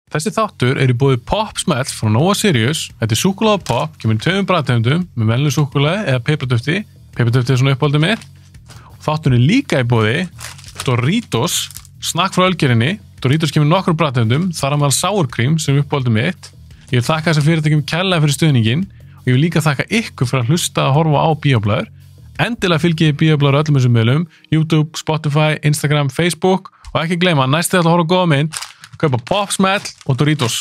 Þessi þáttur í boði Pop Smells frá Nova Sirius. Þetta súkkulaði pop, kemur í 2 bragðtegundum með venlu súkkulaði eða peiparduftið. Peiparduftið svona uppáhaldið mitt. Þátturinn líka í boði Doritos, snakk frá Ölgerinni. Doritos kemur í nokkrum bragðtegundum, þar á meðal sour cream sem uppáhaldið mitt. Ég vil þakka þessum fyrirtækjum kærlega fyrir stuðninginn og ég vil líka þakka ykkur fyrir að hlusta að horfa á Bíóblæður. Endilega fylgið Bíóblæður öllum þessum miðlum, YouTube, Spotify, Instagram, Facebook og ekki gleyma, næst þegar að horfa á góða mynd, kaupa Pop Smell og Doritos.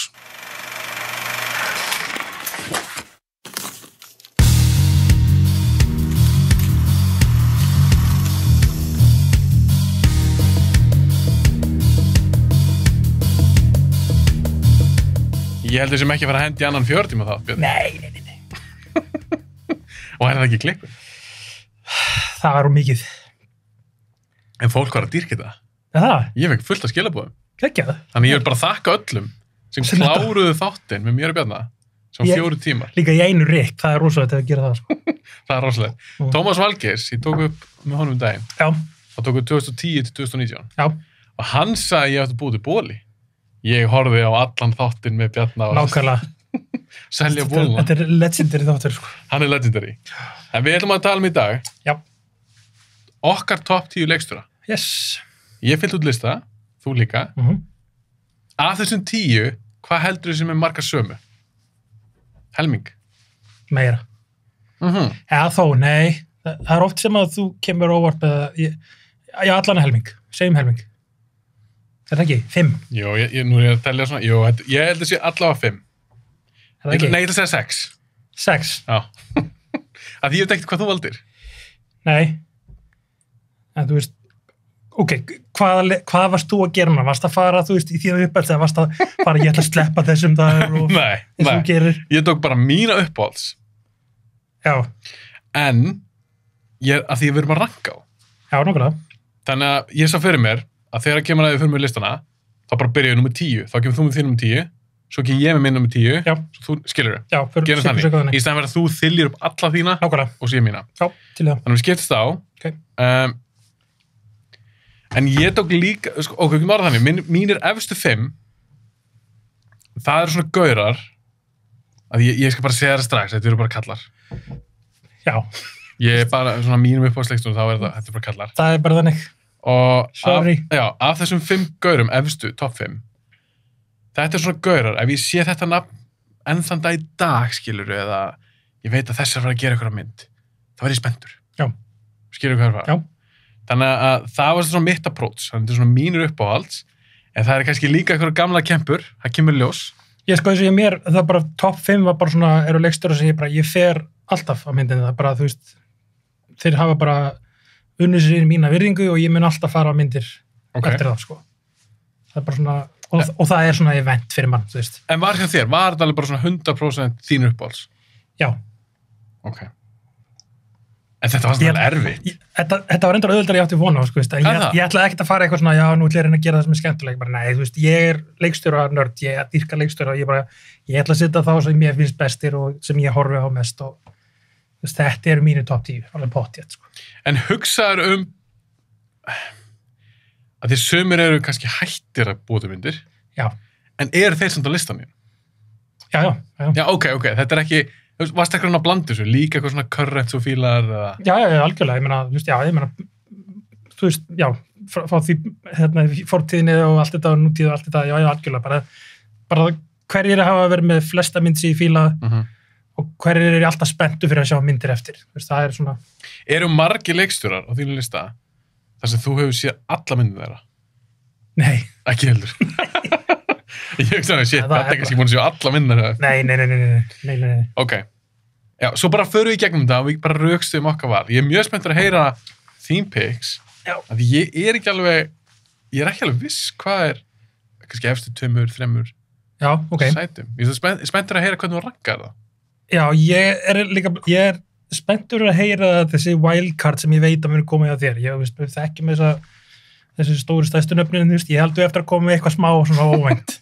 Ég held þessum ekki að fara að hendi annan 4 tíma þá, Björn. Nei. Og það ekki klippur? Það var mikið. En fólk var að dýrka þetta. Það? Ég fekk fullt að skilabóðum. Kekjað. Þannig ég vil bara þakka öllum sem kláruðu þáttinn með mér og Bjarna sem 4 tímar. Líka í einu rykk, það er rosalegt að gera það. Sko. Það er rosalegt. Tómas Valgeirs, ég tók upp með honum daginn. Já. Það tók upp 2010 til 2019. Já. Og hann sagði ég ætti búið til bóli. Ég horfði á allan þáttinn með Bjarna og selja bóluna. Þetta er legendary þáttur. Sko. Hann er legendary. En við ætlum að tala í dag. Já. Okkar topp 10 leikstjóra. Yes. Ég fyllt út lista, þú líka. Af þessum 10, hvað heldur þið sem er marga sömu? Helming? Meira. Eða þó, nei. Það er oft sem að þú kemur óvart með já, allan helming. Segjum helming. Er það ekki? 5? Jú, nú er ég að tellja svona. Jú, ég held að sé allavega 5. Er það ekki? Nei, ég ætla að segja 6. 6? Já. Að ég veit ekkert hvað þú valdir. Nei. En þú veist, ok, hvað varst þú að gera hana? Varst að fara, þú veist, í því að uppelst eða varst að fara, ég ætla að sleppa þessum dagur og Nei. Ég tók bara mína uppáhalds. Já. En, að því að við erum að ranka á. Já, nokkulega. Þannig að ég sá fyrir mér að þegar kemur að við fyrir mér listana, þá bara byrja við nummer 10. Þá kemur þú með þín nummer 10, svo kemur ég með minn nummer 10, Já. Svo þú skilur þau. Já, fyrir þannig. Í stæðan verið að þú þyllir upp alla þína Nákvæmlega. Og svo ég mína. Já, til það. Þannig við skiptist á. Okay. En ég tók líka, ok, ekki maður þannig, mínir efstu 5, það eru svona gaurar, að ég skal bara segja það strax, þetta eru bara kallar. Já. Ég er bara svona mínum uppáhaldsleikstum, þá er þetta bara kallar. Það er bara þannig. Og af þessum 5 gaurum, efstu, topp 5, þetta er svona gaurar, ef ég sé þetta nafn enn þann dag í dag, skilur, eða ég veit að þess að fara að gera eitthvað mynd, þá er ég spenntur. Já. Skilur hvað er það? Já. Þannig að það var svona mitt approach, þannig að þetta er svona mínur uppáhalds, en það er kannski líka eitthvað gamla kempur, það kemur ljós. Ég sko þess að mér, það bara topp 5 var bara svona, eru leikstjórar sem ég fer alltaf á myndinu, það bara, þú veist, þeir hafa bara unnið sér í mína virðingu og ég mun alltaf fara á myndir eftir það, sko. Það er bara svona, og það er svona event fyrir mann, þú veist. En var hjá þér, var þetta alveg bara svona 100% þín uppáhalds? Já. Ok. En þetta var svona erfitt. Þetta var reyndar auðvitað ég átti vona á, sko, en ég ætlaði ekkert að fara eitthvað svona, já, nú ætla ég að reyna að gera það sem er skemmtileg, bara nei, þú veist, ég er leikstjóra-nörd, ég dýrka leikstjóra og ég ætla að setja þá sem ég finnst bestir og sem ég horfi á mest og þú veist, þetta eru mínu topp 10, alveg pottþétt, sko. En hugsaður að þeir sumir eru kannski hættir að búa til myndir. Já. En eru þeir samt á listanum? Já. Já, ok, þetta er ekki, varst eitthvað að blanda þessu, líka eitthvað svona current svo fílar eða? Já, algjörlega, þú veist, já, frá því, fortíðinni og allt þetta og nútíð og allt þetta, já, algjörlega, bara hverjir hafa verið með flesta mynd sem ég fíla og hverjir eru alltaf spenntu fyrir að sjá myndir eftir, þú veist, það er svona. Eru margir leikstjórar á þínu lista þar sem þú hefur séð alla myndin þeirra? Nei. Ekki heldur? Ég hugsa að þetta er kannski búin að sjá alla myndina. Nei. Ok. Já, svo bara förum við í gegnum þetta og við bara rökstuðum okkar val. Ég er mjög spenntur að heyra þín picks. Já. Að ég er ekki alveg viss hvað er kannski efstu 2, 3 Já, ok. Sætum. Ég er spenntur að heyra hvernig þú rankar það. Já, ég er spenntur að heyra þessi wildcard sem ég veit að muni koma hjá þér. Ég veist, við þekkjum þessi stóru stærstu nöfnin, ég held eftir að koma með eitthvað smá svona óvænt.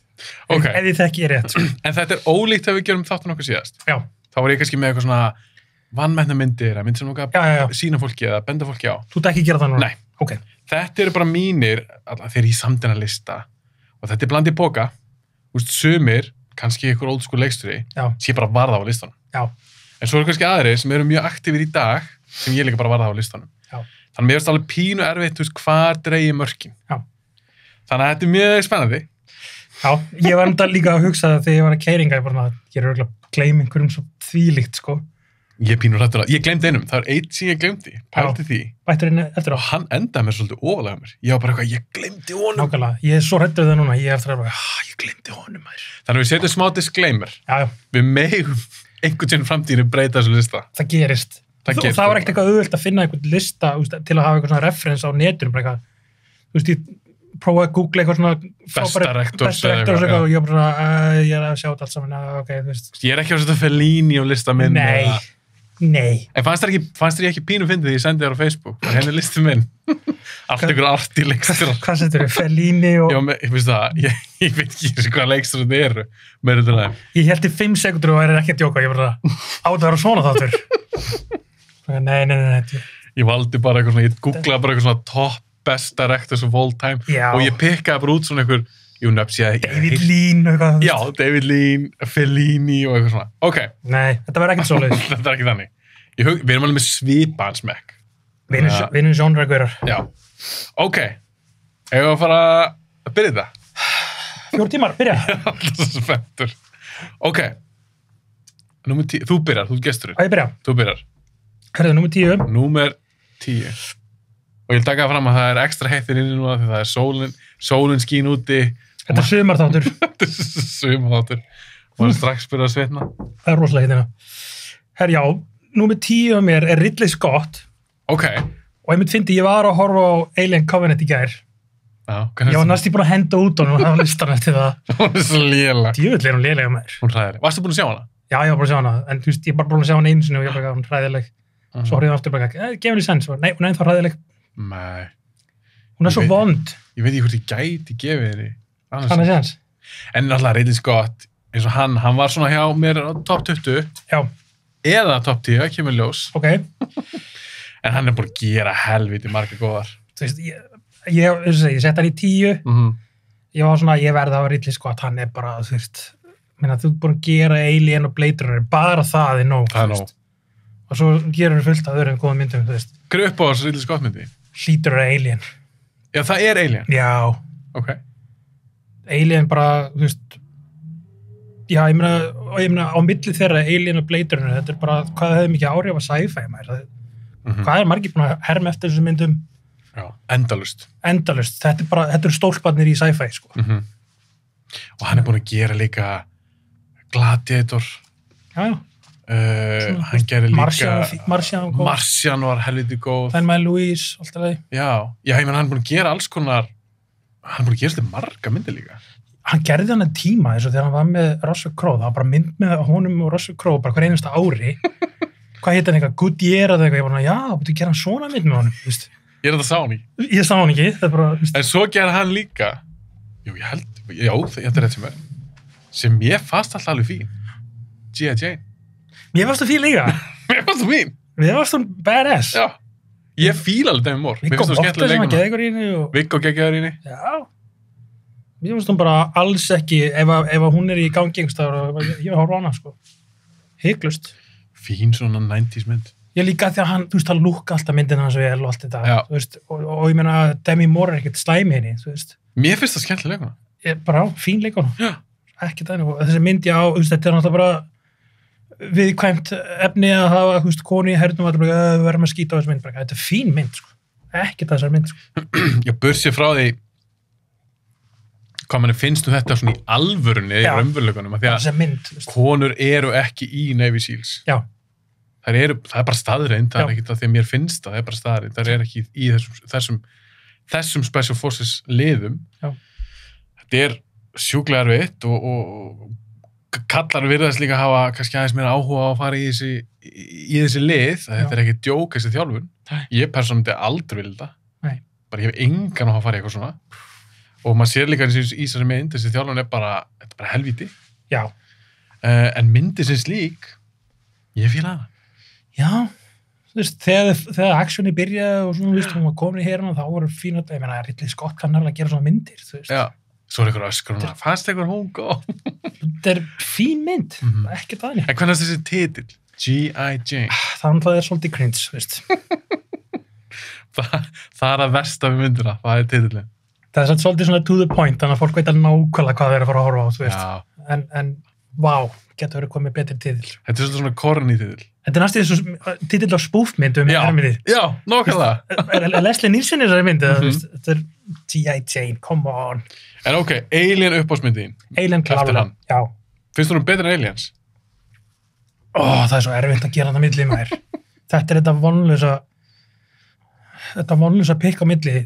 Okay. Ef ég þekki ég rétt. En þetta er ólíkt ef við gerum þáttan okkur síðast. Já. Þá var ég kannski með eitthvað svona vanmetna myndir, myndir sem okkar sína fólki eða benda fólki á. Þú ert ekki að gera það núna? Nei. Þetta eru bara mínir, þegar ég samdina lista og þetta er blandið póka sumir, kannski ykkur old school leikstjóri, Já. sé bara varða á listanum. Já. En svo eru kannski aðrir sem eru mjög aktífir í dag, sem ég líka bara varða á listanum. Já. Þannig mér finnst alveg pínu erfitt, hvað dreigi mörkin. Já. Þannig að þetta er mjög spennandi. Já, ég var enda líka að hugsa það þegar ég var að keyringa, ég er auðvitað að gleyma einhverjum svo þvílíkt, sko. Ég pínu rættur að, ég glemdi einum, það er eitt sem ég glemdi, pælti því. Bættur inn eftir á. Og hann endaði mér svolítið ofalega mér. Ég var bara eitthvað, ég glemdi honum. Nákvæmlega, ég er svo hræddur við það núna, ég er eftir að bara, ég glemdi honum maður. Þannig að við setjum smá disclaimer. Já, já. Við megum einhvern tíðan framtíðinu breyta þessu lista. Það gerist. Það Og það var ekkert eitthvað auðvöld að finna einhvern lista til að hafa eitthvað svona referens á netunum, bara eitthvað, ég prófaði að googla eitthvað svona Besta rektors og ég bara, ég er að sjá þetta allt saman, ok, þú veist. Ég er ekki að setja Fellini á lista minn. Nei. En fannst þér ekki pínu fyndið því ég sendi þér á Facebook? Henni er listi minn. Allt ykkur arti leikstur. Hvað setur þér? Fellini og... Já, ég finnst það, ég veit ekki hvað leikstur þetta eru. Meira til það. Ég held í 5 sekundur og það er ekki að djóka, ég bara, á það vera svona þáttur. Nei. Ég valdi bara eitthvað svona, ég googlaði bara eitthvað svona top best directors of all time. Já. Og ég pikkaði bara út svona einhver, David Lean og eitthvað. Já, David Lean, Fellini og eitthvað svona. Ok. Nei, þetta verður ekkert svoleiðis. Þetta er ekki þannig. Við erum alveg með svipaðan smekk. Við erum genre-gaurar. Já. Ok. Eigum við að fara að byrja þetta? 4 tímar, byrja. Alltaf svo spenntur. Ok. Númer 10. Þú byrjar, þú er gesturinn. Ég byrja. Þú byrjar. Herðu, númer 10. Númer 10. Og ég vil taka fram að það er ekstra heitt inni núna því það er sólin skín úti. Þetta er sumarþáttur. Þetta er sumarþáttur. Og það er strax byrjað að svitna. Það er rosalega heitina. Herru, já, númer 10 á mér er Ridley Scott. Ok. Og ég myndi ég var að horfa á Alien Covenant í gær. Já, ég var næst búin að henda út og það var listan eftir það. Hún er svo lélega. Djöfull er hún lélega maður. Hún hræðileg. Varstu búin að sjá hana? Já, ég var búin að sjá hana. En þú veist, ég var bara búin að sjá hana einu sinni og ég var hún hræðileg. Svo horfði ég aftur bara, gef henni sens. Nei, hún er ennþá hræðileg. Nei. Hún er svo vond. Ég veit ekki hvort ég gæti gefið henni. Hann er sens. En alltaf Ridley Scott, eins og hann var svona hjá mér á top 20. Já. Eða top 10, kemur ljós. Ok. En hann er búin að gera helviti marga góðar. Þú veist, ég sett hann í 10. Ég var svona, ég verði að hafa Ridley Scott, hann er bara, þú veist, minna, þú er búin að gera Alien og Blade Runner, bara það er nóg. Það er nóg. Og svo gerur við fullt af öðrum góðum myndum, þú veist. Hver er upp á þessu Ridley Scott myndi? Hlýtur er Alien. Já, það er Alien? Já. Ok. Alien bara, þú veist, já, ég meina á milli þeirra Alien og Blade Runner, þetta er bara, hvað hefði mikið áhrif að sci-fi maður? Hvað er margir búin að herma eftir þessum myndum? Já, endalust. Endalust, þetta eru stólparnir í sci-fi, sko. Og hann er búin að gera líka Gladiator. Já. Hann gerir líka Martian var helviti góð. Thelma and Louise, alltaf leið. Já, ég meina hann er búin að gera alls konar, hann er búin að gera svolítið marga myndir líka. Hann gerði hann tíma eins og þegar hann var með Russell Crowe, það var bara mynd með honum og Russell Crowe bara hver einasta ári. Hvað heit hann eitthvað, Goodyear eða eitthvað, ég bara, já, þú gera hann svona mynd með honum, víst. Ég er þetta sá hann ekki. Ég sá hann ekki, það er bara, víst. En svo gerði hann líka, þetta er rétt sem ég fannst alltaf alveg fín. G.I. Jane. Mér varst þú fín líka. Mér varst þú fín. Mér varst þú badass. Já. Ég fíla alveg Demi Moore. Viggo Mortensen sem að geða ykkur í henni. Viggo geggjaður í henni. Já. Mér varst þú bara alls ekki, ef hún er í gangi einhverstaðar, ég var að horfa á hana, sko. Hygglust. Fín svona 90s mynd. Ég líka því að hann, þú veist, hann lúkka alltaf myndina hans vel og allt þetta. Já. Þú veist, og ég meina, Demi Moore er ekkert slæmi henni, þú veist. Mér finnst það skemmtileg leikuna. Bara fín leikuna. Já. Ekki það, og þessi mynd, já, þú veist, þetta er náttúrulega bara viðkvæmt efni að hafa, þú veist, konu í hernum og við verðum að skýta á þessu mynd, bara, þetta er fín mynd, sko. Ekki þessar mynd, sko. Já, bursið frá því hvað manni finnst þetta svona í alvörunni í raunveruleikunum, af því að mynd, konur eru ekki í Navy Seals. Já. Það er bara staðreind, það er ekkert að því að mér finnst það er bara staðreind, það er ekki í þessum Special Forces liðum. Já. Þetta er sjúklega erfitt og kallar virðast líka hafa kannski aðeins meira áhuga á að fara í þessi lið, þetta er ekki djók þessi þjálfun. Ég persónulega aldrei vil þetta. Nei. Bara ég hef engan á að fara í eitthvað svona. Og maður sér líka í þessari mynd, þessi þjálfun er bara helvíti. Já. En myndið sem slík, ég fíla hana. Já, þú veist, þegar actioni byrjaði og svona, þú veist, hún var komin í heruna, þá voru fín, ég meina, Ridley Scott kann að gera svona myndir, þú veist. Já, Svo er einhver öskur húnna, fannst einhver hún góð? Þetta er fín mynd, ekki það En hvernig er þessi titill? G.I. Jane. Það er svolítið cringe, veist. Það er að versta við myndina, það er titillin. Það er svolítið svona to the point, þannig að fólk veit að nákvæmlega hvað þeir að fara að horfa á, þú veist. Já. En vá, getur verið komið betri titill. Þetta er svolítið svona korni titill. Þetta er næstu þessu titill á spúfmyndu með hermiði. Já, nákvæmlega. Er Leslie Nielsen í þessari myndi? Þetta er G.I. Jane, come on. En ok, Alien uppáhaldsmyndin. Alien klálega, já. Finnst þú betri en Aliens? Það er svo erfitt að gera þetta milli maður. Þetta er þetta vonlösa pikk á milli.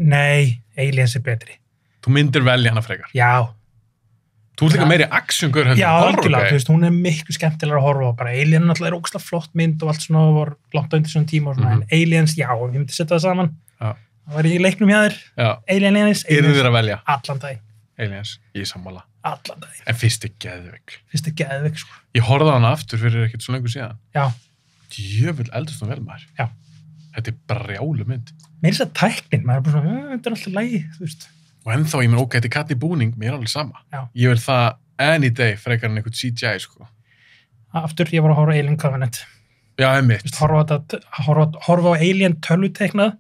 Nei, Aliens er betri. Þú myndir velja hana frekar. Já. Þú ert líka meiri action-gur Já, algjörlega, þú veist, hún er miklu skemmtilega að horfa á. Bara Alien náttúrulega er ógeðslega flott mynd og allt svona var langt á undir svona tíma og svona, en Aliens, já, ég myndi setja það saman. Já. Það var í leiknum hjá þér. Já. Aliens. Yrðu þér að velja? Allan dag. Aliens, ég sammála. Allan dag. En fyrst er geðveik. Sko. Ég horfði á hana aftur fyrir ekkert svo lengur síðan. Já. Djöfull eldast hún vel maður. Já. Þetta er brjálu mynd. Mér er þess að tæknin, maður er bara svona, þetta er alltaf lægi, þú veist. Og ennþá, ég menn, ok, þetta er kallt í búning, mér er alveg sama. Já. Ég vil það any day frekar en einhvern CGI, sko. Aftur, ég var að horfa á Alien Covenant. Já, einmitt. Þú veist, horfa á Alien tölvuteiknað,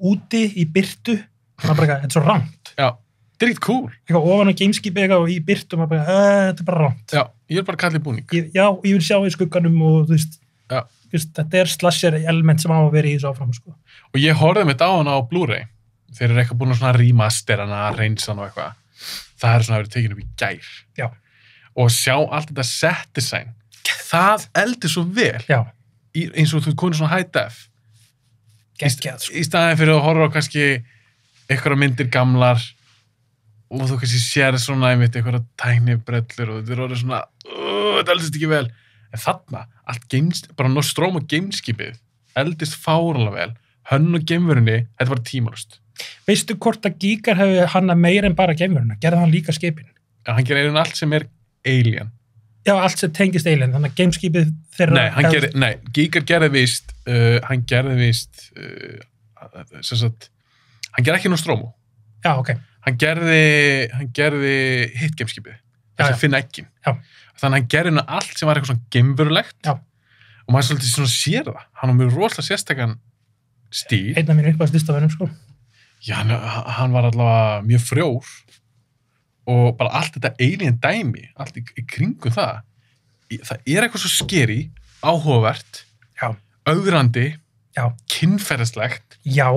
úti í birtu, maður bara, þetta er svo rangt. Já, þetta er ekkert cool. Eitthvað ofan á gameskipi eitthvað og í birtu, maður bara, þetta er bara rangt. Já, ég er bara kall í búning. Ég vil sjá í skugganum og, þú veist, þetta er slasher element sem á að vera í þessu áfram, sko. Og ég horfði mitt á hana á Blu-ray. Þeir eru eitthvað búin að svona remaster hana, reynsa hana og eitthvað. Það er svona að vera tekin upp í gær. Já. Og sjá allt þetta set design. Það eldi svo vel. Já. Eins og þú konur svona high def. Geggjað, sko. Í staðin fyrir að horfa á kannski einhverja myndir gamlar og þú kannski sér svona einmitt einhverja tæknibrellur og þetta er orðið svona þetta eldist ekki vel. En þarna, bara Nostromo gameskipið eldist fáránlega vel. Hönn og geimverunni, þetta var tímalust. Veistu hvort að Giger hefði hanna meira en bara geimveruna? Gerði hann líka skipin? Já, hann gerir allt sem er alien. Já, allt sem tengist alien, þannig að gameskipið þeirra... Nei, Giger gerði víst, hann gerði ekki Nostromo. Já, ok. Hann gerði hitt gameskipið, þess að finna ekkin. Já. Þannig að hann gerði allt sem var eitthvað svona geimverulegt. Já. Og maður svolítið svona sér það. Hann var mjög rosalega sérstakann stíl. Einn af mínu uppáhaldslistafönnum, sko. Já, hann var allavega mjög frjór og bara allt þetta alien dæmi, allt í kringum það. Það er eitthvað svo skeri, áhugavert, augrandi, kynferðislegt. Já.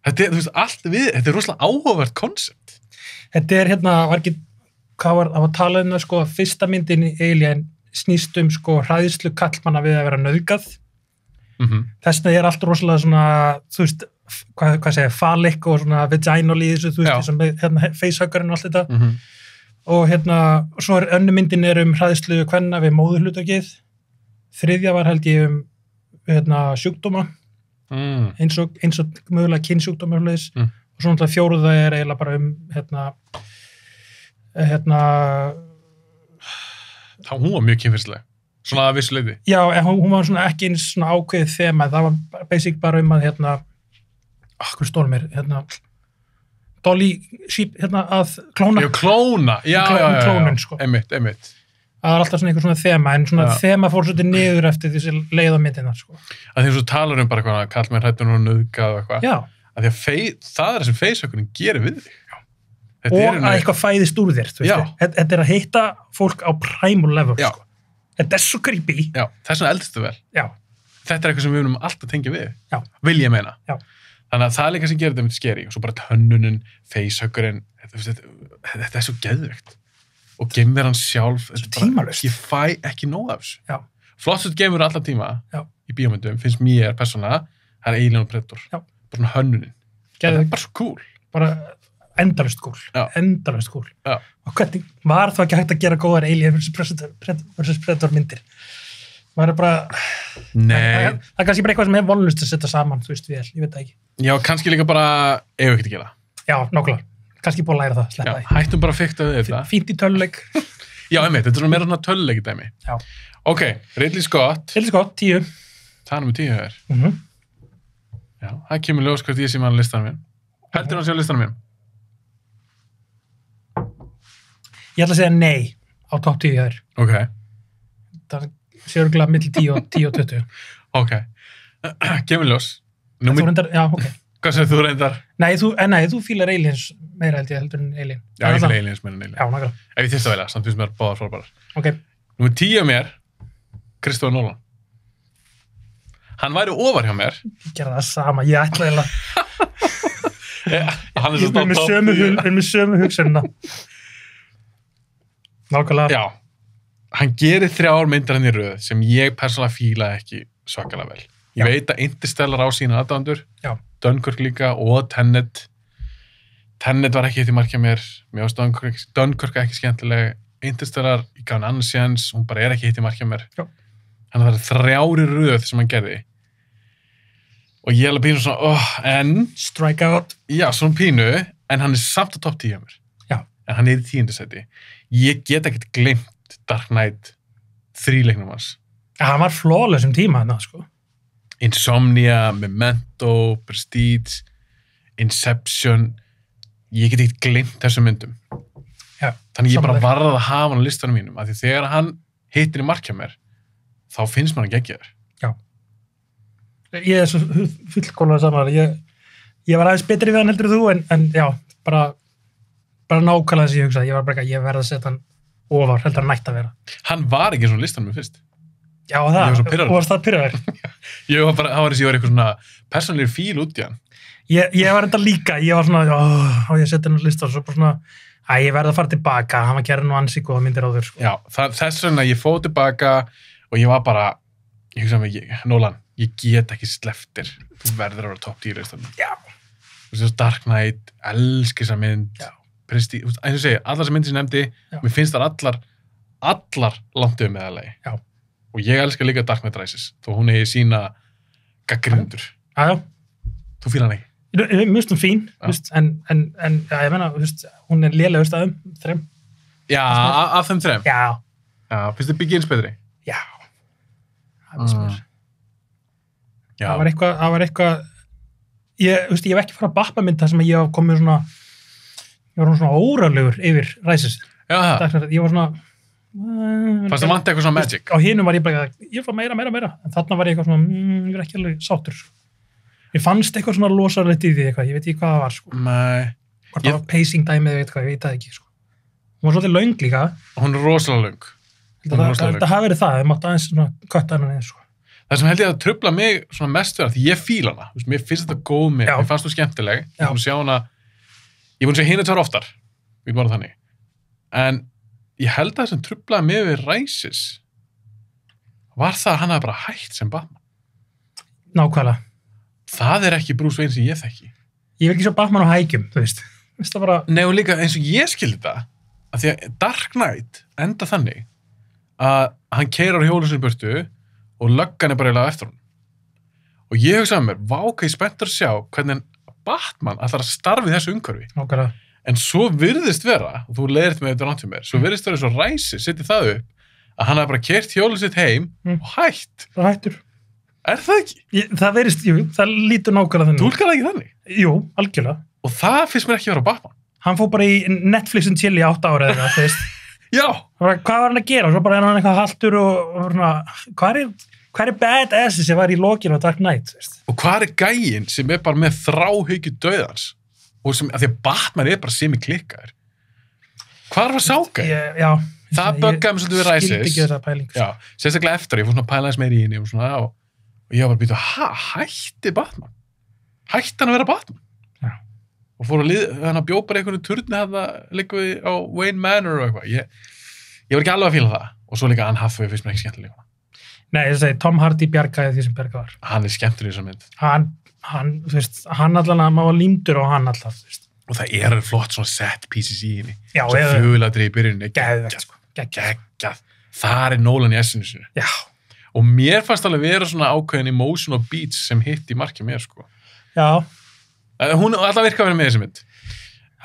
Þetta er, þú veist, þetta er rosalega áhugavert koncept. Þetta er það var talað um það, sko, að fyrsta myndin í Alien snýst sko hræðslu kallmanna við að vera nauðgað. Þess vegna er allt rosalega svona, þú veist, hvað segja, phallic og svona vaginal í þessu, þú veist, sem facehuggerinn og allt þetta. Og svo önnu myndin hræðslu kvenna við móðurhlutakið. Þriðja var held ég sjúkdóma, eins og mögulega kynnsjúkdóma og svo náttúrulega fjóruða er eiginlega bara hún var mjög kynferðisleg. Svona að vissu leyti. Já, en hún var svona ekki eins svona ákveðið þema. Það var basic bara að hvað stól mér? Dolly Sheep, að klóna. Já, klóna. Já. Klónun, sko. Einmitt. Það var alltaf svona einhver svona þema, en svona þema fór svolítið niður eftir þessi leið á myndinar, sko. Að því að þú talar bara eitthvað, kall mér hrættur og nauðgað og eitthvað. Já. Að því að það er sem facehuggerinn gerir við þig. Og að eitthvað fæðist úr þér, þú veist. Þetta er að hitta fólk á primal level, sko. Þetta er svo creepy. Já, þess vegna eldist það vel. Já. Þetta er eitthvað sem við munum alltaf tengja við. Já. Vil ég meina. Já. Þannig að það er líka sem gerir þetta með skeri. Og svo bara hönnunin, facehuggerinn, þetta er svo geðveikt. Og geimveran sjálf. Svo tímalust. Ég fæ ekki nóg af þessu. Já. Flottast geimur alltaf tíma í bíómyndum, finnst mér persónulega, það er Alien og Predator. Já. Bara svona hönnunin. Það er bara svo cool. Bara endalaust cool. Endalaust cool. Já. Og hvernig var það ekki hægt að gera góðar Alien versus Predator myndir? Maður er bara... Nei. Það er kannski bara eitthvað sem hefur vonlust að setja saman, þú veist vel, ég veit það ekki. Já, kannski líka bara ef ekki að gera. Já, nákvæmlega. Kannski búið að læra það, sleppa því. Hættum bara að fikta við þetta. Fínt í töluleik. Já, þetta er svona meira svona töluleik dæmi. Já. Ok, Ridley Scott. Ridley Scott, 10. Það er nummer 10 hér. Já, það kemur ljós hvert ég sé með hann listanum minn. Heldur hann sé á listanum minn? Ég ætla að segja nei á topp 10 hér. Ok. Það sé örgulega milli 10 og 20. Ok. Kemur ljós. Þú reyndar, já, ok. Hvað segir þú reyndar? Nei, þú fílar Aliens meira held ég heldur en Alien. Já, ég fíla Aliens meira en Alien. Já, nákvæmlega. Ef ég þyrst að velja, samt finnst mér báðar frábærar. Ok. Númer 10 af mér, Christopher Nolan. Hann væri ofar hjá mér. Ég gerði það sama, ég ætlaði eiginlega. Hann er Við erum með sömu hugsunna. Nákvæmlega. Já. Hann gerir 3 myndar hann í röð sem ég persónulega fíla ekki svakalega vel. Ég veit að Interstellar á sína aðdáendur. Já. Dunkirk líka og Tenet. Tenet var ekki eitt í markja mér. Mér varst Dunkirk ekki skemmtileg. Interstellar, ég gaf hann annars séns, hún bara eitt í markja mér. Já. Þannig að það 3 í röð sem hann gerði. Og ég alveg pínu svona, en... Strike out. Já, svona pínu, en hann er samt á topp 10 hjá mér. Já. En hann er í 10. sæti. Ég get ekkert gleymt Dark Knight 3 leiknum hans. Ja, hann var flawless tíma hann, sko. Insomnia, Memento, Prestige, Inception. Ég get ekkert gleymt þessum myndum. Já. Þannig ég bara varð að hafa hann á listanum mínum, af því þegar hann hittir í mark hjá mér, þá finnst mér hann geggjaður. Já. Ég er svo fullkomlega saman. Ég var aðeins betri við hann heldur þú, en já, bara nákvæmlega þess að ég hugsaði. Ég verði að setja hann ofar, heldur hann nætt að vera. Hann var ekki svona listanum mér fyrst. Já, það var það pyrraður. Ég var bara, það var eitthvað svona persónulegir fíl út í hann. Ég var enda líka, ég var svona, ég setja hann á listan, svo bara svona, ég verði að fara tilbaka, hann var gerðin og ansi góða myndir áður, sko. Já, þess vegna ég fóð tilbaka og ég var bara, ég hugsaði mig, Nolan, ég get ekki sleftir, þú verður að vera topp 10 listanum. Já. Þú veist, Dark Knight, elskir þessa mynd, Prestige, eins og segja, allar þessar myndir sem ég nefndi, mér finnst það allar langt yfir meðalagi. Já. Og ég elskar líka Dark Knight Rises, þó hún eigi sína gagnrýnendur. Já. Þú fílar hann ekki? Mér finnst hún fín, en ég meina, hún er lélegust af þeim 3. Já, af þeim 3? Já. Já, finnst þið Begins betri? Já. Það finnst mér. Já. Það var eitthvað, ég hef ekki farað að bappa mynd þar sem ég var komið svona, ég var svona óralegur yfir Rises. Já, það. Ég var svona, fannst það vant eitthvað svona magic? Á hinum var ég bara, ég var meira, en þarna var ég eitthvað svona, ég var ekki alveg sáttur, sko. Ég fannst eitthvað svona losarlegt í því eitthvað, ég veit ekki hvað það var, sko. Nei. Hvort það var pacing dæmið, ég veit það ekki, sko. Hún var svolítið löng líka. Hún er rosalega löng. Það hafi verið það mátti aðeins svona kötta hennar niður, sko. Það sem held ég að trufla mig svona mest vera, því ég fíla hana, þú veist, mér finnst þetta góð mynd, mér fannst þú skemmtileg, ég er búin að sjá hana, ég er búin að sjá hina 2 oftar, við erum bara þannig. En ég held að það sem truflaði mig við Rises var það að hann hafi bara hætt sem Batman. Nákvæmlega. Það er ekki Bruce Wayne sem ég þekki. Ég vil ekki sjá Batman á hækjum, þú veist. Það bara... Nei, og líka eins og ég skildi það, að því að Dark Knight enda þannig að hann keyrir á hjólinu sinni burtu og löggan er bara eiginlega eftir hún. Og ég hugsaði mér, vá hvað ég spenntur að sjá hvernig Batman ætlar að starfa í þessu umhverfi. Nákvæmlega. En svo virðist vera, og þú leiðir þetta með þetta rangt hjá mér, svo virðist vera svo Rises, setja það upp, að hann hafi bara keyrt hjólið sitt heim og hætt. Það hættur. Er það ekki? Það verðist, jú, það lítur nákvæmlega þannig. Túlkar það ekki þannig? Jú, algjörlega. Og það finnst mér ekki vera Batman. Hann fór bara í Netflix and chill í 8 ára eða það, veist. Já. Hvað var hann að gera? Svo bara er hann eitthvað haltur og svona, hvað er badass sem var í lokinu á Dark Knight, veist? Og hvað er gæinn sem er bara með þráhyggju dauðans? Og sem, að því að Batman er bara semi-klikkaður. Hvað var sáka? Já. Það böggaði mig svolítið við Rises. Skildi ekki þessa pæling. Já, sérstaklega eftir, ég fór svona pælaðis meir í henni og svona, og ég var bara býtað, hætti Batman? Hætti hann að vera Batman? Já. Og fór að bjóð bara einhvern turni að það líka á Wayne Manor og eitthvað. Ég var ekki alveg að fíla það. Og svo líka Anne Hathaway finnst mér ekki skemmtilega. Nei, ég segi, Tom Hardy bjargaði því sem bjargað var. Hann er skemmtur í þessar mynd. Hann, þú veist, hann allan að maður var límdur á hann allan, þú veist. Og það er flott svona set pieces í henni. Já, svo fluguladri í byrjunni. Geðvegt, sko. Geggjað. Það er Nolan í essinu sinu. Já. Og mér fannst alveg vera svona ákveðin emotional beats sem hitt í markið mér, sko. Já. Hún alltaf virka að vera með þessi mynd.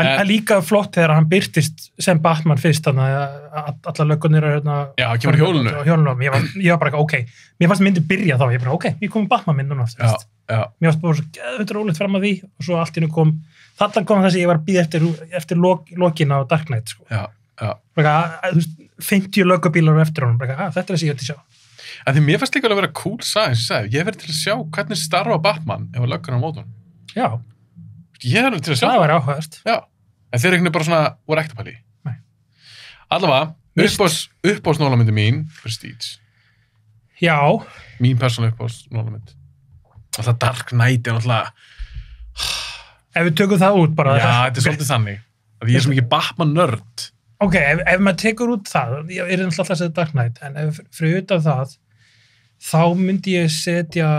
Hann líka flott þegar hann byrtist sem Batman fyrst, þannig að alla löggunir er hérna... Já, hann kemur hjólinu. Ég var bara ekki, ok. Mér fannst myndin byrja þá, ég bara, ok, ég kom með Batman mynd núna, þú veist. Já. Mér fannst bara svo geðveikt rólegt fram að því og svo allt í nú þarna kom þessi ég var að bíða eftir lokin á Dark Knight, sko. Já. Þú veist, 50 löggubílar á eftir honum, þetta er þessi ég ætti að sjá. En því mér fannst líka alveg að vera cool saga, eins og ég sagði, ég verið til að sjá hvernig starfa Batman ef að löggur á mótum. Já. Ég verið til að sjá það. Var áhugavert. Já. En þeir einhvern bara svona voru ekkert að pæli. Nei. Allavega, uppáhaldsnólamyndi mín, Prestige. Já. Mín persónulega uppáhaldsnólamynd. Alltaf Dark Knight er alltaf... Ef við tökum það út bara... Já, þetta er svolítið þannig. Því ég er svo mikið Batman-nörd. Ok, ef maður tekur út það, ég er alltaf að segja Dark Knight, en ef fyrir utan það, þá myndi ég setja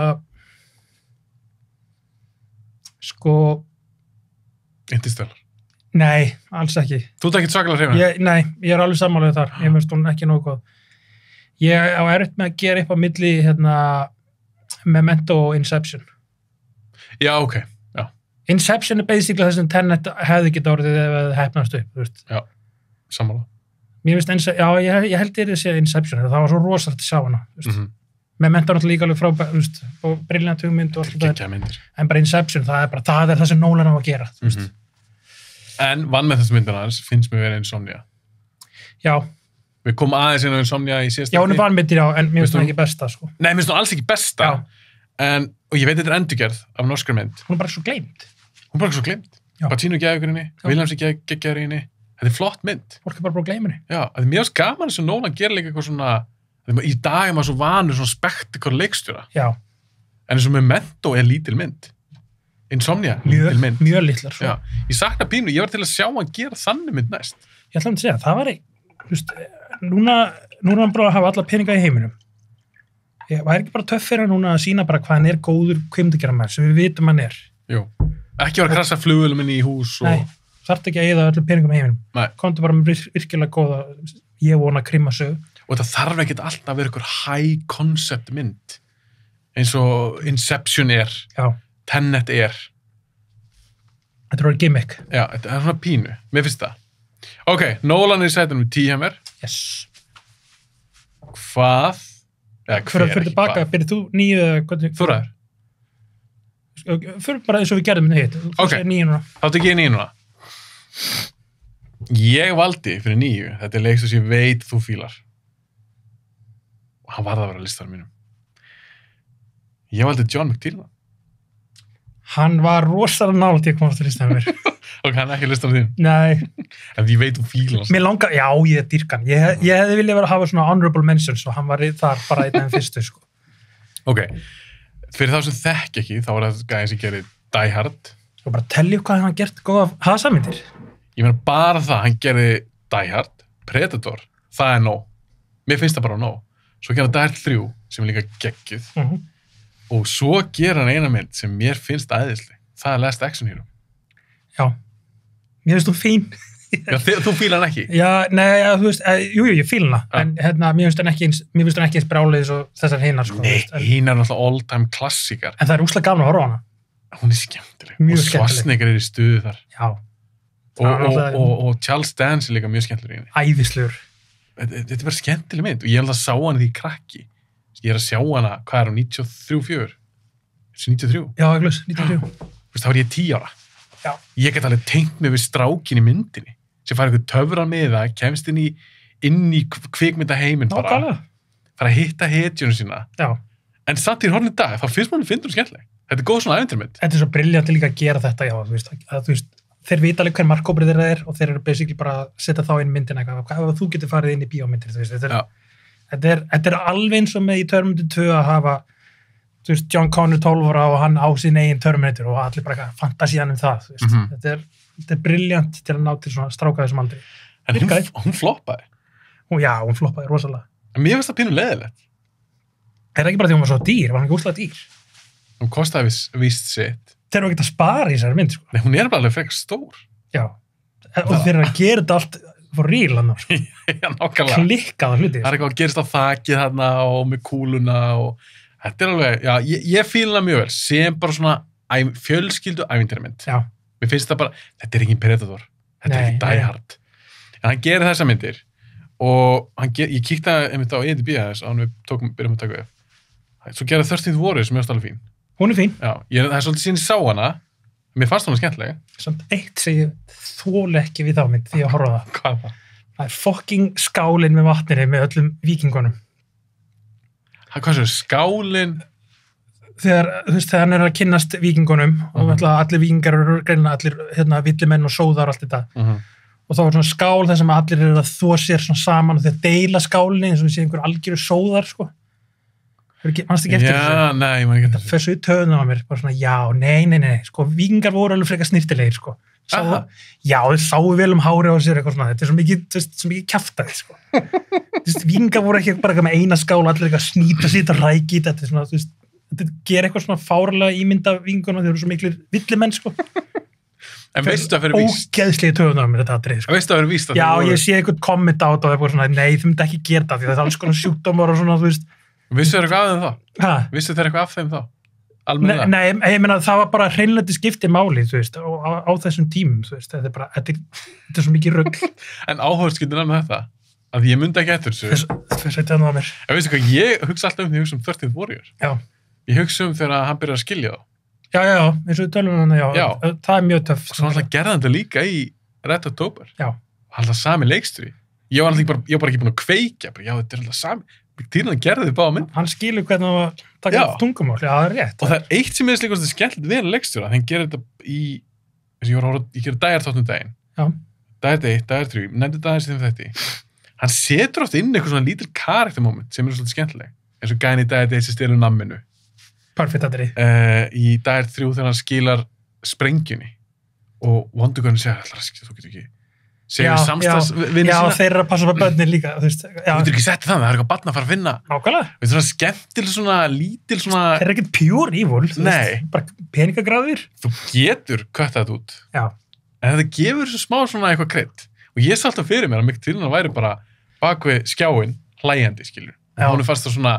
Interstellar. Nei, alls ekki. Þú ert ekki svakalega hrifin? Nei, ég er alveg sammálaðið þar. Ég finnst hún ekki nógu góð. Ég á erfitt með að gera upp á milli Memento og Inception. Já, ok. Já. Inception er basically það sem Tenet hefði getið orðið ef það hefnast upp, þú veist. Já. Sammála. Mér finnst ég held ég að segja Inception, það var svo rosalegt að sjá hana, þú veist. Memento er náttúrulega líka alveg frábært, þú veist, og brilliant hugmynd og allt það. En bara Inception, það er það sem Nolan á að gera, þú veist. En vann með þessu myndina hans finnst mér verið Insomnia. Já. Við komum aðeins inn á Insomnia í síðasta. Já, hún er vanmyndir en mér finnst hún ekki besta, sko. Nei, mér finnst hún alls ekki besta. Og ég veit þetta er endurgerð af norskar mynd. Hún er bara svo gleymt. Pacino geðugur henni, Williams geggjaður henni. Þetta er flott mynd. Fólk er bara að gleyma henni. Já, það er mjög gaman þess að Nolan gera líka eitthvað svona, í dag er maður svo vanur svona spektakor leikstjóra. Já. En eins og Memento er lítil mynd. Insomnia, lítil mynd. Mjög litlar. Já, ég sakna pínu, ég var til að sjá hann gera þannig mynd næst. Ég ætla að segja, það var þú veist, núna er hann bara að hafa alla peninga í heiminum. Það er ekki bara töff fyrir hann núna að sína bara hvað hann er góður kvikmyndagerðarmaður sem við vitum hann er. Jú, ekki var að krassa flugvélum inn í hús og... Nei, þarf ekki að eyða öllu peningum í heiminum. Nei. Komdu bara með virkilega góða, ég vona krimma sög. Og það þarf ekkert alltaf að vera ykkur high concept mynd. Eins og Inception er. Já. Tenet er. Þetta er orðið gimmick. Já, þetta er svona pínu. Mér finnst það. Ok, Nolan er í sætunum 10 hjá mér. Yes. Hvað? Fyrir tilbaka, byrjið þú 9 eða hvernig? Þú ræður. Fyrir bara eins og við gerðum þetta hitt. Ok, þá tek ég 9 núna. Ég valdi fyrir 9. Þetta er leikst sem ég veit þú fílar. Og hann varð að vera listanum mínum. Ég valdi John McTiernan. Hann var rosalega nálægt í að komast til listanum mér. Ok, hann er ekki listanum þín? Nei. En ég veit þú fílar. Mér langar, já, ég dýrka hann. Ég hefði viljað vera að hafa svona honorable mentions og hann var þar bara einn af fyrstu, sko. Ok, fyrir þá sem þekk ekki, þá var það gæðin sem gerir Die Hard. Sko bara tellja hvað hann gert góða hasamyndir. Ég meina bara það, hann gerði Die Hard, Predator, það er nóg. Mér finnst það bara nóg. Svo gera Die Hard 3, sem er líka geggjuð. Og svo gera hann eina mynd sem mér finnst æðisleg. Það er Last Action Hero. Já. Mér finnst þú fín. Já, þú fílar hann ekki? Já, nei, þú veist, jú, ég fíl hana. En mér finnst hann ekki eins brálið svo þessar hinnar, sko. Nei, hinn er náttúrulega all-time klassíkar. En það er úslega gaman að horfa á hana. Hún er skemmtileg. Mjög skemmtileg. Og Schwarzenegger er í stuðu þar. Já. Og Charles Dance er líka mjög skemmtilegur í henni. Æðislegur. Þetta er bara skemmtileg mynd. Og ég held að sá hana því ég krakki. Ég er að sjá hana, hvað er hún, 93-4? Þessi 93? Já, ekki 93. Þú veist, þá er ég 10 ára. Já. Ég get alveg tengt mig við strákin í myndinni, sem fær eitthvað töfra með það, kemst inn í kvikmyndaheiminn bara. Nákvæmlega. Fara að hitta hetjunum sína. Já. En samt í horfinn dag, þá finnst mann finnur skemmtileg. Þetta er góð svona ævintýramynd. Þetta er svo brilljant líka að gera þetta, já, þú veist, þeir vita alveg hver markkóprið þeirra er og þeir eru basically bara að setja þá inn myndina eitthvað, hvað þú getur farið inn í bíómyndir, þú veist, þetta er alveg eins og með í Terminator 2 að hafa, þú veist, John Connor 12 ára og hann á sín eigin Terminator og allir bara eitthvað fantasían það, þú veist, þetta er brilljant til að ná til svona stráka þessum aldri. En hún floppaði. Já, hún floppaði rosalega. En mér finnst það pínu leiðilegt. Er ekki bara því hún var svo dýr, var hann ekki úrslega dýr? Hún kostaði víst sitt. Þeir eru ekki að spara í þessari mynd, sko. Nei, hún er bara alveg frekar stór. Já, og þeir eru að gera þetta allt for real hann, sko. Já, nákvæmlega. Klikkaða hluti. Það er eitthvað að gerist á þakið þarna og með kúluna og þetta er alveg, já, ég fíla það mjög vel, sem bara svona fjölskyldu ævintýramynd. Já. Mér finnst það bara, þetta er engin Predator, þetta er ekki Die Hard. En hann gerir þessa myndir og ég kíkti einmitt á IMDb aðeins án við byrjum að taka upp. Svo gerði 13th Warrior sem er alveg fín. Hún er fín. Já, það er svolítið síðan ég sá hana, mér fannst hún skemmtilega. Samt eitt sem ég þóla ekki við þá mynd því að horfa á það. Hvað það? Það er fucking skálinn með vatninu með öllum víkingunum. Hvað svo, skálinn? Þegar, þú veist, þegar hann er að kynnast víkingunum og allir víkingar eru greinilega allir villimenn og sóðar og allt þetta. Og þá var svona skál þar sem allir eru að þvo sér svona saman og þeir deila skálinni eins og við séum einhver algjöru sóðar, sko. Mannstu ekki eftir þessu? Já, nei, ég man ekki eftir þessu. Það fer svo í töðunum á mér, bara svona, já, nei, sko, víkingar voru alveg frekar snirtilegir, sko. Já, þeir sáu vel hári á sér eitthvað svona, þetta er svo mikið kjaftaði, sko. Víkingar voru ekki bara með eina skál, allir eitthvað snýta sitt og ræki, þetta er svona, þú veist, þetta ger eitthvað svona fárlega ímynda víkingunum, þeir eru svo miklir villimenn, sko. En veistu að vera víst? Ógeðslega töðunum á mér þetta atriði, sko. Veistu að vera víst að já, ég sé eitthvað komment á þetta og eitthvað svona, nei, þau myndi ekki gera það, því það er alls konar sjúkdómar og svona, þú veist. Vissu þeir eitthvað af þeim þá? Hæ? Vissu þeir eitthvað af þeim þá? Almennilega? Nei, ég meina það var bara hreinlega skipti máli, þú veist, á þessum tímum, þú veist, þetta er svo mikið rugl. En áhugavert skilur nefna þetta, að ég myndi ekki eftir þessu. Þess að það var mér. En veistu hvað, ég hugsa alltaf því ég hugsa 13th Warrior. Já. Ég hugsa þegar hann byrjar að skilja þá. Já, eins og við tölum hann, já. Það er mjög töff. Svo alltaf gerði hann þetta líka í Red October. Já. Alltaf sami leikstjóri. Ég var bara ekki búin að kveikja, já, þetta er alltaf sami. Týrnan gerði þið báða mynd. Hann skilur hvernig það var taka tungumál, já, það er rétt. Og það er eitt sem er slikast skemmtilegt við leikstjóra, þannig gerir þetta ég gerir Dagjar þáttum daginn. Já. Dagjar 1, Dagjar 3, nefndi Dagjar sem þetta. Hann setur oft inn eitthvað svona lítil karaktermoment sem er svolítið skemmtileg. Eins og gæinn í Dagjar 1 sem stelur namminu. Perfect aðri. Í Dagjar 3 þegar hann skilar sprengjunni og Wondergun segir alltaf, þú getur ekki segir samstagsvinni sína. Já, þeir eru að passa á börnin líka, þú veist. Þú getur ekki sett það er eitthvað barn að fara að finna. Nákvæmlega. Þetta er svona skemmtileg, svona lítil, svona... Þeir eru ekkert pure evil, þú veist. Bara peningagráðir. Þú getur kött þetta út. Já. En þetta gefur svo smá svona eitthvað krydd. Og ég sá alltaf fyrir mér að mikil til hann væri bara bak við skjáin hlæjandi, skilur. Já. Og hún fast það svona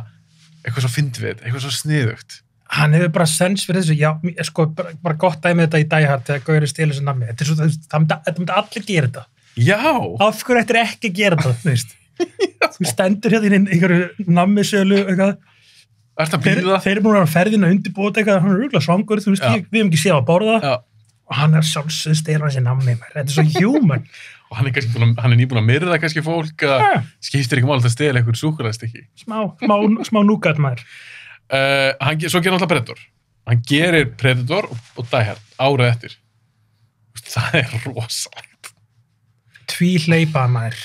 eitthvað svo fyndið, eitthvað svo sniðugt. Hann hefur bara sens fyrir þessu, já, sko, bara gott dæmi þetta í Die Hard þegar Gauri stelur þessu nammi. Þetta er svo, það myndi allir gera þetta. Já! Af hverju ættir ekki að gera það, þú veist? Þú stendur hérna í einhverju nammisölu, eitthvað. Ertu að bíða? Þeir eru búin að ferðina undirbúta eitthvað, hann er örugglega svangur, þú veist, við hefum ekki séð að borða. Já. Og hann er sjálfsögð stelur þessi nammi, þetta er svo human. Og hann er nýbúin að myrða kannski fólk, skiptir ekki máli að stela einhver súkkulaðistykki. Smá núgat maður. Svo gerir hann alltaf Predator. Hann gerir Predator og Die Hard árið eftir. Það er rosalegt. Tvíhleypa maður.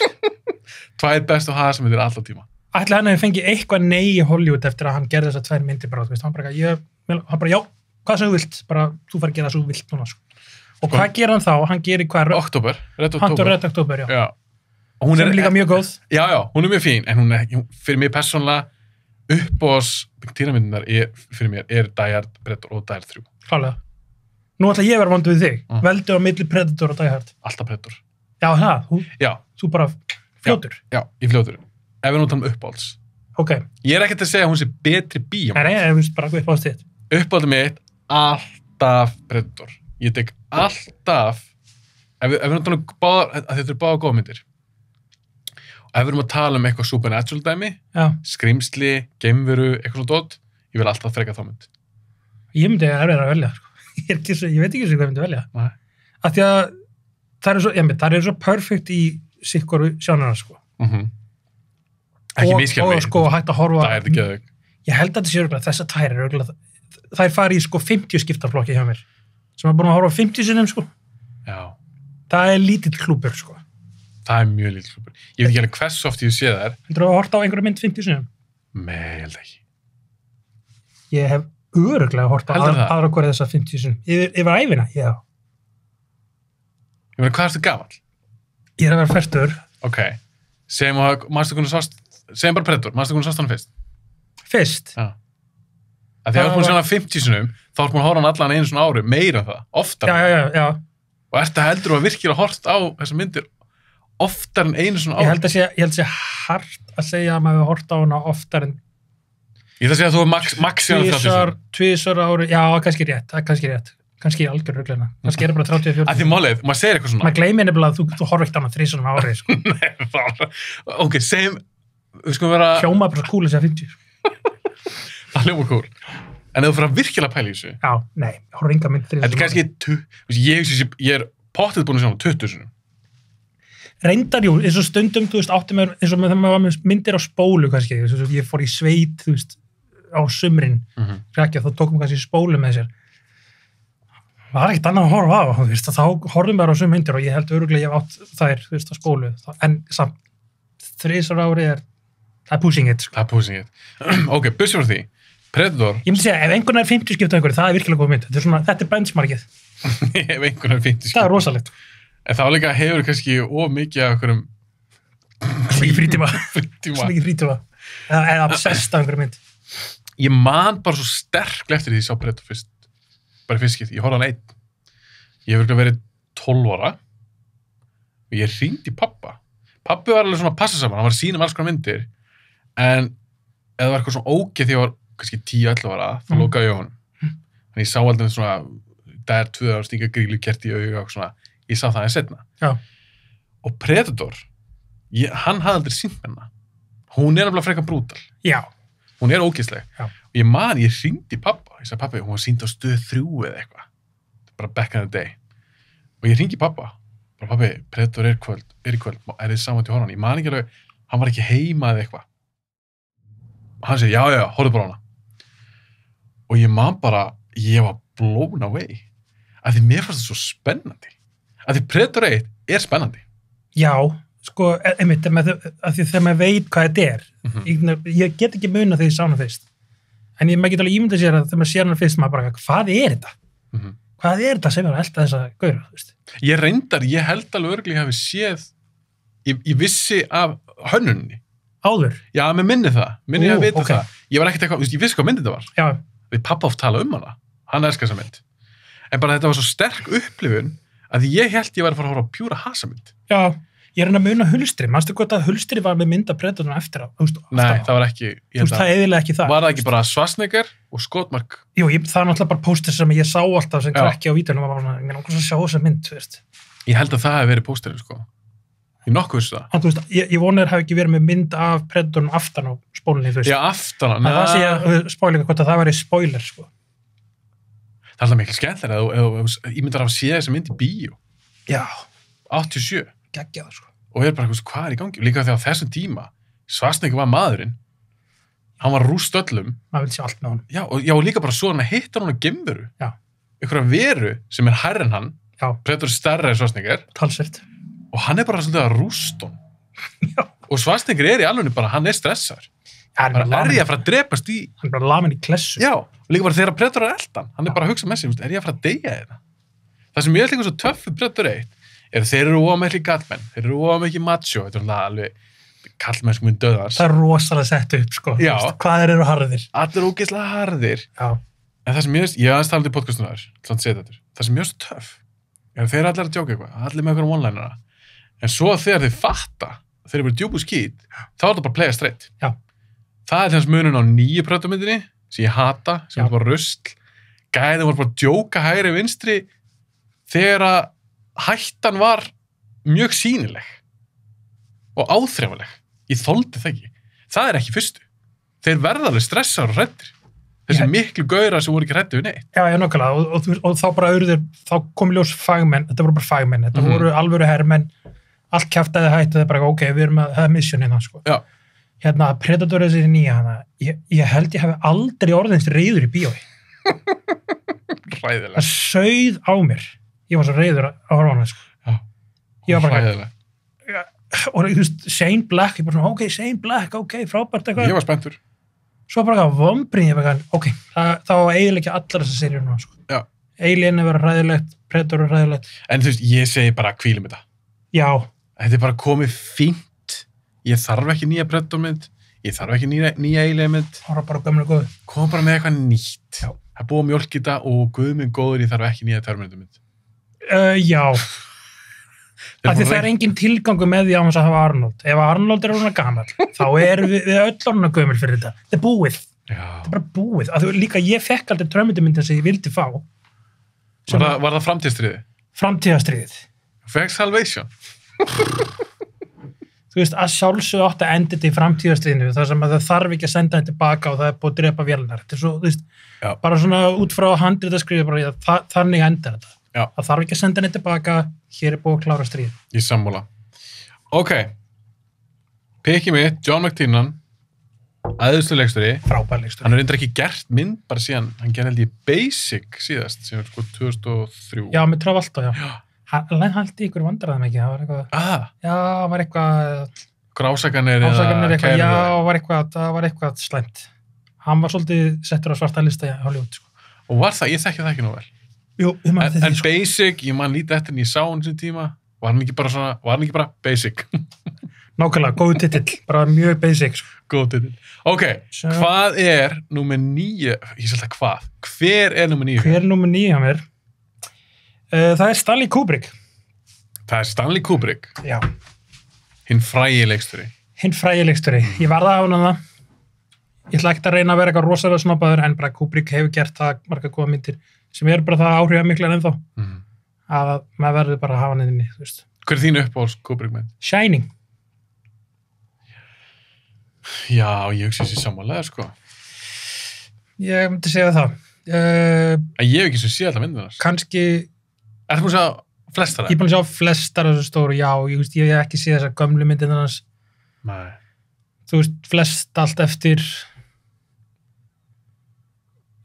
Tvær bestu hasamyndir alltaf tíma. Ætli hann hefði fengið eitthvað nei í Hollywood eftir að hann gerði þessar tvær myndir bara, þú veist, hann bara, já, hvað sem þú vilt, bara, þú fær að gera það sem þú vilt núna, sko. Og hvað gerir hann þá? Hann gerir hvað? Red October, já. Og hún sem er líka mjög góð. Já, hún er mjög fín, en hún fyrir mig persónulega uppbós týramyndunar fyrir mér er Die Hard, Predator og Die Hard 3. Klálega. Nú ætla ég að vera vondur við þig. Veldu á milli Predator og Die Hard. Alltaf Predator. Já, þú bara fljótur. Já, ég fljótur. Ef við nú talum uppáhalds. Ok. Ég er ekkert að segja að hún sé betri bíómynd. Nei, ég finnst bara uppáhalds þitt. Uppáhaldið mitt, alltaf Predator. Ég tek alltaf, ef við nú talum að þetta eru báða góðmyndir. Og ef við erum að tala um eitthvað supernatural dæmi, skrimsli, geimveru, eitthvað svona dót, ég vil alltaf freka þá mynd. Ég myndi að vera að velja, sko. Ég veit ekki hvað ég myndi velja. Nei. Af því að það er svo perfect í sikkoru sjónara, sko. Ekki miskjálf mig. Og sko hægt að horfa. Það er þetta geðug. Ég held að þetta sé örgulega, þessar tvær er örgulega, þær fari í sko 50 skiptarflokki hjá mér. Sem er búin að horfa 50 sinnum, sko. Já. Það er lítill klúbur, sko. Það er mjög lítill klúbur. Ég veit ekki alveg hversu oft ég sé þær. Heldur þú að horta á einhverja mynd 50 sinnum? Nei, ég held ekki. Ég hef öruglega horta á aðra hverja þessar 50 sinnum. Yfir ævina, já. Ég meina, hvað ertu gamall? Ég er að vera fertur. Ok. Segjum bara Predator. Manstu hvernig sást hann fyrst? Fyrst? Já. Þegar þú ert búin að sjá hann 50 sinnum, þá ert búin að horfa hann allan einu svona ári, meira það, oftar. Já. Og ertu heldur að virkilega hort á þessar myndir oftar en einu svona ári? Ég held að sé hart að segja að maður hort á hana oftar en... Ég ætla að segja að þú er max 2 ári, já, kannski rétt. Kannski algjör rugleina. Kannski er það bara 30-40. Að því málið, maður segir eitthvað svona. Maður gleymir nefnilega að þú horfa ekkert annað 3 svona ári, sko. Nei, bara... Ok, segjum, við skulum vera... Hljóma bara svo cool að segja 50. Það hljóma cool. En ef þú fyrir að virkilega pæla í þessu... Já, nei, horfa enga mynd 3 svona. Þetta er kannski... Ég er pottið búin að sjá hann 20 svona. reyndar, jú, eins og stundum, þú veist, átti mér, eins og þegar maður var með myndir á spólu, kannski, þú veist, ég fór í sveit, þú veist, á sumrin, þá tókum kannski spólu með sér. Það var ekkert annað að horfa á, þú veist, þá horfum við á sum myndir og ég held örugglega ég hef átt þær, þú veist, á spólu. En samt, 3 ári það er pushing it, sko. Það er pushing it. Ok, bussið frá því. Predator. Ég myndi segja, ef einhvern er 50 skipta einhverju, það er virkilega góð mynd. Þetta er benchmarkið. Ef einhvern er 50 skipta. Það er rosalegt. En þá líka hefur kannski of mikið af einhverjum frítíma. Eða obsessed af einhverju mynd. Ég man bara svo sterklega eftir því að ég sá Predator fyrst. Bara fyrst skipt. Ég horfði hann einn. Ég hef verið 12 ára og ég hringdi í pappa. Pappi var alveg svona að passa saman. Hann var að sýna alls konar myndir. En ef það var eitthvað svona ógeð þegar ég var kannski 10-11 ára, þá lokaði ég á honum. Þannig ég sá aldrei svona, það er 2 ára stinga grílukerti í auga og svona, ég sá það aðeins seinna. Já. Og Predator, hann hafði aldrei sýnt með hana. Hún er nefnilega frekar brútal. Já. Hún er ógeðsleg. Já. Og ég hringdi í pappa. Ég sagði, pappi, hún var sýnd á stöð 3 eða eitthvað. Bara back in the day. Og ég hringi í pappa. Bara, pappi, Predator er í kvöld. Er þið saman til horfana? Ég man ekki alveg, hann var ekki heima eða eitthvað. Og hann segi, já, horfðu bara á hana. Og ég man bara, ég var blown away. Af því mér fannst það svo spennandi. Af því Predator 1 er spennandi. Já, sko, einmitt, af því þegar maður veit hvað þetta er. Ég get ekki muna þegar ég sá hana fyrst. En maður get alveg ímyndað sér að þegar maður sér hana fyrst, maður bara, hvað er þetta? Hvað er þetta sem er að elta þessa gaura, þú veist? Ég held alveg örglega hafi séð, ég vissi af hönnunni. Áður? Já, mér minni það. Ég að vita það. Ég var ekkert eitthvað, ég vissi hvað myndið það var. Já. Við pappa oft tala hana. Hann elskar þessa mynd. En bara þetta var svo sterk upplifun að ég held ég var að fara að horfa á pjúra hasamynd. Já, ég er að muna Hulstri. Manstu hvort að Hulstri var með mynd af Predatorn eftir á? Nei, það var ekki. Þú veist, það eðilega ekki það. Var það ekki bara Schwarzenegger og skotmark? Jú, það er náttúrulega bara póster sem ég sá alltaf sem krakki á vídeónum og var svona, mér langar að sjá þessa mynd, þú veist. Ég held að það hefði verið pósterinn, sko. Ég nokkuð vissu það. En þú veist, ég vona þér hafi ekki verið með mynd af Predatorn aftan á spólunni, þú veist. Já, aftan á. Það sé að spóilega hvort að það væri spoiler, sko. Það er alltaf mikil skemmtilega ef ég myndar að sé þessa mynd í bíó. Já. 87. Geggjað, sko. Og ég er bara, hvað er í gangi? Líka þegar á þessum tíma, Schwarzenegger var maðurinn, hann var rúst öllum. Maður vil sjá allt með honum. Já, og líka bara svo hann að hitta hann á geimveru. Já. Einhverja veru sem er hærri en hann. Já. Predator stærri en Schwarzenegger. Talsvert. Og hann er bara svolítið að rúst hann. Já. Og Schwarzenegger er í alveg bara, hann er stressaður. Hann er ég að fara að drepast í... Hann er bara lamin í klessu. Já, og líka bara þegar Predator er eldan. Hann er bara að hugsa með sig, er ég að fara að deyja þetta? Það sem ég er líka svo töff við Predator 1 er þeir eru ómækli gallmenn, þeir eru ómækli macho, þetta er alveg kallmennsku minn döðars. Það er rosalega sett upp, sko. Já. Hvað eru harðir? Allir ógeðslega harðir. Já. En það sem ég aðeins talað í podcastunar, það sem ég er svo töff, er þeir allir að djóka eitthvað, allir með einhverjum one-linera. En svo þegar þeir fatta, þeir eru bara djúbu skít, þá er það bara playa straight. Já. Það er þess munun á nýju Predator-myndinni, sem ég hata, sem er bara rusl. Gæðin voru bara djóka hægri vinstri, þegar að hættan var mjög sýnileg og áþreifanleg. Ég þoldi það ekki. Það er ekki fyrstu. Þeir verða alveg stressaður og hræddir. Þessi miklu gaurar sem voru ekki hræddir við neitt. Já, nákvæmlega. Og þá bara þá kom ljós fagmenn, þetta voru bara fagmenn, þetta voru alvöru herrmenn, allt kjaftaði hætti, það er bara, ok, við erum að, það er mission hérna, sko. Já. Hérna, Predator þessi nýja hana, ég held ég hef aldrei orðinst reiður í bíói. Hræðilega. Það sauð á mér. Ég var svo reiður á horfana, sko. Já. Ég var bara, hræðilega. og þú veist, Shane Black, ég bara svona, ok, Shane Black, ok, frábært eitthvað. Ég var spenntur. Svo bara vombrið, ég bara, ok, þá eiginlega allar þessar seríur núna, sko. Já. Alien er verið hræðilegt, Predator er hræðilegt. En þú veist, ég segi bara hvílum þetta. Já. Þetta er bara komið fínt. Ég þarf ekki nýja Predator-mynd. Ég þarf ekki nýja Alien-mynd. Það var bara gömur og góð. Kom bara með eitthvað nýtt. Já. Það er búið að mjólka þetta og guð minn góður, ég þarf ekki nýja Terminator-mynd. Já. Það er engin tilgangu með því á hans að hafa Arnold. Ef Arnold er svona gamall, þá erum við öll orðna gömul fyrir þetta. Þetta er búið. Já. Þetta er bara búið. Líka ég fekk aldrei Terminator-myndin sem ég vildi fá. Var það framtíðastriðið? Framtíðastriðið. Fekk Salvation? Þú veist, að sjálfsög átt að enda þetta í framtíðastriðinu, þar sem að það þarf ekki að senda þetta tilbaka og það er búið að drepa vélarnar. Þetta er svo, þú veist, bara svona út frá handritaskriði, bara þannig endar þetta. Já. Það þarf ekki að senda þetta tilbaka, hér er búið að klára stríð. Í sammála. Ok. Pikið mitt, John McTiernan, æðisleikstjóri. Frábær leikstjóri. Hann er reyndar ekki gert mynd, bara síðan, hann gerði held ég Basic síðast, sem er sko 2003. Já, með Travolta, já. Hann hælti ykkur vandræðum ekki, það var eitthvað... Já, það var eitthvað... Grásakanir eitthvað, já, það var eitthvað slæmt. Hann var svolítið settur á svarta lista í Hollywood, sko. Og var það, ég þekki það ekki nú vel. Jú, ég man þetta En því, sko. Basic, ég man lítið eftir en ég sá hann sem tíma, var hann ekki bara Basic? Nákvæmlega, góð titill, bara mjög basic, sko. Góð titill. Ok, hvað er númer 9? Ég sé alltaf hvað. Hver er númer 9? Hver er númer 9 hjá mér? Það er Stanley Kubrick. Það er Stanley Kubrick. Já. Hinn frægi leikstjóri. Hinn frægi leikstjóri. Ég varð að hafa það. Ég ætla ekki að reyna að vera eitthvað rosalega snobbaður, en bara Kubrick hefur gert það marga góða myndir sem eru bara það áhrifamiklar ennþá. Að maður verður bara að hafa hann inni, þú veist. Hver er þín uppáhalds Kubrick mynd? Shining. Já, ég hugsi þessi sammálega, sko. Ég myndi segja það. En ég hef ekki svo séð alltaf myndinars. Kannski... Ertu búin að sjá flestar? Ég er búin að sjá flestar af þessu stóru, já. Ég hef ekki séð þessar gömlu myndin hans. Nei. Þú veist, flest allt eftir...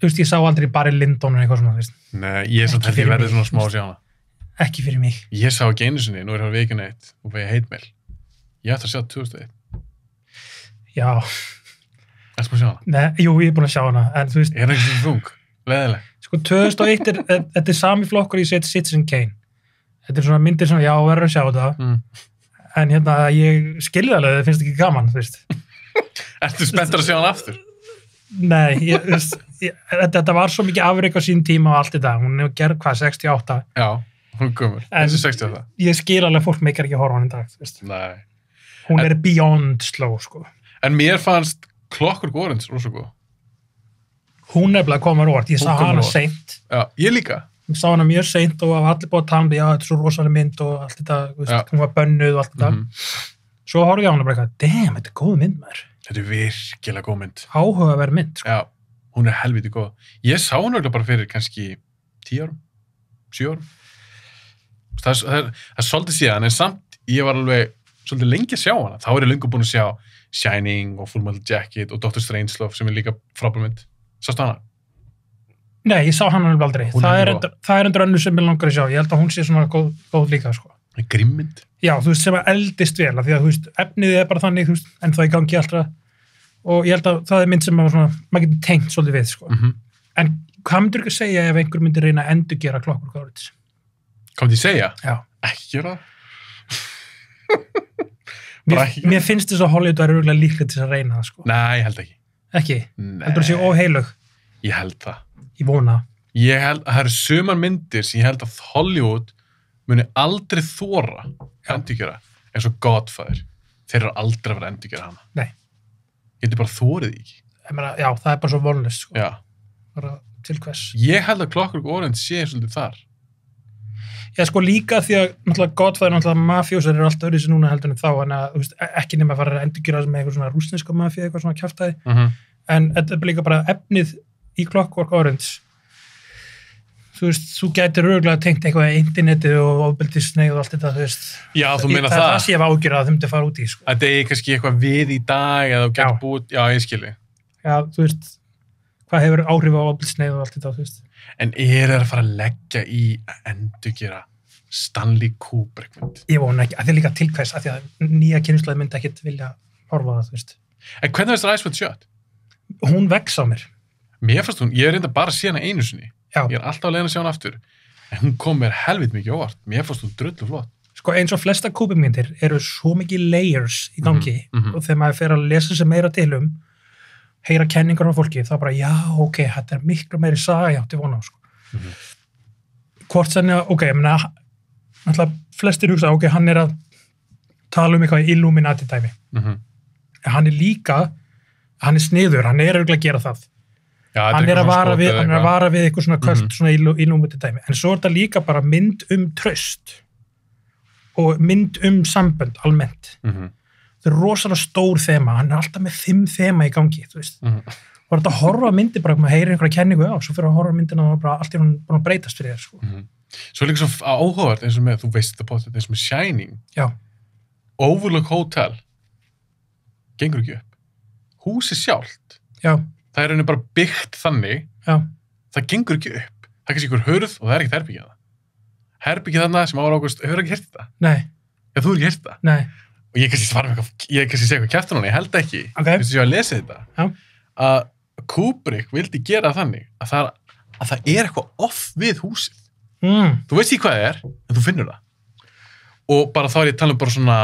Þú veist, ég sá aldrei Barry Lyndon og eitthvað svona, þú veist. Nei, ég er samt held ég verði svona smá að sjá hana. Ekki fyrir mig. Ég sá ekki einu sinni, nú er það vikuna 1 og fæði heitmeil. Ég ætti að sjá 2001. Já. Ertu búin að sjá hana? Nei, jú, ég er búin að sjá hana, en þú veist... Er það ekki svona þung? Leðileg? Sko, 2001 þetta er sami flokkur í set Citizen Kane. Þetta er svona myndir svona, já, verður að sjá þetta. En hérna, ég skilði alveg, það finnst ekki gaman, þú veist. Ertu spenntur að sjá hana aftur? Nei, þetta var svo mikið afrek á sín tíma og allt þetta. Hún hefur gerð hvað, 68? Já, hún er gömur. Þessi 68. Ég skil alveg fólk meikar ekki horfa hann í dag, þú veist. Nei. Hún er beyond slow, sko. En mér fannst Clockwork Orange rosa góð. Hún er bara að koma rót. Ég sá hana seint. Já, ég líka. Ég sá hana mjög seint og var allir búið að tala um, já, þetta er svo rosalega mynd og allt þetta, þú veist, hún var bönnuð og allt þetta. Svo horfði ég á hana bara eitthvað, damn, þetta er góð mynd, maður. Þetta er virkilega góð mynd. Áhugaverð mynd, sko. Já, hún er helviti góð. Ég sá hana bara fyrir kannski 10 árum, 7 árum. Það er svolítið síðan, en samt ég var alveg svolítið lengi að sjá hana. Þá er ég lengur búin að sjá Shining og Full Metal Jacket og Dr. Strangelove sem er líka frábær mynd. Sástu hana? Nei, ég sá hana alveg aldrei. Það er endur önnur sem ég langar að sjá. Ég held að hún sé svona góð líka, sko. Grimmynd. Já, þú veist, sem að eldist vel, af því að, þú veist, efnið er bara þannig, þú veist, en það í gangi alltaf. Og ég held að það er mynd sem maður getur tengt svolítið við, sko. En hvað myndir ekki að segja ef einhver myndir reyna að endurgera Clockwork Orange? Hvað myndi ég segja? Já. Ekki gera það. Mér finnst þess að Hollywood er örgulega líklega til að reyna það, sko. Nei, ég held ekki. Ekki? Nei. Heldur þú sé óheilög? Ég held það. Ég vona. Ég held að það eru sumar myndir sem ég held að Hollywood muni aldrei þora endurgera, eins og Godfather. Þeir eru aldrei að vera að endurgera hana. Nei. Ég held bara þorið ekki. Ég meina, já, það er bara svo vonlust, sko. Já. Bara til hvers. Ég held að Clockwork Orange sé svolítið þar. Já, sko líka því að náttúrulega Godfather, náttúrulega mafjósar eru alltaf öðruvísi núna heldur en þá, en að, þú veist, ekki nema að fara að endurgera það með eitthvað svona rússneska mafía, eitthvað svona kjaftaði. En þetta er líka bara efnið í Clockwork Orange. Þú veist, þú gætir örgulega tengt eitthvað í internetið og ofbeldissneið og allt þetta, þú veist. Já, þú meina það. Það sé ef ágjur að þau myndi fara út í, sko. Að það er kannski eitthvað við í dag eða þú getur búið, já, ég skilji. Já, þú veist, hvað hefur áhrif á ofbeldissneið og allt þetta, þú veist. En er það að fara að leggja í að endurgera Stanley Kubrick mynd? Ég vona ekki, að þið líka til hvers, að því að nýja kynslaði myndi ekkit vilja horfa það, þú veist. En hvernig veist það Ice White Shot? Hún vex á mér. Mér fannst hún, ég er reynda bara að sé hana einu sinni. Já. Ég er alltaf að leiðina að sjá hana aftur. En hún kom mér helvit mikið óvart. Mér fannst hún drullu flott. Sko eins og flesta Kubrick-myndir eru svo mikið layers í gangi og þegar maður fer að lesa sem meira til heyra kenningar á fólki, þá bara já, ok, þetta er miklu meiri saga, já, til vona á, sko. Hvort senni að, ok, ég meina, náttúrulega flestir hugsa, ok, hann er að tala um eitthvað Illuminati dæmi. En hann er líka, hann er sniður, hann er örugglega að gera það. Já, hann er að vara við eitthvað svona kvöld, svona Illuminati dæmi. En svo er þetta líka bara mynd traust og mynd sambönd almennt. Það er rosalega stór þema, hann er alltaf með 5 þema í gangi, þú veist. Og þetta horfa myndi bara, maður heyrir einhverja kenningu á, svo fyrir að horfa myndina og bara allt er hún búin að breytast fyrir þér, sko. Svo er líka svo áhugavert eins og með, þú veist það potið, eins og með Shining. Já. Overlook Hotel gengur ekki upp. Húsið sjálft, Já, það er rauninni bara byggt þannig, já, það gengur ekki upp. Það er kannski ykkur hurð og það er ekkert herbyggið það. Herbyggið þarna sem ára águst, hefur ekki heyrt þetta? nei, Já, þú hefur ekki heyrt það. nei, Og ég kannski svara með eitthvað, ég kannski segja eitthvað kjæftan hún, ég held ekki. Ok. Ég sé að lesa þetta. Já. Að Kubrick vildi gera þannig að það er eitthvað off við húsið. Þú veist ekki hvað það er, en þú finnur það. Og bara þá er ég að tala um bara svona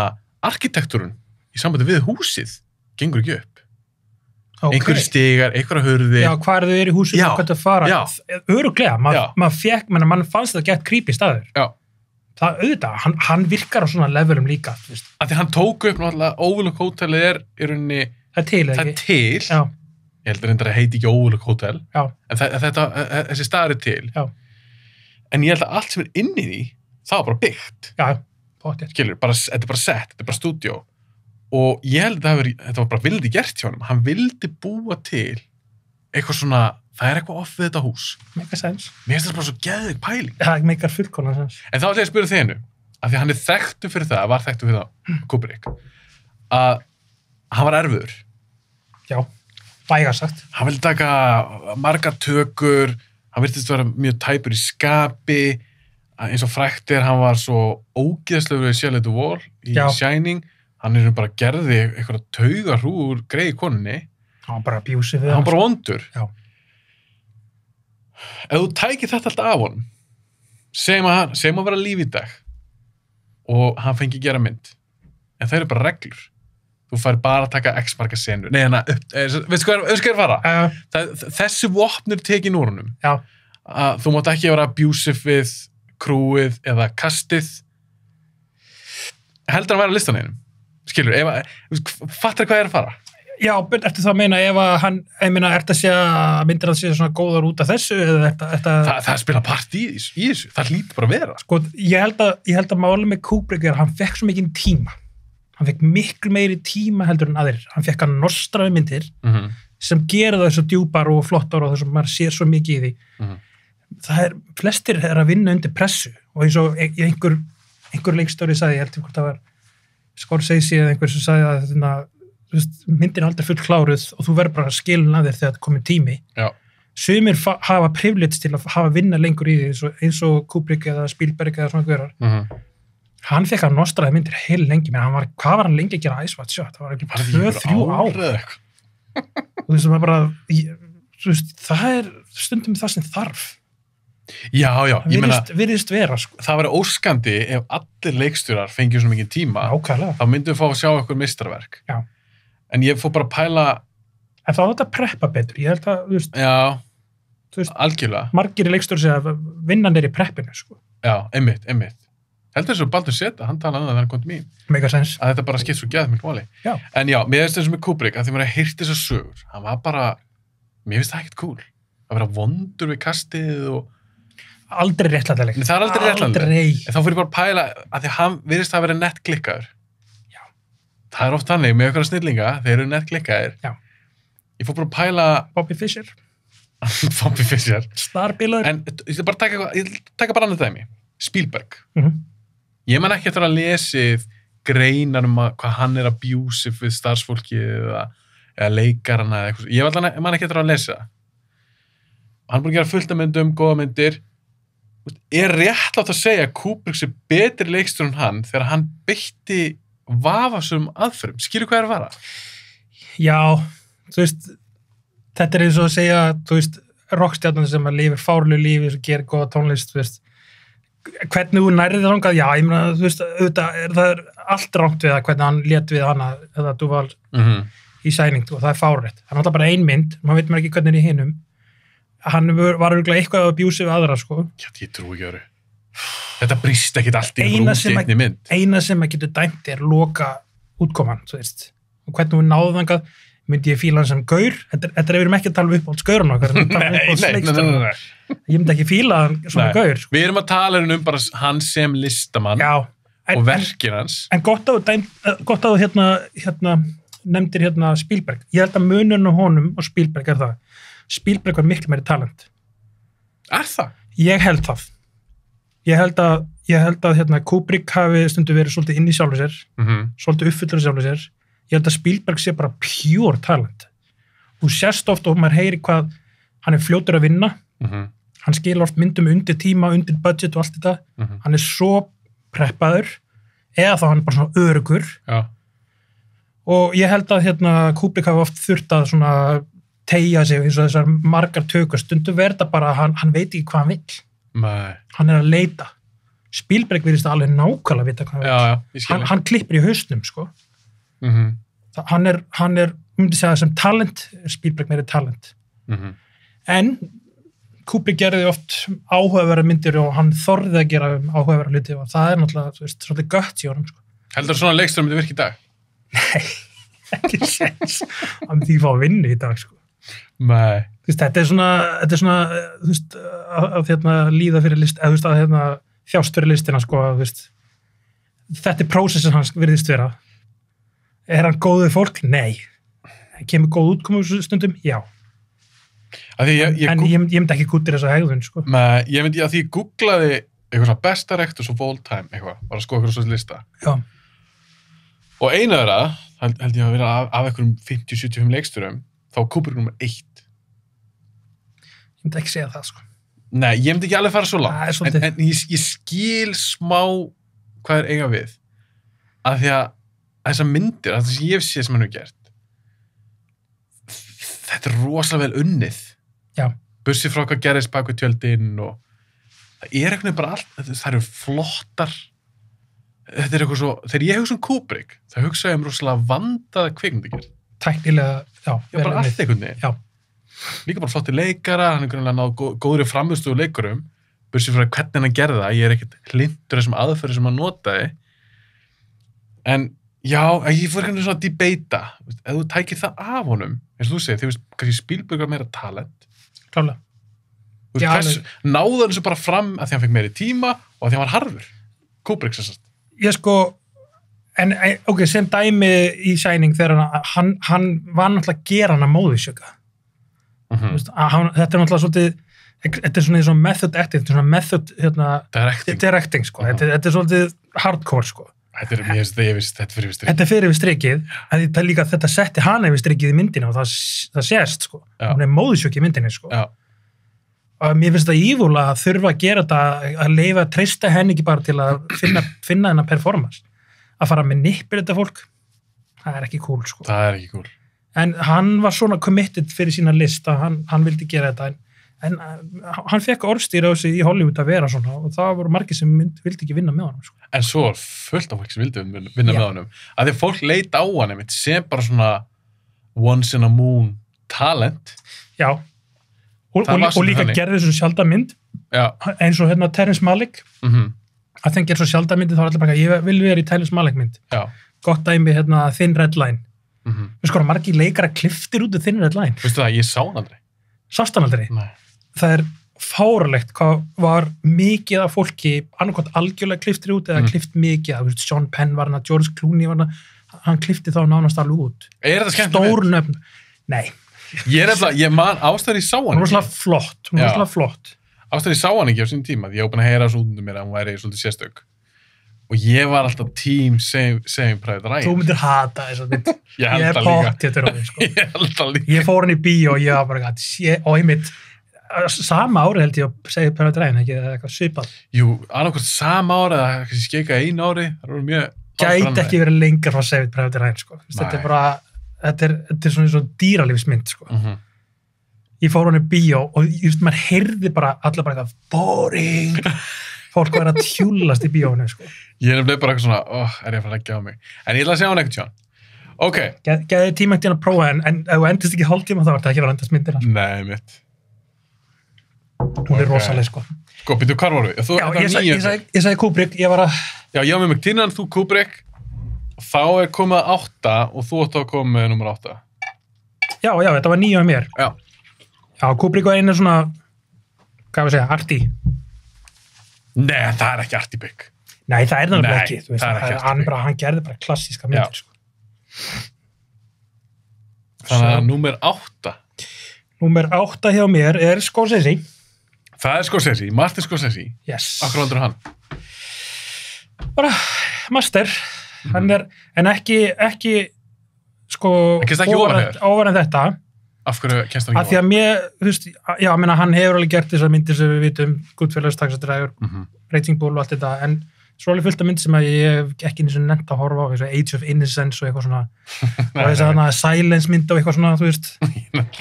arkitektúrun í sambandi við húsið gengur ekki upp. ok. Einhverjir stigar, einhverja hurðir. Já, hvað er þau eru í húsinu Já, og hvað það fara? já. Öruglega, Já. mann fannst það gett creepy staður. Já. Það auðvitað, hann virkar á svona levelum líka, þú veist. Af því hann tók upp náttúrulega Overlook Hotelið er í rauninni, Það er til, eða það ekki? er til, Já, ég heldur reyndar að heiti ekki Overlook Hotel, já, en þessi staður er til. Já. En ég held að allt sem er inni í því, það var bara byggt. já, potið. Skilur, þetta er bara set, þetta er bara stúdíó. Og ég held að þetta var bara vildi gert hjá honum. Hann vildi búa til eitthvað svona, það er eitthvað off við þetta hús. Make sense. Mér finnst þetta bara svo geðvig pæling. Það meikar fullkomlega sens. En þá ætla ég að spyrja þig einu, af því að hann er þekktur fyrir það, var þekktur fyrir það, Kubrick, að hann var erfiður. Já, væga sagt. Hann vildi taka margar tökur, hann virtist vera mjög tæpur í skapi, eins og frækt er, hann var svo ógeðslegur við Shelley Duvall í Já. Shining, hann er bara gerði eitthvað taugar úr greiði konunni, Hann var bara abusive við hann bara vondur. Já. Ef þú tækir þetta alltaf af honum, segjum að vera líf í dag og hann fengi gera mynd, en það eru bara reglur. Þú fær bara að taka x marga senur. Nei, veistu hvað er að fara? Þessi vopn er tekin úr honum. Já. Að þú mátt ekki vera abusive við krúið eða kastið. Heldur hann vera að listan einum. Skilur, fattar hvað er að fara? Já, ertu það að meina ef að hann, ég meina, ertu að segja myndir að segja svona góðar út af þessu eða Það spila part í þessu. Það hlýtur bara að vera. Sko, ég held að máli með Kubrick er að hann fekk svo mikinn tíma. Hann fekk miklu meiri tíma heldur en aðrir. Hann fekk að nostra við myndir sem gera það svo djúpar og flottar og þess að maður sér svo mikið í því. Flestir er að vinna undir pressu og eins og einhver leikstóri sagði, ég held hvort það var Scorsese eða einhver sem sagði að myndin er aldrei full kláruð og þú verður bara skilin að þér þegar það komið tími. Já. Sumir hafa privilege til að hafa vinna lengur í því eins og Kubrick eða Spielberg eða svona hverjar. Hann fekk að nostraði myndir heil lengi, menn hvað var hann lengi að gera Ice White Shot? Það var ekki 2-3 ár. Og þess að maður bara, það er stundum það sem þarf. Já, ég meina, virðist vera, sko. það væri óskandi ef allir leikstjórar fengið svo mikið tíma, Nákvæmlega. þá myndum við fá að sjá eitthvað meistarverk. Já. En ég fór bara að pæla... En þá þetta preppa betur, ég held að, Já, algjörlega. Margir leikstjórar segja að vinnan er í preppinu, sko. Já, einmitt. Heldur þess að Baldur Seta, hann talaði þegar hann kom til mín. Mega sens. Að þetta bara skipt svo geðað mjög máli. Já. En já, mér finnst þessum með Kubrick, að því maður heyrt þessar sögur, hann var bara, mér finnst það ekkert cool. Að vera vondur við kastið og... Aldrei réttlætanlegt. Það er aldrei réttlætanlegt. Aldrei. En þá fyrir ég bara að pæla, að því hann virðist að vera nett klikkaður. Já. Það er oft þannig, með okkur snillinga, þeir eru nett klikkaðir. Já. Ég fór bara að pæla... Bobby Fischer. Bobby Fischer. Starbilaður. En ég ætla bara að taka bara annað dæmi. Spielberg. Mhm. Ég man ekki eftir að lesið greinar hvað hann er abusive við starfsfólkið eða leikarana eða eitthvað. Ég man ekki eftir að lesa það. Hann er búin að gera fullt af myndum, góða myndir. Er réttlátt að segja að Kubrick sé betri leikstur en hann þegar hann beitti vafasum aðferðum? Skilur hvað er að vara? Já, þetta er eins og að segja, rockstjarnan sem að lifir fárlegu lífi sem gerir góða tónlist, hvernig þú nærið þangað, já, ég meina, auðvitað það er allt rangt við það, hvernig hann lét við hana, eða þú var í Shining, og það er fárrétt. Það er náttúrulega bara ein mynd, maður veit maður ekki hvernig er í hinum. Hann var örugglega eitthvað að abuse við aðra, sko. Já, ég trúi ekki öru. Þetta brýst ekkit allt í einni mynd. Eina sem að getur dæmt er loka útkoman, og hvernig hún náðu þangað, myndi ég fíla hann sem gaur, þetta er við ekki að tala upp átt skauran okkar, Nei. Ég myndi ekki fíla hann svona gaur. Sko. Við erum að tala bara hann sem listamann og verkin hans. En gott að þú nefndir Spielberg. Ég held að munurinn á honum og Spielberg er það. Spielberg var miklu meiri talent. Er það? Ég held það. ég held að hérna, Kubrick hafi stundu verið svolítið inn í sjálfu sér, svolítið uppfyllur sjálfu sér. Ég held að Spielberg sé bara pure talent. Þú sérst oft og maður heyri hvað hann fljótur að vinna, hann skilur oft myndum undir tíma, undir budget og allt þetta, hann svo preppaður, eða þá hann bara svona örugur. Já. Og ég held að hérna, Kubrick hafi oft þurft að svona teygja sig eins og þessar margar tökur, stundum verða bara að hann veit ekki hvað hann vill. Nei. Hann að leita. Spielberg virðist alveg nákvæmlega vita hvað hann vill. Hann klippir í hausnum, sko. Hann myndi segja sem talent, Spielberg meiri talent. En Kubrick gerði oft áhugaverða myndir og hann þorði að gera áhugaverða hluti og það náttúrulega, þú veist, svolítið gött í honum, sko. Heldur svona leikstur myndi virka í dag? Nei, ekki sens. Hann myndi ekki fá að vinna í dag, sko. Nei. Þú veist, þetta er svona, þú veist, að hérna líða fyrir list, eða þú veist, að hérna þjást fyrir listina, sko, þú veist. Þetta er prósessin hans virðist vera. Er hann góð við fólk? Nei. Kemur góð útkomu stundum? Já. En ég myndi ekki gúttir þessa hegðun, sko. Nei, ég myndi að því ég googlaði eitthvað svona besta rektors of all time, eitthvað, var að skoða eitthvað svona lista. Já. Og einu þeirra, held ég að vera af einhverjum 50-75 leiksturum, þá Kubrick nummer 1. Ég myndi ekki segja það, sko. Nei, ég myndi ekki alveg fara svo langt. Nei, en ég skil smá hvað er eiga við. Af því að þessar myndir, það sem ég hef séð sem hann hefur gert, þetta er rosalega vel unnið. Já. Bursið frá hvað gerist bak við tjöldin og það er eitthvað bara allt, það eru flottar. Þetta er eitthvað svo, þegar ég hugsa Kubrick, það hugsa ég rosalega vandaða kvikmyndagerð. Tæknilega, já. Já, bara allt einhvern veginn. Já. Líka bara flotti leikara, hann er grunlega náð góðri framvistu úr leikurum, bursið frá hvernig hann gerði það, ég er ekkert hlindur þessum aðferði sem hann notaði. En já, ég fór eitthvað svona að debata, ef þú tækir það af honum, eins og þú segir, þið veist, kannski Spielberg var meira talent. Klálega. Þú veist, náðu hann þessu bara fram að því hann fekk meiri tíma og að því hann var harður. Kubrick sem sagt. Ég sko, en ok, sem dæmi í Shining þegar hann var náttúrulega að gera hann að móðisjöka. Þetta er náttúrulega svolítið, þetta er svona eins og method acting, þetta er svona method, directing, sko. Þetta er svolítið hardcore, sko. Þetta er fyrir við strikið. Þetta er fyrir við strikið, en það líka þetta setti hana yfir strikið í myndina og það sést, sko. Hún er móðisjöki í myndinni, sko. Já. Og mér finnst það ívúla að þurfa að gera þetta, að leifa að treysta henni ekki bara til að finna hennar performance. Að fara með nippir þetta fólk, það er ekki cool, sko. Það er ekki cool. En hann var svona committed fyrir sína list að hann vildi gera þetta, en hann fekk orðstýra á sig í Hollywood að vera svona og það voru margir sem vildi ekki vinna með honum, sko. En svo er fullt af fólk sem vildi vinna með honum. Að því fólk leit á hann sem bara svona once in a moon talent. Já. Og líka gerði þessu sjaldamynd eins og hérna Terrence Malick að þeim gerði svo sjaldamyndi þá er allir bara ég vil vera í Terrence Malick mynd gott dæmi hérna Thin Red Line við sko margir leikara kliftir út af Thin Red Line veistu það, ég sá hann aldrei sást hann aldrei? Nei. Það er fáralegt hvað var mikið af fólki annarkvæmt algjörlega kliftir út eða klift mikið, Sean Penn var hann George Clooney var hann klifti þá nánast alveg út er þetta skemmt stór nöfn, nei ég man ástæður í sá hann hún var svona flott ástæður í sá hann ekki á sín tíma því ég var búin að heyra svo undir mér að hún væri svolítið sérstök og ég var alltaf team Saving Private Ryan þú myndir hata þess að mynd ég held það líka ég fór hann í bíó og ég var bara og einmitt sama árið held ég að Saving Private Ryan ekki eða eitthvað svipað jú, annarkvæmt sama árið eða skeika einu ári það voru mjög gæti ekki verið lengar frá Saving Private Ryan sko. Þetta er bara þetta er svona dýralífsmynd sko. Ég fór hann í bíó og just maður heyrði bara allar bara eitthvað boring fólk var að tjúlast í bíóinu sko. Ég er nefnilega bara eitthvað svona er ég að fara að leggja á mig en ég ætla að segja hann eitthvað sjón ok geði tíma ekki að prófa en ef þú endist ekki hálftíma þá var þetta ekki að endast myndir nei mitt hún er rosaleg sko býttu hvar voru við? Ég sagði Kubrick ég var að ég var með McTiernan, þú Kubrick þá er komið 8 og þú ætti að koma með nummer 8 já, þetta var 9 af mér já, Kubrick var einu svona hvað við segja, arty nei, það er ekki arty bygg nei, það er það ekki þú veist, hann gerði bara klassíska myndir sko. þannig að nummer 8 hjá mér er Scorsese Það Scorsese, Martin Scorsese. Yes. Akkur valdur hann? Bara master. Hann en ekki sko ofar en þetta. Af hverju kennst hann ekki? Af því að mér, þú veist, já, meina, hann hefur alveg gert þessar myndir sem við vitum, Goodfellas, Taxi Driver, Raging Bull og allt þetta, en svo alveg fullt af mynd sem að ég hef ekki eins og nefnt að horfa á, eins og Age of Innocence og eitthvað svona, og þess að Silence mynd og eitthvað svona, þú veist,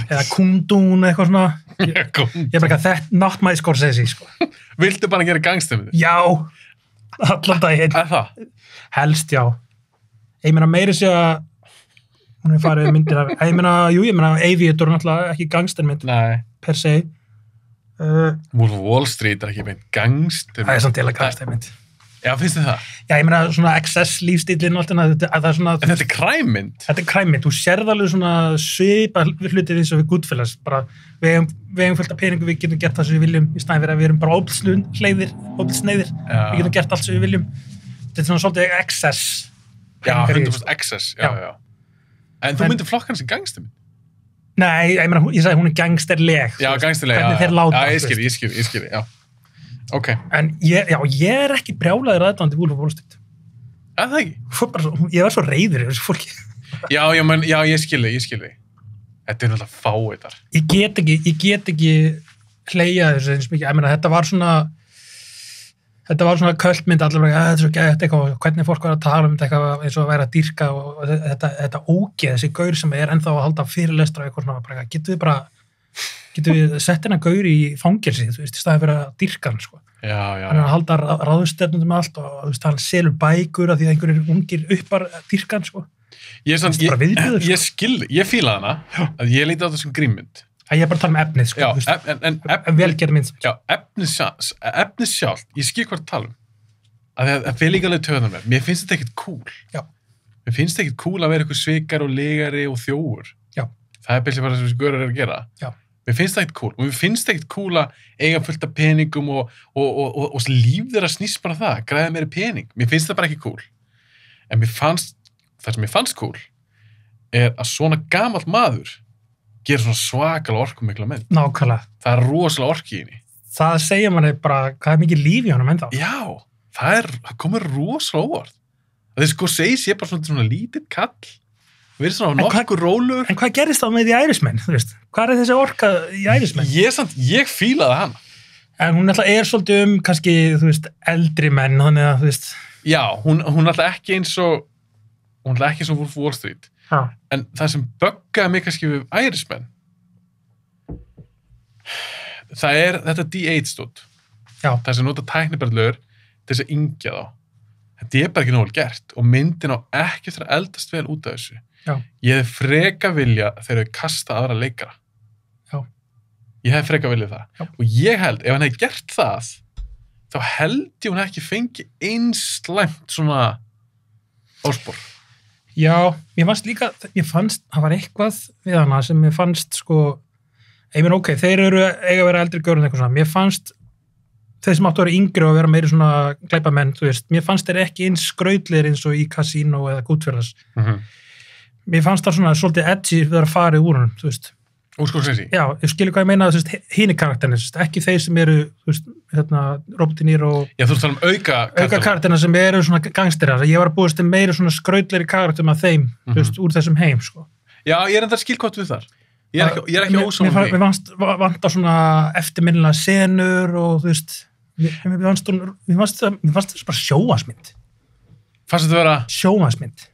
eða Kundun eitthvað svona, ég er bara ekki að not my Scorsese, sko. Viltu bara gera gangstömmu? Já, allan daginn. Það? Helst, já. Ég meina meiri sé að hún er farið myndir af, ég meina Aviator náttúrulega ekki gangstermynd per se. Wolf of Wall Street er ekki beint gangster. Það er samt eða gangstermynd. Já, finnst þið það? Já, ég meina svona excess lífstílinn og allt það er svona... En þetta er kræmmynd? Þetta er kræmmynd, þú sérð alveg svona svipa hlutir eins og við Goodfellas, bara við eigum fullt af peningu, við getum gert það sem við viljum í staðinn fyrir að við erum bara óbilsneiðir, við getum gert allt sem við viljum. Þetta er svona svolítið excess. Já, 100% excess, já. En þú myndir flokkan sem gangstermynd? Nei, ég sagði hún er gangsterleg. Já, gangsterleg, hvernig þeir láta. Já, ég skil, já. Ok. En ég er ekki brjálaður aðdáandi Wolf of Wall Street. Það ekki? Ég var svo reiður yfir þessu fólki. Já, ég skil þig. Þetta er náttúrulega fáiðar. Ég get ekki hleyja þessu eins mikið. Ég meina, þetta var svona kvöldmynd allir bara, þetta er svo gætt eitthvað, hvernig fólk var að tala um þetta eitthvað eins og að vera að dýrka og þetta ógeð, þessi gaur sem er ennþá að halda fyrirlestra og eitthvað svona, bara, getum við sett hennar gaur í fangelsi, þú veist, í staði fyrir að dýrka hann, sko. Já. Hann er að halda ráðstefnum með allt og þú veist, hann selur bækur af því að einhverjir ungir uppar dýrka hann, sko. Ég skil, ég fíla hana, að ég líti á þessum grímmynd. Ég er bara að tala um efnið, sko. Já, en velgerð mynd. Já, efnið sjálf, ég skil hvað að tala um. Það fyrir líka alveg töðan mér. Mér finnst þetta ekkert cool. Já. Mér finnst þetta ekkert cool að vera eitthvað svikar og legari og þjófur. Já. Það er byrjað bara sem þessi görar að gera. Já. Mér finnst það ekkert cool. Og mér finnst ekkert cool að eiga fullt af peningum og líf þeirra snýst bara það, græða meiri pening. Mér finnst það bara ekki cool. En það sem mér fannst cool er að svona gamall maður gera svona svakalega orkumikla mynd. Nákvæmlega. Það er rosalega orki í henni. Það segja manni bara, hvað er mikið líf í honum ennþá? Já, það komur rosalega óvart. Það er Scorsese bara svona lítið kall. Það verður svona nokkur rólur. En hvað gerist þá með The Irishman, þú veist? Hvað er þessi orka í Irishman? Ég fílaði hana. En hún alltaf svolítið kannski, þú veist, eldri menn, þannig að, þú veist... Já, hún alltaf ekki eins og Wolf of Wall Street. Já. En það sem böggaði mig kannski við Irishman, það er þetta de-age stótt. Já. Það sem nota tæknibarlögur til þess að yngja þá. Þetta er bara ekki nóg gert og myndin á ekki eftir að eldast vel út af þessu. Já. Ég hef freka vilja þegar þau kasta aðra leikara. Já. Ég hef freka viljað það. Já. Og ég held, ef hann hefði gert það, þá held ég hún ekki fengi eins slæmt svona orðspor. Já, það var eitthvað við hana sem mér fannst, sko, ég meina, ok, þeir eiga að vera eldri gaur en eitthvað svona, mér fannst þeir sem áttu að vera yngri og vera meiri svona glæpamenn, þú veist, mér fannst þeir ekki eins skrautlegir eins og í Casino eða Goodfellas. Mér fannst það svona svolítið edgy við að fara úr honum, þú veist. Úr Scorsese? Já, ég skilur hvað ég meina, þú veist, hini karakterina, ekki þeir sem eru, þú veist, Robert De Niro og... Já, þú veist um auka karakterina sem eru svona gangsterar, ég var að búist meiri svona skrautlegri karakterum af þeim, þú veist, úr þessum heim, sko. Já, ég er enda skilkott við þar. Ég er ekki ósáma við. Mér vant á svona eftirminnilega senur og, þú veist, mér fannst það bara sjónvarpsmynd. Fannst þetta vera? Sjónvarpsmynd.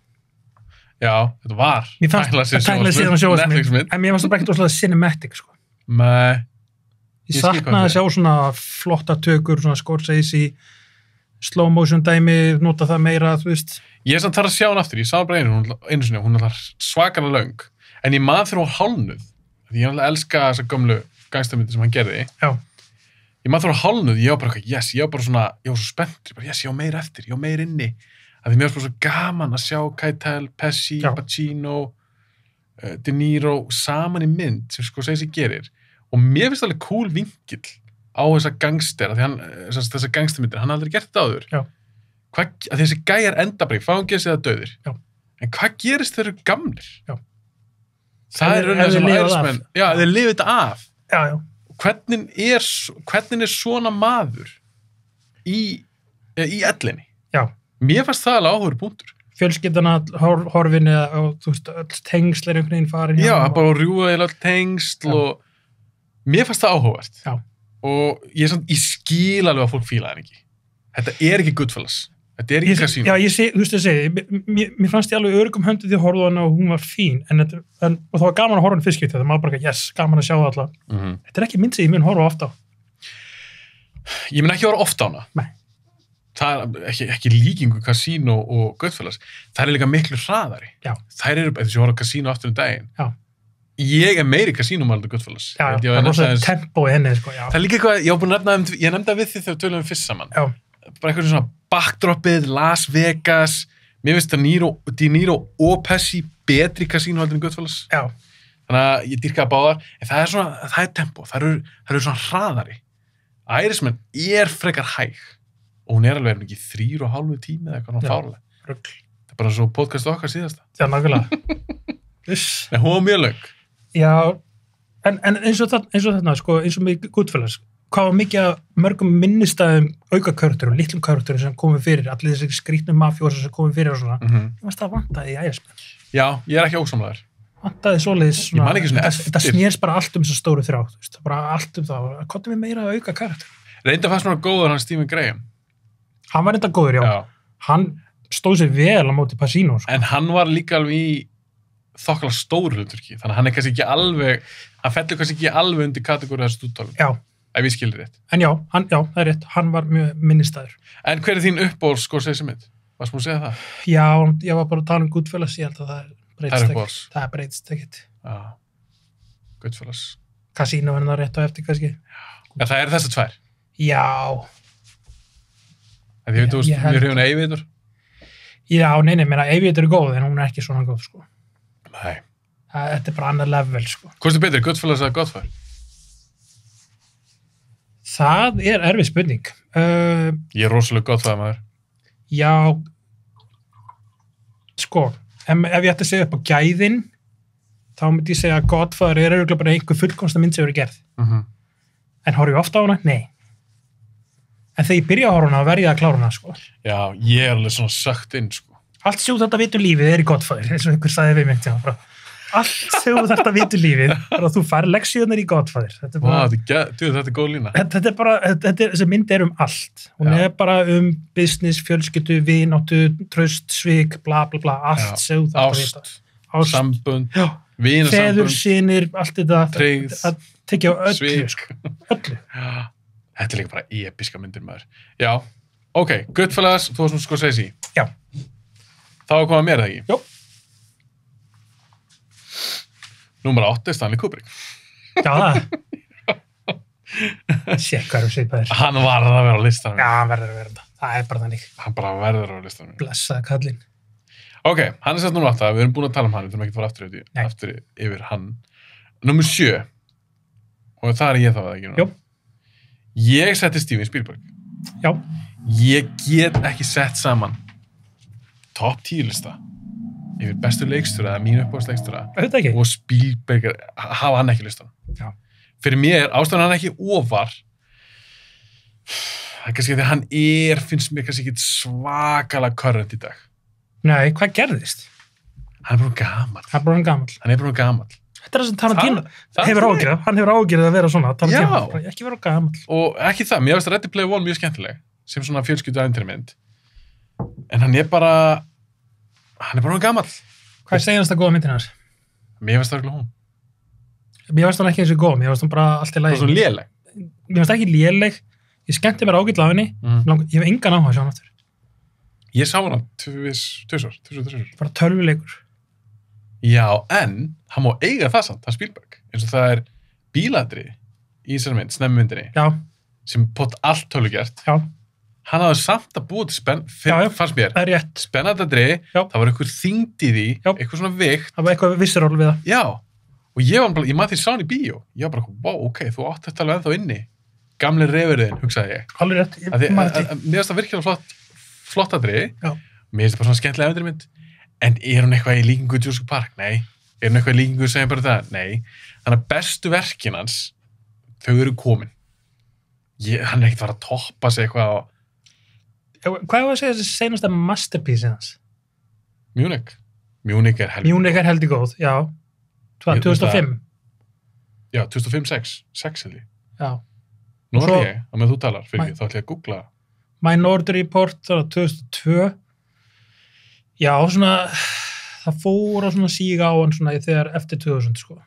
Já, þetta var. Mér fannst tæknilega síðan sjónvarpsmynd, en mér fannst það bara ekkert óslega cinematic, sko. Nei. Ég saknaði að sjá svona flotta tökur, svona Scorsese, slow motion dæmi, nota það meira, þú veist. Ég samt þarf að sjá hann aftur, ég sá bara einu sinni, hún er svakalega löng, en ég maður þegar hún hálnuð, því ég elska þessa gömlu gangstamyndi sem hann gerði. Já. Ég maður þegar hún hálnuð, ég var svo spenntur, ég var meira eftir, ég var meira inni. Að því mér var svo gaman að sjá Keitel, Pesci, Pacino, De Niro saman í mynd sem Scorsese gerir. Og mér finnst alveg cool vinkill á þessa gangstera, því þessa gangstermyndir, hann aldrei gert þetta áður. Já. Að þessi gæjar enda bara í fangelse eða dauðir. Já. En hvað gerist þeir eru gamlir? Já. Það er raunin sem Irishman, já, þeir lifið þetta af. Já. hvernig er svona maður í ellinni? Já. Mér fannst það alveg áhugur punktur. Fjölskyldana horfin eða þú veist, öll tengsl er einhvern veginn farin. Já, bara rjúa eða öll tengsl og mér fannst það áhugavert. Já. Og ég skil alveg að fólk fíla það ekki. Þetta er ekki Goodfellas. Þetta er ekki Casino. Já, þú veist að segja, mér fannst ég alveg öruggum höndið því að horfa á hana og hún var fín, og það var gaman að horfa hana fyrst, það maður bara ekki, gaman að sjá það alltaf. Þetta er ekki mynd sem ég mun horfa ofta á. Ég mun ekki horfa ofta á hana. Nei. Það er ekki líkingu Casino og Goodfellas. Það er líka miklu hraðari. Já. Þær eru, ef þú horfa Casino aftur daginn. Já. Ég er meiri Casino-máldur Goodfellas. Já, það er rosa tempo í henni, sko, já. Það er líka eitthvað, ég nefndi það við því þegar við tölum fyrst saman. Já. Bara eitthvað svona backdropið, Las Vegas, mér finnst De Niro og Pesci betri Casino-haldur en Goodfellas. Já. Þannig að ég dýrkaði báðar, en það er tempo, það eru svona hraðari. Irishman er frekar hæg, og hún er alveg ekki 3,5 tími eða eitthvað fárlega. Rugl. Það er bara svo podcast okkar síðasta. Já, nákvæmlega. En hún var mjög löng. Já, en eins og þarna, sko, eins og með Goodfellas, hvað var mikið af mörgum minnistæðum aukakörutur og litlum körutur sem komið fyrir, allir þessi skrýtnum mafjósar sem komið fyrir og svona, ég veist það vantaði í Irishman. Já, ég er ekki ósamlegar. Vantaði svoleiðis svona, Ég man ekki svona eftir. þetta snérst bara allt þessu stóru þrjá, þú veist, bara allt það, hvað er meira auka körutur? Reynda fannst mér góður hann Stephen Graham. Hann var enda góður, já. Hann stóð sér vel á móti Pacino, sko. En hann var líka alveg í þokkala stóru hluturki, þannig að hann er kannski ekki alveg, hann fellur kannski ekki alveg undir kategóri þessu stúdtálum. Já. Ef ég skildi rétt. En já, það er rétt, hann var mjög minnistæður. En hver er þín uppbóls Scorsese mynd? Varst múið að segja það? Já, ég var bara að tala um Goodfellas, ég held að það breytist ekkert. Já, Goodfellas. Casino er það rétt á eftir kannski. Ja, það er þessar tvær. Já. Því við hrjóðum Aviator. Já, nei, meina Aviator er góð, en hún er ekki svona góð, sko. Nei. Þetta er bara annar level, sko. Hvort er betri, Goodfellas eða Godfather? Það er erfið spurning. Ég er rosalega Godfather maður. Já, sko, ef ég ætti að segja upp á gæðin, þá myndi ég segja að Godfather er örugglega bara einhver fullkomsta mynd sem hefur gerð. En horf ég ofta á hana? Nei. En þegar ég byrja að horfa hana, verð ég að klára hana, sko. Já, ég er alveg svona sökt inn, sko. Allt sem þetta vitur lífið er í Godfather, eins og einhver sagði við mig, já, allt sem þetta vitur lífið, bara þú fær leksíunar í Godfather. Þetta er góð lína. Þetta er bara, þessi mynd er allt. Hún er bara business, fjölskyldu, vináttu, traust, svik, bla, bla, bla, allt sem þetta vita. Ást, sambund, vinasambund. Feðursinir, allt þetta. Tryggð, að tekja á öllu, svik. Öllu. Já, þetta er líka bara episka myndir maður. Já, ok, Goodfellas, þú varst Scorsese. Já. Þá er komað mér, það ekki? Jó. Númer 8 er Stanley Kubrick. Já, það. Sér hvað svipaðir. Hann var að vera á listanum. Já, hann verður að vera það. Það er bara þannig. Hann bara verður á listanum. Blessaði kallinn. Ok, hann er sett númer 8. Við erum búin að tala um hann. Við þurfum ekki að fara aftur yfir hann. Númer 7. Og það er ég þá, ekki nú? Jó. Ég setti Steven Spielberg. Já. Ég get ekki sett saman topp 10 lista yfir bestu leikstjóra eða mínu uppáhaldsleikstjóra og Spielberg hafa hann ekki listan. Já. Fyrir mér ástæðan hann ekki ofar. Það er kannski því að hann finnst mér kannski ekki svakalega current í dag. Nei, hvað gerðist? Hann er bara gamall. Hann er bara gamall. Þetta er það sem Tarantino hefur ágjörð. Hann hefur ágjörð að vera svona. Tarantino, ekki vera gamall. Og ekki það, mér finnst Ready Player One mjög skemmtileg sem svona fjölskyldu ævintýramynd. En hann er bara gamall. Hvað er segjast að góða myndin hans? Mér finnst það ekki hún. Mér finnst hann ekki eins og góð, mér finnst hann bara allt í lagi. Það er svona léleg. Mér finnst ekki léleg. Ég skemmti mér ágætlega af henni. Ég hef engan áhuga að sjá hann aftur. Ég sá hana tvisvar. Bara tölvuleikur. Já, en hann má eiga það samt, það Spielberg. Eins og það er bíladri í þessari mynd, snemmyndinni. Já. Sem pott allt tölvugert. Já. Hann hafði samt að búið til fannst mér. Það er rétt. Spennandadri, það var eitthvað þyngd í því, eitthvað svona vikt. Það var eitthvað vissuról við það. Já, og ég maður því sá hann í bíó. Ég var bara, wow, ok, þú átt þetta alveg ennþá inni. Gamli refurðin, hugsaði ég. Alveg rétt. Mér finnst það virkilega flottadri. Já. Mér finnst það bara svona skemmtilega ævintýramynd. En er hún eitthvað í líkingu Jurassic Park? Nei. Er hún eitthvað í líkingu sem bara það? Nei. Þannig að bestu verkin hans, þau eru komin. Hann ekkert fara að toppa sig eitthvað á Hvað var að segja þessi seinasta masterpiece hans? Munich er helviti. Munich er heldig góð, já. 2005. Já, 2005-6 held ég. Já. Nú var ég, á með þú talar, fyrir þá ætla ég að googla. Minority Report, það var 2002. Já, svona, það fór á svona síga á hann svona þegar eftir 2000, sko.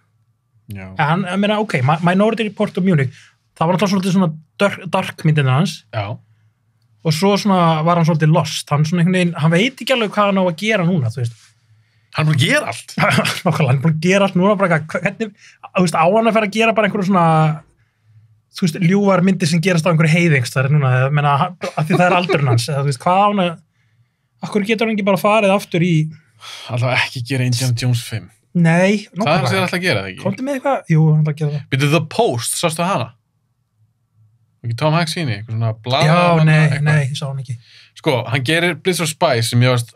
Já. En ég meina, ok, Minority Report og Munich, það var alltaf svolítið svona dark myndin hans. Já. Og svo svona var hann svolítið lost. Hann svona einhvern veginn, hann veit ekki alveg hvað hann á að gera núna, þú veist. Hann er búin að gera allt. Nákvæmlega, hann er búin að gera allt núna, bara hvernig, þú veist, á hann að fara að gera bara einhverju svona, þú veist, ljúfar myndir sem gerast á einhverju heiðingstar núna, ég meina, af því það er aldurinn hans, eða þú veist, hvað á hann að, akkur getur hann ekki bara farið aftur í... Alltaf ekki gera Indiana Jones 5. Nei, nákvæmlega. Það er það alltaf að gera, það ekki? Komdu með eitthvað? Jú, hann alltaf að gera það. Byrjuðu The Post, sástu hana? Ekki Tom Hanks síni, eitthvað svona blaða. Já, nei, ég sá hann ekki. Sko, hann gerir Blitz of Spies sem ég varst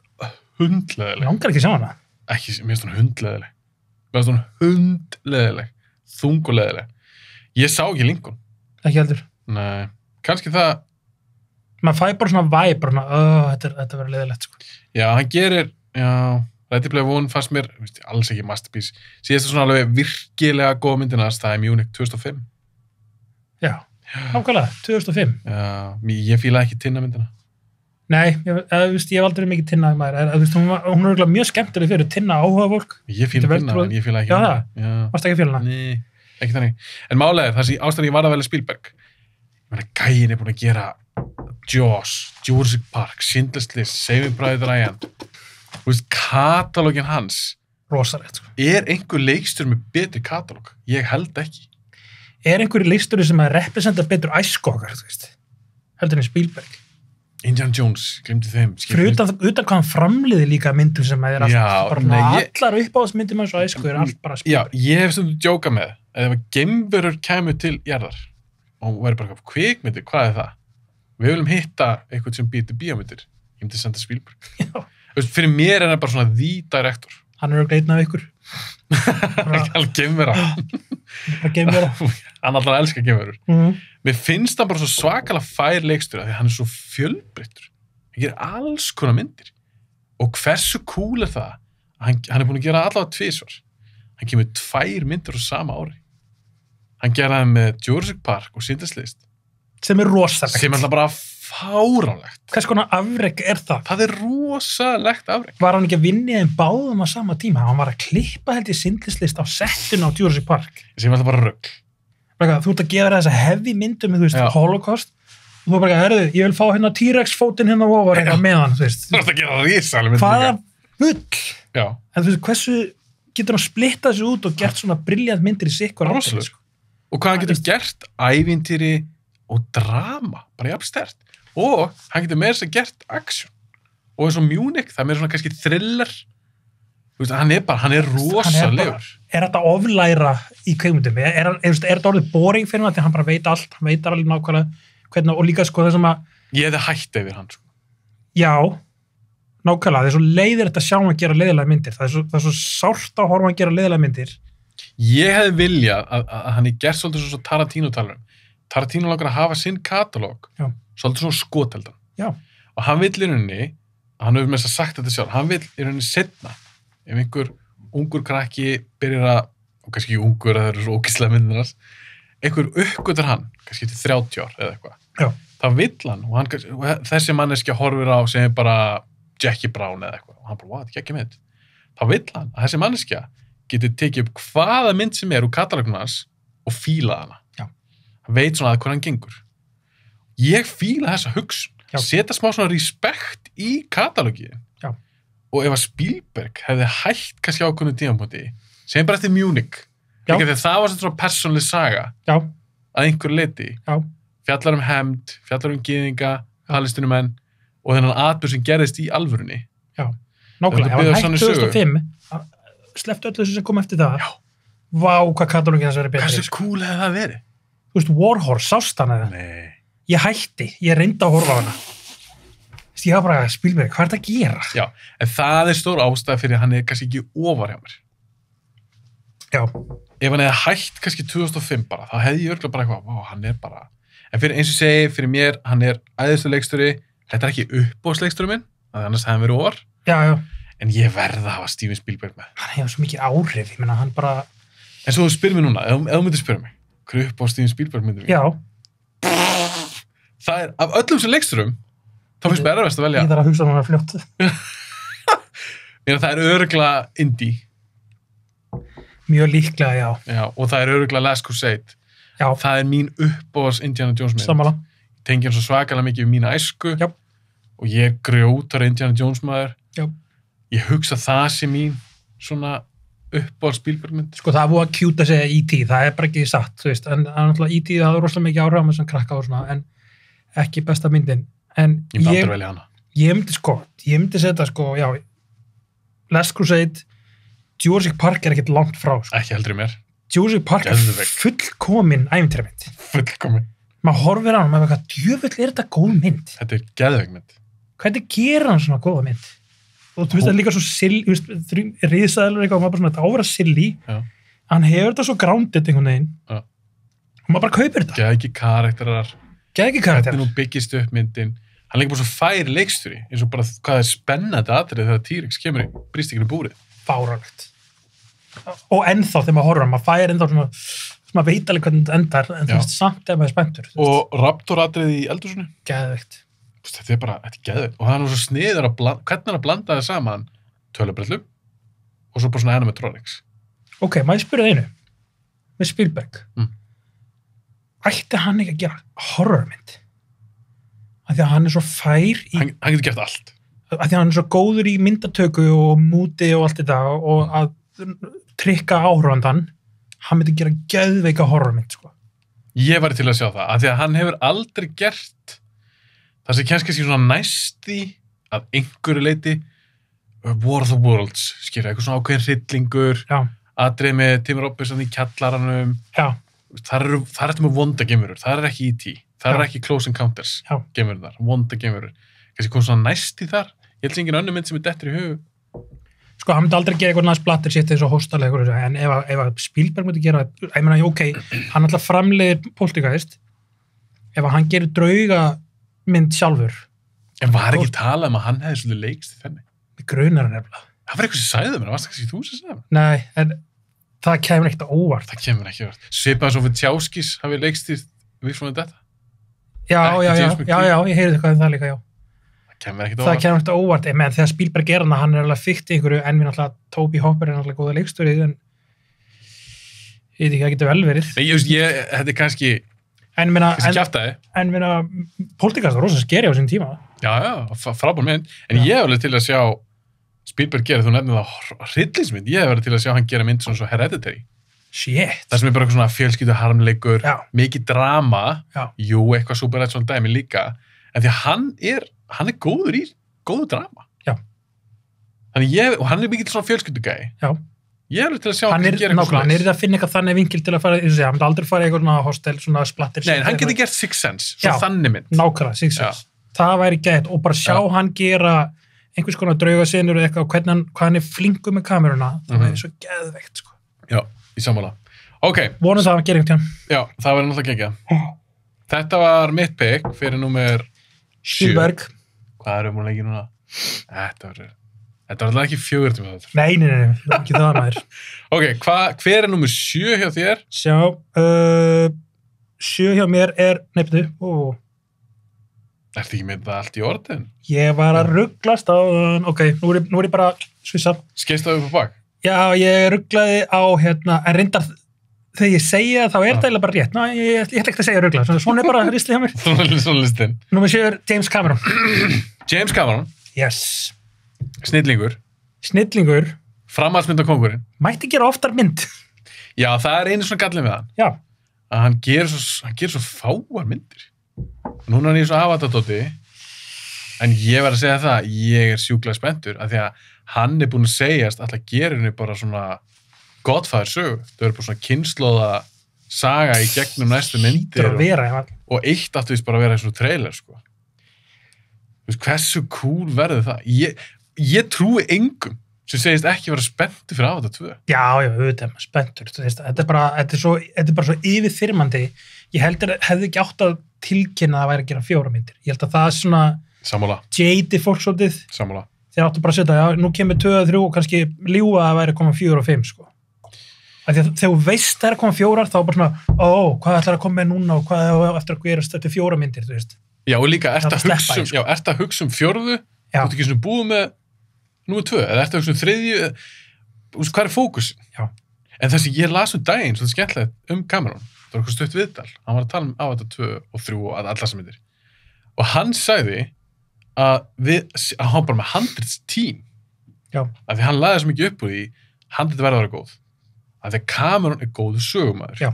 hundleðileg. Ég langar ekki að sjá hana. Ekki, mér varst hún hundleðileg. Mér varst hún hundleðileg. Þunguleðileg. Ég sá ekki Lincoln. Ekki heldur. Nei, kannski það... Maður fæ bara svona væp, bara svona, þetta verður leðilegt, sko. Já, hann gerir, Ready Player One fannst mér, alls ekki masterpiece. Síðast svona alveg virkilega góð myndinast, það er Munich 2005. Já. Nákvæmlega, 2005. Já, ég fílaði ekki Tinna myndina. Nei, ég hef aldrei mikið Tinna maður. Hún er mjög skemmtileg fyrir Tinna áhuga fólk. Ég fílaði Tinna, en ég fílaði ekki. Já, það? Varst ekki að fíla hana? Nei, ekki þannig. En málega, það sem ástæðan ég var að velja Spielberg. Ég meina, gæin er búin að gera Jaws, Jurassic Park, Schindler's List, Saving Private Ryan. Þú veist, katalógin hans. Rosalegt, sko. Er einhver leikstur með betri katalóg? Ég held ekki. Er einhverju leikstjóri sem að representa betur æsku okkar, þú veist, heldur en Spielberg. Indiana Jones, glemdi þeim. Fyrir utan hvað hann framliði líka myndum sem að er allar uppáðsmyndir með þessu æsku er allt bara Spielberg. Já, ég hef stundum djókað með, ef að geimverur kæmu til jarðar og væri bara kvikmyndir, hvað er það? Við viljum hitta eitthvað sem býr til bíómyndir. Ég myndi senda Spielberg. Já. Fyrir mér er hann bara svona the director. Hann er einn af ykkur. Hann geimvera. Hann alltaf elskar geimverur. Mér finnst hann bara svo svakalega fær leikstur því hann er svo fjölbreyttur. Hann gerir alls konar myndir. Og hversu cool er það? Hann er búin að gera allavega 2 svar. Hann kemur 2 myndir á sama ári. Hann geraði með Jurassic Park og Schindler's List. Sem er rosalegt. Sem er alltaf bara fáránlegt. Hvers konar afrek er það? Það er rosalegt afrek. Var hann ekki að vinna þeim báðum á sama tíma? Hann var að klippa held í Schindler's List á settinu á Jurassic Park. Sem er alltaf bara rugl. Þú ert að gefa þessa heavy myndum með, þú veist, Holocaust. Og þú bara, ég vil fá hérna T-Rex fótinn hérna ofar eitthvað með hann, þú veist. Þú ert að gera risalega myndum. Hvaða bull? Já. En þú veist, hversu getur hann splittað sig út og gert svona brilljant myndir í sikkur áttir, sko. Og hvað hann getur gert? Ævintýri og drama, bara jafn sterkt. Og hann getur meira sem gert action. Og eins og Munich, það er meira svona kannski thriller. Þú veist, hann er rosalegur. Er þetta oflæra í kveikmyndum? Er þetta orðið boring fyrir hann? Því hann bara veit allt, hann veit alveg nákvæmlega hvernig, og líka sko þessum að... Ég hefði hætt yfir hann, sko. Já, nákvæmlega. Það er svo leiðir þetta að sjá hann að gera leiðilega myndir. Það er svo sárt að horfa hann að gera leiðilega myndir. Ég hefði viljað að hann er gert svolítið svo Tarantino talar um. Tarantino langar að hafa sinn katalóg, svolítið svona skoteldan. Já. Og hann vill í rauninni, hann hefur með þess að sagt þetta sjálf, hann vill í rauninni setna, ef einhver ungur krakki byrjar að, og kannski ekki ungur að það eru svo ókíslega myndinars, einhver uppgötur hann, kannski til 30 ár eða eitthvað. Já. Það vill hann, og þessi manneskja horfir á sem er bara Jackie Brown eða eitthvað, og hann bara, þetta er ekki mynd. Þá vill hann að þessi manneskja getur tekið upp hvaða mynd sem er úr katalógnum hans og fíla hana. Já. Hann veit svona að hvað hann gengur. Ég fíla þessa hugsun. Seta smá svona respekt í katalógið. Já. Og ef að Spielberg hefði hætt kannski ákveðnu tímapunkti, sem bara eftir Munich, líka þegar það var svona persónuleg saga, já, að einhver leiti, já, fjallar hefnd, fjallar gyðinga, palestínumenn og þennan atburð sem gerðist í alvörunni. Já, nákvæmlega. Ef hann hætt 2005, slepptu öllu þessu sem kom eftir það. Já. Vá, hvað katalógin þess að vera betri. Hversu cool hefði það verið? Þú veist, War Horse, sást hann eða? Nei. Ég hætti, ég reyndi að horfa á hana. Ég var bara, Spielberg, hvað er þetta að gera? Já, en það er stór ástæð fyrir að hann er kannski ekki ofar hjá mér. Já, ef hann hefði hætt kannski 2005 bara, þá hefði ég örgulega bara eitthvað, vá, hann er bara, en fyrir eins og segi, fyrir mér, hann er æðislu leikstjóri, þetta er ekki uppbóðsleikstjóri minn, annars hefði hann verið orð, já, en ég verð að hafa Steven Spielberg með. hann hefur svo mikið áhrif, ég meina, hann bara, En svo þú spyrir mig núna, ef þú myndir spyrja mig, hver uppbóð Steven Spielberg myndir mig? já, Það er, af öllum sem leikstjórum, þá finnst mér erfast að velja. ég þarf að hugsa núna fljótt. Það er örgulega indie, Mjög líklega, já. já, og það er örgulega Last Crusade. Já, Það er mín uppbóðs Indiana Jones mynd. sammála. Tengi hann svo svakalega mikið við mína æsku. Já. Og ég er grjótar Indiana Jones maður. Já. Ég hugsa það sem mín svona uppbóðs Spielberg mynd. Sko, það er búið að kjúta segja E.T., það er bara ekki satt, þú veist, en náttúrulega E.T. það er rosalega mikið áhrif á mig sem krakka og svona, en ekki besta myndin. En Ég myndi aldrei velja hana. ég myndi setja, sko, já, Last Crusade, Jurassic Park er ekkert langt frá, sko. Ekki heldur mér. Jurassic Park er Geðveik. fullkomin ævintýramynd. Fullkomin. Maður horfir á hann og maður eitthvað, djöfull er þetta góð mynd? Þetta er geðveik mynd. Hvernig gerir hann svona góða mynd? Og þú veist, það er líka svo silly, þú veist, riðsæðlur eitthvað, og maður bara svona, þetta ávera silly. Já. Hann hefur þetta svo grounded einhvern veginn. Já. Og maður bara kaupir þetta. Geð ekki karakterar. Geð ekki Þetta karakter. er nú byggist upp myndin. Hann er líka bara svo fær leikstjóri. Eins og bara hvað er spennandi atrið þegar T-Rex kemur í brýstinginu búrið. Fáránlegt. Og ennþá þegar maður horfir á hann, maður fær ennþá svona veit alveg hvernig þetta endar, en þú Já. veist, samt ef maður er spenntur. þú veist. Og Raptor atrið í eldhúsinu. Geðveikt. Þetta er bara, þetta er geðveikt. Og það er nú svo sniður að hvernig hann að blanda það saman tölubrellum og svo bara svona animatronics. Ok, maður spyrja einu. Með Spielberg. Mm. Ætti hann ekki að gera horrormynd? Af því að hann er svo fær í, Hann getur gert allt. af því að hann er svo góður í myndatöku og múti og allt þetta og að trykka áhrufandan, hann myndi gera geðveika horrormynd, sko. Ég væri til að sjá það, af því að hann hefur aldrei gert það sem kannski sé svona næsti að einhverju leiti War of the Worlds, skilja, eitthvað svona ákveðin hryllingur, Já, atrið með Tim Robinson í kjallaranum, já, það er þetta með vonda geimurur, það er ekki E.T., það er Já. ekki Close Encounters Já. geimurur þar, vonda geimurur. Kannski kom svona næsti þar, ég held sem engin önnur mynd sem er dettur í hug. sko, hann myndi aldrei gera eitthvað næst blattir sitt eins og hóstalega, en ef að Spielberg myndi gera, ég meina, ok, hann alltaf framleiðir Poltergeist, ef að hann gerir draugamynd sjálfur, En var ekki talað um að hann hefði svolítið leikst í þenni? með grunar hann nefnilega. Það var eitthvað sem sagði mér, það varst kannski þú sem sagði mér. Nei, en það kemur ekkert á óvart. Það kemur ekki verið. Svipaði svo fyrir Tjáskis hafi leikst í við svona þetta. Já, Ekki já, já, James já, McKee. já, ég heyrði eitthvað um það líka, já. Það kemur ekkert Það óvart. kemur ekkert á óvart, menn þegar Spielberg er hann er alveg fyrkt í einhverju, en við náttúrulega Toby Hopper er náttúrulega góða leikstjóri, en ég veit ekki, það getur vel verið. Nei, þetta er kannski En kjaftaði. Poltergeist var rosa skeri á sín tíma. Já, frábær mynd. En ég hef alveg til að sjá Spielberg gera, þú nefnir það hryllingsmynd, ég hef verið til að sjá hann gera mynd svona svo Hereditary. Shit. Það sem er bara eitthvað svona fjölskyldu harmleikur, Já. mikið drama, Já. jú, eitthvað superrætt svona dæmi líka, en því að hann er góður í góðu drama. Já. Þannig og hann er mikið svona fjölskyldugæi. Já. Ég er alveg til að sjá Hann er gera nákvæmlega, hann er svoleiðis. að finna eitthvað þannig vinkil til að fara, eins og segja, hann myndi aldrei fara í eitthvað svona hostel, svona splattir. Nei, en hann getur gert Sixth Sense, svo Já. þannig mynd. Nákvæmlega, Sixth Sense. Það væri gett og bara sjá hann gera einhvers konar draugasenur eða eitthvað og hvað hann er flinkur með kameruna, það er svo geðveikt, sko. Já, í sammála. Ok, Vonum það að gera einhvern já, það var náttúrulega geggjað. Þetta var mitt pick fyrir númer 7. Spielberg. Hvað erum við leikið núna? Þetta var alltaf ekki 4 tíma þetta. Nei, ekki það maður. Ok, hver er númer 7 hjá þér? Sjá, 7 hjá mér er, nefndu, Ertu ekki með það allt í orðin? ég var að rugglast á, ok, nú er ég bara svissa. Skeist það upp á bak? Já, ég rugglaði á, en reyndar, þegar ég segja þá er það eiginlega bara rétt. Ná, ég ætla ekki að segja ruggla, svona er bara rislið hjá mér. Svona listinn. Númer 7 er James Cameron. James Cameron, Yes. snillingur, Snillingur, framhaldsmyndakóngurinn. mætti gera oftar mynd. Já, það er einu svona gallið með hann. Já, Að hann gerir svo fáar myndir. Núna er ég svo afatadóti, en ég var að segja það, ég er sjúklega spenntur, af því að hann er búinn að segjast alltaf gerir henni bara svona Godfather sögu. Það er bara svona kynnslóða saga í gegnum næstu myndir það vera, og eitt áttu vist bara að vera eins og trailer, sko. Þú veist, hversu cool verður það? Ég trúi engum sem segist ekki vera spenntur fyrir Avatar 2. Já, auðvitað, maður spenntur, þú veist, þetta er bara svo yfirþyrmandi, ég heldur hefði ekki átt að tilkynna að það væri að gera 4 myndir, ég held að það er svona Sammála. jaded fólksótið, Sammála. þeir áttu bara að setja, já, nú kemur 2 og 3 og kannski ljúga að það væri að koma 4 og 5, sko. Af því að þegar þú veist það er að koma 4, þá bara svona, hvað ætlar að koma með núna og hvað er eftir að gerast eftir 4 myndir, þú veist. Já, og líka, ert Það að sleppa því, sko. hugsa um 4, Já. þú ert ekki svona búið með númer 2, eða ert að hugsa um 3, hvað er fókusin? Já. En það sem ég las daginn, svo skemmtilegt Cameron, það var eitthvað stutt viðtal, hann var að tala Avatar 2 og 3 og allar sem myndir. Og hann sagði að hann bara með handrits tím, Já. af því hann laði svo mikið upp úr því, handrit verður að vera góð. Af því að Cameron er góður sögumæður. Já.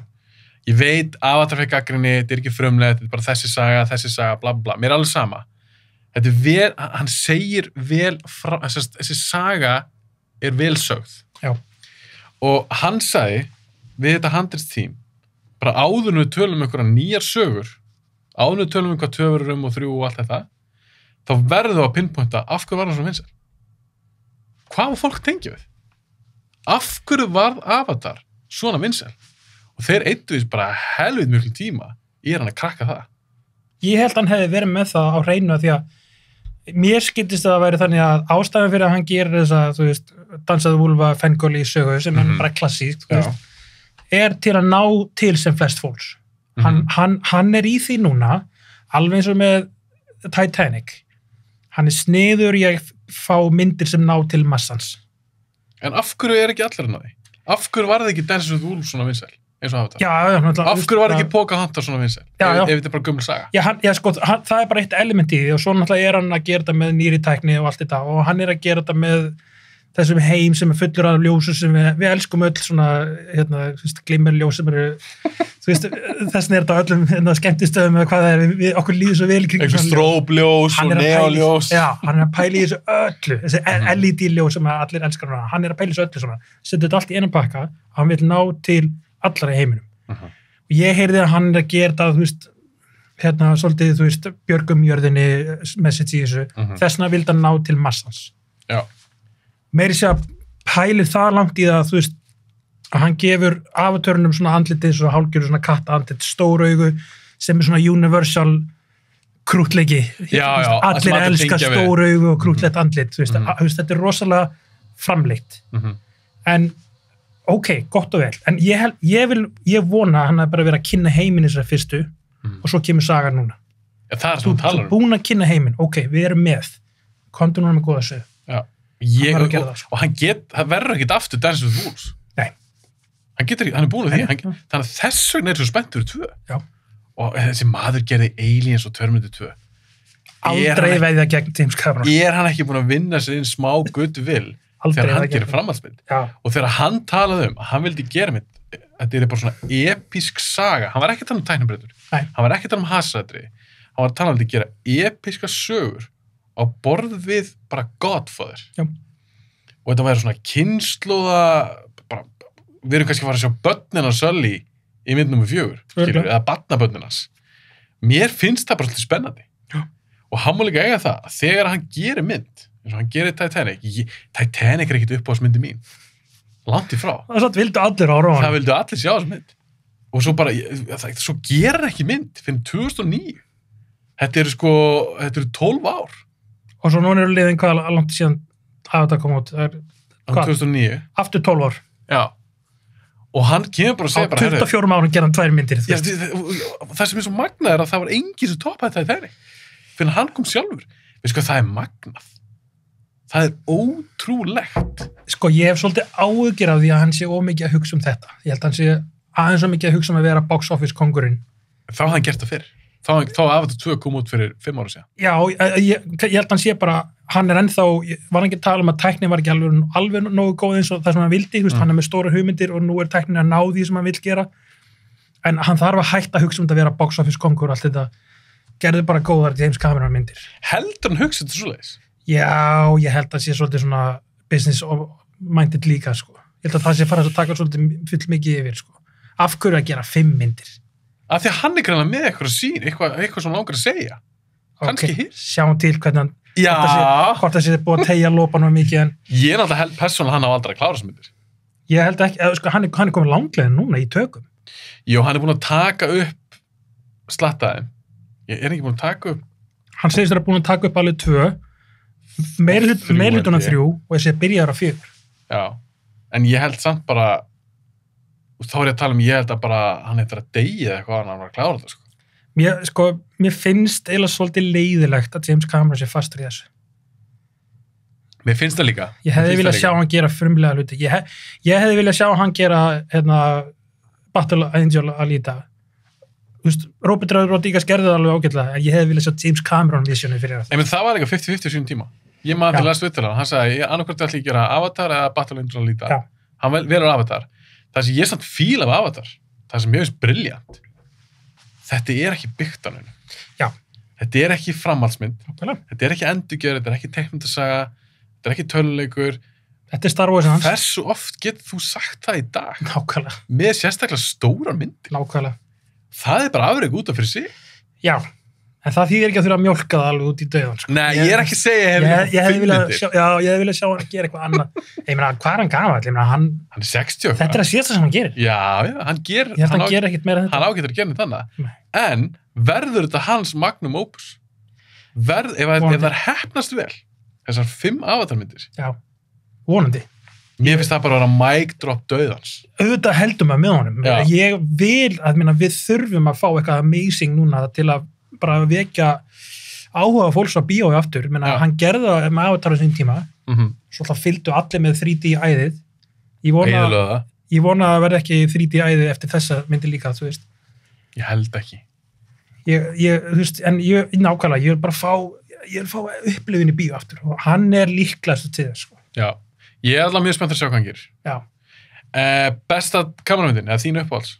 Ég veit, Avatar fyrir gagnrýni, þetta er ekki frumlegt, þetta er bara þessi saga, bla bla, mér er alveg sama. Þetta er vel, hann segir vel, þessi saga er vel sögð. Já. Og hann sagði, við þetta handritstím, bara áður en við tölum einhverja nýjar sögur, áður en við tölum hvað 2 verður og 3 og allt þetta, þá verður það að pinpointa af hverju var hann svona vinsæll. Hvað var fólk tengja við? Af hverju varð Avatar svona vinsæll? Og þeir eittu bara helvið mjög tíma í hann að krakka það. Ég held hann hefði verið með það á hreinu því að mér skildist að það væri þannig að ástæðan fyrir að hann gerir þessa, þú veist, dansaðu úlfa Fengoli í sögu sem er bara klassíkt, þú veist, er til að ná til sem flest fólks. Hann er í því núna, alveg eins og með Titanic. Hann er sniður í að fá myndir sem ná til massans. En af hverju er ekki allir hann á því? Af hverju var það ekki Dances with Wolves svona vinsæll? Eins og Avatar? Já, af hverju var ekki Pocahontas svona vinsæll? Ef þetta er bara gömul saga? Já, sko, það er bara eitt element í því og svo náttúrulega er hann að gera þetta með nýri tækni og allt þetta og hann er að gera þetta með þessum heim sem er fullur af ljósum sem við elskum öll svona, glimmerljós sem eru, þú veist, þessin er þetta öllum skemmtistöðum eða hvað það er, okkur líður svo vel í kring. Eitthvað stróbljós og neoljós. Já, hann er að pæla í þessu öllu, þessi LED-ljós sem allir elskar hana, hann er að pæla í þessu öllu svona, setja þetta allt í einum pakka og hann vil ná til allar í heiminum. Og ég heyrði að hann er að gera þetta, þú veist, svolítið, þú veist, björgum jörðinni message í þessu, þessna vildi hann ná til massans. Já. Meiri sé að pæli það langt í það, þú veist, að hann gefur avatörnum svona andlitið, svona hálgjörðu svona kattaandlit, stór augu, sem er svona universal krútleiki. Já, allir elska stór augu og krútlegt andlit, þú veist, þetta er rosalega framleitt. En, ok, gott og vel, en ég vona að hann er bara verið að kynna heiminn þessari fyrstu, og svo kemur sagan núna. Já, það er svona talar. Þú búin að kynna heiminn, ok, við erum með, komdu núna með góða sög. Já. Og hann verður ekkert aftur Dances with Wolves. Nei. Hann er búin að því. Þannig að þess vegna er svo spenntur 2. Já. Og þessi maður gerði Aliens og Terminator 2. Aldrei veðja gegn James Cameron. Er hann ekki búin að vinna sér inn smá goodwill þegar hann gerir framhaldsmynd? Og þegar hann talaði að hann vildi gera mynd, þetta er bara svona episk saga. Hann var ekki að tala tæknibreytur. Hann var ekki að tala hassatri. Hann var að tala að gera episka sögur á borð við bara Godfather. Já. Og þetta væri svona kynnslóða, við erum kannski að fara að sjá börnina Sully í mynd nr. 4, eða barnabörninas. Mér finnst það bara svolítið spennandi. Já. Og hann má líka eiga það, að þegar hann gerir mynd, eins og hann gerir Titanic er ekkert uppáhaldsmyndi mín. Langt í frá. Það vildu allir ára á hann. Það vildu allir sjá þessu mynd. Og svo bara, svo gerir ekki mynd fyrir 2009. Þetta eru 12 ár. Og svo núna eru liðin hvað langt síðan að þetta kom út? 2009. Aftur 12 ár. Já. Og hann kemur bara að segja bara... Á 24 árum gera hann 2 myndir. Já, það sem er svo magnað er að það var enginn sem toppaði Titanic. Fyrir hann kom sjálfur. Við það er magnað. Það er ótrúlegt. Sko, ég hef svolítið áhyggjur af því að hann sé ómikið að hugsa um þetta. Ég held að hann sé aðeins svo mikið að hugsa um að vera box office kongurinn. Þá hafði hann gert það fyrr. Þá Avatar 2 kom út fyrir 5 ára síðan. Já, ég held að hann sé bara, hann er ennþá, var hann ekki að tala um að tæknin var ekki alveg nógu góð eins og það sem hann vildi, hann er með stóra hugmyndir og nú er tæknin að ná því sem hann vil gera, en hann þarf að hætta að hugsa um þetta að vera box office kongur og allt þetta, gerði bara góðar James Cameron myndir. Heldur hann hugsa þetta svoleiðis? Já, ég held að sé svolítið svona business minded líka, sko. Ég held að það sé fara að taka svolítið full mikið yfir, sko. Af hverju að gera 5 myndir? Af því að hann er greinlega með eitthvað sín, eitthvað sem hann langar að segja. Kannski hitt. Sjáum til hvernig hann, Já. Hvort það sé búið að tegja lópan og mikið, en Ég er náttúrulega held persónulega hann á aldrei að klára þessar myndir. ég held ekki, sko, hann er komið langlega núna í tökum. Jó, hann er búin að taka upp slattaði. Ég er ekki búin að taka upp. Hann segist að búin að taka upp alveg 2, meirhlutuna 3 og þessi byrjar á 4. Já, en ég held samt bara, þá er ég að tala ég held að bara hann eitthvað að deyja eða eitthvað hann var að klára þetta, sko. Mér finnst eiginlega svolítið leiðilegt að James Cameron sé fastur í þessu. Mér finnst það líka. Ég hefði viljað sjá hann gera frumlega hluti. Ég hefði viljað sjá hann gera Battle Angel Alita. Robert Rodriguez gerði það alveg ágætlega, en ég hefði viljað sjá James Cameron visioni fyrir það. En það var eitthvað 50-50 sínum tíma. Ég maður til að svitla hann sagði, annarkvært ætla ég að gera Avatar eða Battle Angel Alita. Já. Hann velur Avatar. Það sem ég samt fíl af Avatar, það sem ég finnst brilljant, þetta er ekki byggt á neinu. Já. Þetta er ekki framhaldsmynd. Nákvæmlega. Þetta er ekki endurgjörð, þetta er ekki teiknmyndasaga, þetta er ekki töluleikur. Þetta er Star Wars hans. Hversu oft getur þú sagt það í dag? Nákvæmlega. Með sérstaklega stórar myndir. Nákvæmlega. Það er bara afrek út af fyrir sig. Já, en það þýðir ekki að þurfa að mjólka það alveg út í dauðan. Sko. Nei, ég er ekki að segja ég hefði viljað sjá hann gera eitthvað annað. Ég meina, hvað er hann gamall? Ég meina, hann er 60. Þetta er að síðast sem hann gerir. Já, hann gerir. Ég held að hann gerir ekkert meira en þetta. Hann ágætur að gera þetta annað. En verður þetta hans magnum opus? Ef það er heppnast vel, þessar 5 avatarmyndir. Já, vonandi. Mér finnst það bara að vera mic drop dauðans. Auðvitað heldum að með honum. Já. Ég vil að við þurfum að fá eitthvað amazing núna til að bara vekja áhuga fólks á bíói aftur. Hann gerði það með Avatar á sín tíma. Svo það fylgdu allir með 3D æðið. Ég vona að það verði ekki 3D æðið eftir þessa myndi líka, þú veist. Ég held ekki. Þú veist, en nákvæmlega, ég vil fá upplifin í bíó aftur og hann er líklegast til þess, sko. Já. Ég er alveg mjög spennt að sjá hvað hann gerir. Já. Besta kameramyndin, eða þín uppáhalds?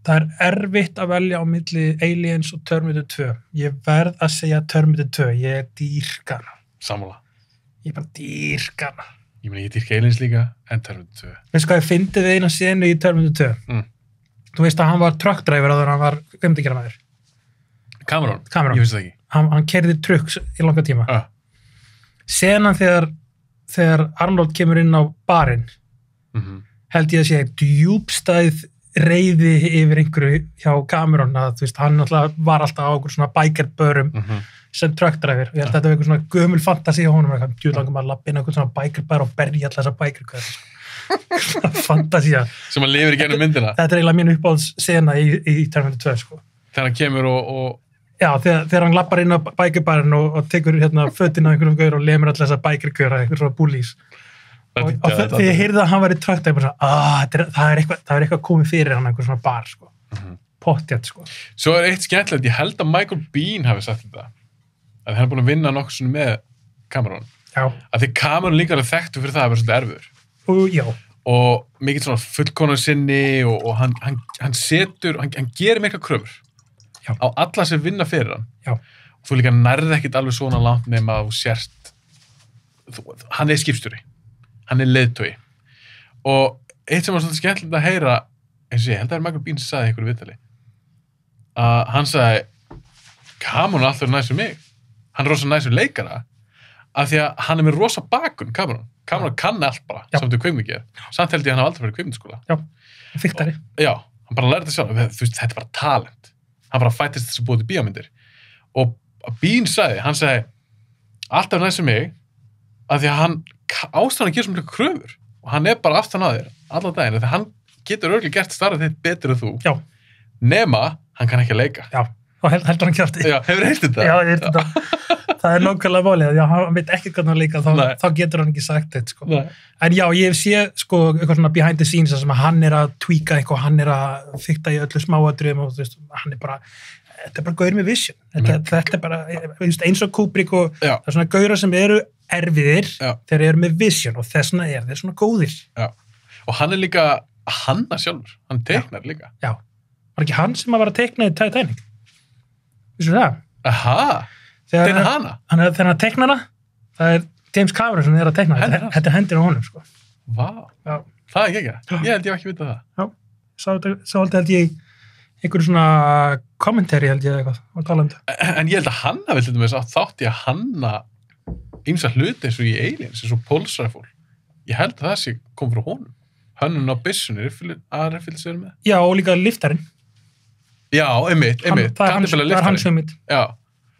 Það er erfitt að velja á milli Aliens og Terminator 2. Ég verð að segja Terminator 2. Ég er dýrkana. Sammála. Ég er bara dýrkana. Ég meina, ég dýrka Aliens líka, en Terminator 2. Veistu hvað ég fyndið við eina senu í Terminator 2? Þú veist að hann var truckdriver áður en hann var kveimdikjara-maður. Cameron? Ég finnst það ekki. Hann keyrði trukks í langa tíma. Senan þegar Arnold kemur inn á barinn, held ég að sé djúpstæð reiði yfir einhverju hjá Cameron að þú veist, hann var alltaf á okkur svona bikerbörum sem truckdriver og ég held að þetta var eitthvað svona gömul fantasi á honum, eitthvað djúlangum að lappa inn eitthvað svona bikerbör og berja alltaf þessa bikerkvæður. Fantasía. Sem hann lifir í gennum myndina. Þetta er eiginlega mín uppáhaldssena í Terminator 2, sko. Þegar hann kemur og Já, þegar hann lappar inn á bikerbærin og tekur fötin á einhverjum gaur og lemur alltaf þessa bikergöra, einhver svona búlís. Og þegar ég heyrði að hann var í trökt, ég bara svona, það er eitthvað komið fyrir hann, einhver svona bar, sko. Pottjætt, sko. Svo er eitt skemmtilegt, ég held að Michael Biehn hafi sagt þetta, að hann er búin að vinna nokkuð svona með Cameron. Já. Að því Cameron líka er þekktu fyrir það að vera svolítið erfiður. Já. Og mikið svona fullkonar sinni og hann gerir mikla kröfur. Já. Á alla sem vinna fyrir hann. Já. Og þú líka nærði ekkit alveg svona langt nema að þú sért, hann er skipstjóri, hann er leiðtogi. Og eitt sem var svolítið skemmtilegt að heyra, eins og ég held að það er Michael Biehn sem sagði ykkur í viðtali, að hann sagði, Cameron er alltaf næstur mig, hann er rosa næstur leikara, af því að hann er með rosa bakgrunn, Cameron kann allt bara, samt við kveikmyndgeð, samt held ég að hann hafa aldrei farið í kveikmyndaskóla. Já, fiktari. Já, hann bara lærði þetta sjálf, þú veist, þetta er bara talent. Hann bara fættist þess að búið til bíómyndir. Og Biehn sagði, hann sagði, alltaf næstur mig, af því að hann ástæðan að gera svona kröfur, og hann er bara aftan að þér, allan daginn, þegar hann getur örgulega gert starfið þitt betur en þú. Já. Nema, hann kann ekki að leika. Já, og heldur hann kjafti. Já, hefur heyrt þetta? Já, ég heyrt þetta. Það er nákvæmlega málið, já, hann veit ekki hvernig hann leika, þá getur hann ekki sagt þetta, sko. Nei. En já, ég sé, sko, eitthvað svona behind the scenes, sem að hann er að tweaka eitthvað, hann er að fikta í öllu smáatriðum og þú veist, hann er bara, þetta er bara gaur með vision. Þetta er bara, eins og Kubrick og það er svona gaurar sem eru erfiðir þegar eru með vision og þess vegna þeir svona góðir. Já, og hann er líka hanna sjálfur, hann teiknar líka. Já, var ekki hann sem að vera að teikna í Titanic? Vissu það? Aha, teikna hana? Þegar hann teikna hana, það er James Cameron sem er að teikna hana. Þetta er hendir á honum, sko. Vá, það er ekki ekki. Ég held ég ekki vita það. Já, svo held ég einhverju svona kommentari held ég eitthvað og tala um þetta. En ég held að hann hafi til dæmis átt þátt í að hanna ýmsa hluti eins og í Aliens, eins og Pulse Rifle. Ég held að það sé kom frá honum. Hönnun á byssunni, aðra fylgst verið með. Já, og líka liftarinn. Já, einmitt. Það er hans hugmynd. Já,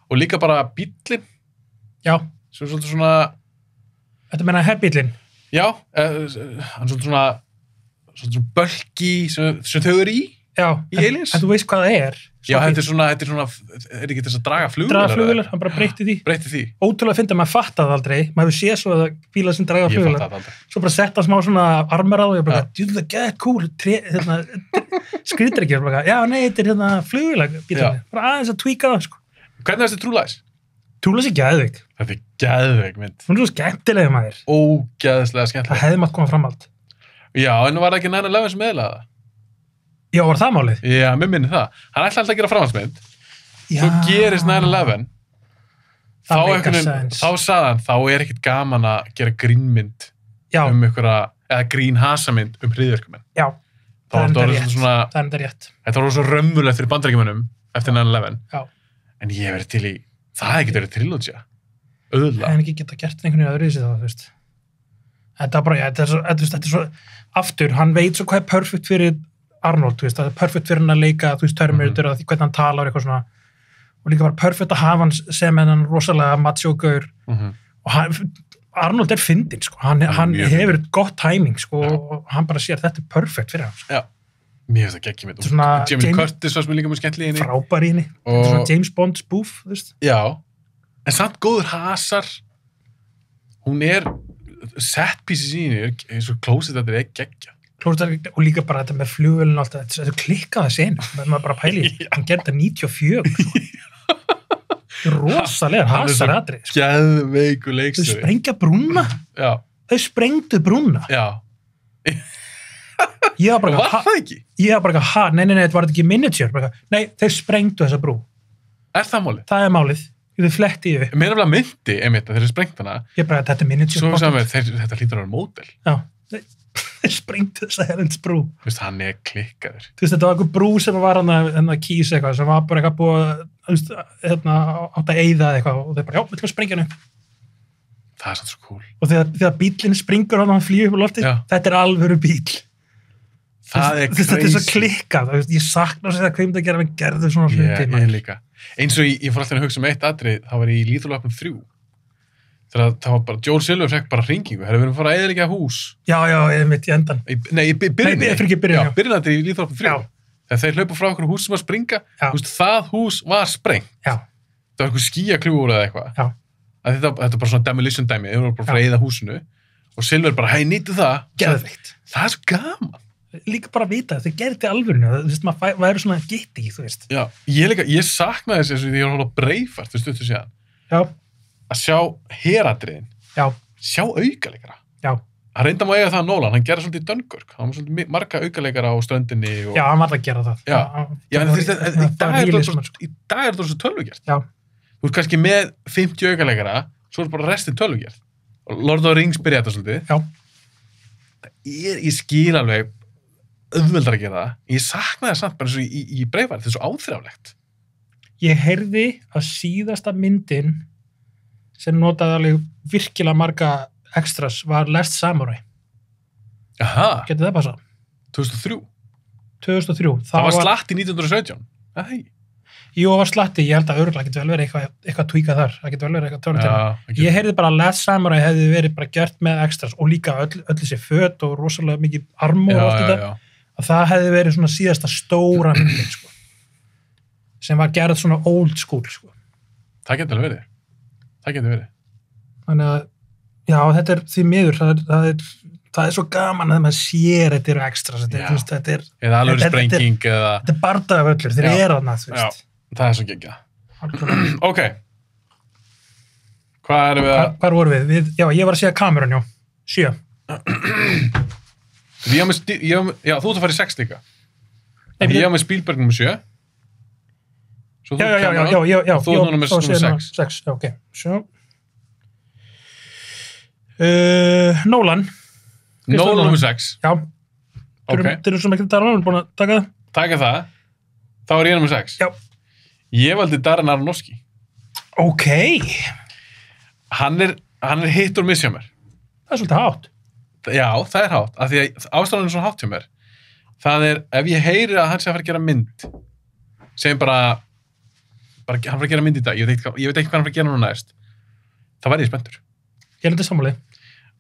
og líka bara bíllinn. Já. Sem svolítið svona... Þetta meina herbíllinn. Já, hann svolítið svona bölki sem þau eru í. Já, í Aliens. En þú veist hvað það er. Já, þetta er svona, er ekki þess að draga flugvélar? Draga flugvélar, hann bara breytti því. Breytti því. Ótrúlega að finna að maður fattaði aldrei. Maður hefur séð svo að bílar sem draga flugvélar. Ég fattaði aldrei. Svo bara setta smá svona armur á og ég bara, það get cool, skrýtir ekki. Já, nei, þetta er flugvélar bílarnir. Bara aðeins að tweaka það, sko. Hvernig er þetta True Lies? True Lies er geðveik. Þetta er geðveik mynd. Hún er svo skemmtilega maður. Ógeðslega skemmtilega. Það hefði mátt koma fram allt. Já, en var það ekki 9/11 sem meðlaði það? Já, var það málið? Já, mér minni það. Hann ætlaði alltaf að gera framhaldsmynd. Svo gerist 9/11. Þá sagði hann, þá er ekkit gaman að gera grínmynd einhverja, eða grínhasamynd hryðjuverkamenn. Já, það er rétt. Þetta var svo raunverulegt fyrir Bandaríkjamönnum eftir 9/11. Já. En ég verið til í, það hefði ekki verið trilógia. Auðvitað. En ekki geta gert einhvern veginn öðru í sig það, þú veist. Þetta er bara, þetta er svo, aftur, hann veit svo hvað er perfect fyrir Arnold, þú veist, það er perfect fyrir hann að leika, þú veist, Terminator, hvernig hann talar, eitthvað svona, og líka bara perfect að hafa hann sem hennan rosalega macho-gaur, og Arnold er fyndinn, sko, hann hefur gott timing, sko, og hann bara sér þetta er perfect fyrir hann, sko. Já, mér finnst það geggið mitt, Jamie Curtis var sem er líka mjög skemmtileg í henni. Frábær í henni, þetta er svona James Bond spoof, þú veist. Já, en samt góður hasar, hún er set pieces í henni, eins og Closet þetta er geggja. Og líka bara þetta með flugvélinu og allt þetta, þetta klikkaði senu, maður bara pæli, hann gerði þetta 94, sko. Rosalega, hasar aðrið, sko. Geðveiku leikstjóri. Þau sprengja brúna. Já. Þau sprengdu brúna. Já. Var það ekki? Ég var bara, nei, þetta var ekki miniature. Nei, þau sprengdu þessa brú. Er það málið? Það er málið. Þau fletti yfir. Mér er alveg myndi, einmitt, að þeir sprengt hana. Ég bara, þetta er miniature. Svo sagði mér, þetta hlýtur að vera módel. Já. Þeir sprengtu þessa herrens brú. Þú veist, hann er klikkaður. Þú veist, þetta var einhver brú sem var hann að kýsa eitthvað, sem var bara eitthvað búið átt að eyða eitthvað og þeir bara, já, við ætlum að sprengja hann upp. Það er sann svo cool. Og þegar bíllinn springur hann flýgur upp á lofti, þetta er alvöru bíll. Það er crazy. Þetta er svo klikkað, ég sakna þess að hvað að gera, við gerðum svona hluti. Ég líka. Eins og ég fór alltaf að hugsa um eitt atrið, þá var ég í Lethal Weapon 3. Það var bara, Joel Silver fekk bara hringingu, við erum fara að eyðileggja hús. Já, ég mitt í endan. Nei, í byrjunatri í Lethal Weapon 3. Þegar þeir hlaupa frá okkur hús sem var að springa, það hús var sprengt. Já. Það var eitthvað skýjakljúfur eða eitthvað. Já. Þetta er bara svona demolition dæmi, þeir voru bara frá að eyða húsinu og Silver bara, hei, nýttu það. Geðveikt. Það er svo gaman. Líka bara að vita, þau gerði þetta alvörinu, þú veist, maður væri svona gitti, þú veist. Já, ég saknaði þess að ég var að Braveheart, þú stuttu síðan. Já. Að sjá heratriðin. Já. Sjá aukaleikara. Já. Hann reynda má eiga það að Nolan, hann gerði svolítið Dunkirk, hann var svolítið marga aukaleikara á ströndinni. Já, hann var að gera það. Já, en í dag er þetta svo tölvugjert. Já. Þú ert kannski með 50 aukaleikara, svo er bara restin tölvugjert. Lord of the Rings byrja þetta svolítið. Já. Ég skil alveg auðveldar að gera það. Ég saknaði það samt bara eins og í Braveheart, þetta er svo áþrjáflegt. Ég heyrði að síðasta myndin sem notaði alveg virkilega marga extras var Last Samurai. Aha. Getur það passað? 2003. Það var slatti 1917. Æ. Jú, það var slatti. Ég held að örugglega getur vel verið eitthvað tweakað þar. Það getur vel verið eitthvað tónið. Ég heyrði bara að Last Samurai hefði verið bara gert með extras og líka öll þessi föt og rosalega mikið armor og allt þetta. Að það hefði verið svona síðasta stóra myndin, sko. Sem var gerð svona old school, sko. Það getur verið. Þannig að, já, þetta er því miður, það er svo gaman að maður sér þetta eru extras, þetta er eða alveg sprenging eða þetta er bardagavöllur, þeir eru þarna, þú veist. Já, það er svo geggjað. Ok. Hvað erum við að... Hvar vorum við? Já, ég var að segja Cameron, já. 7. Já, þú ert að fara í 6 líka. Ég var með Spielberg nr. 7. Já. Þú ert núna með 6. 6, ok. Sjö. Nolan nr. 6. Já. Þeir eru svo mikil að tala, við erum búin að taka það. Þá er ég nummer 6. Já. Ég valdi Darren Aronofsky. Ok. Hann er hitt og miss hjá mér. Það er svolítið hátt. Já, það er hátt. Af því að ástæðan er svona hátt hjá mér. Það er, ef ég heyri að hann sé að fara að gera mynd, segjum bara hann fara að gera mynd í dag, ég veit ekki hvað hann fara að gera núna næst, þá verði ég spenntur. Ég lendið sammáli.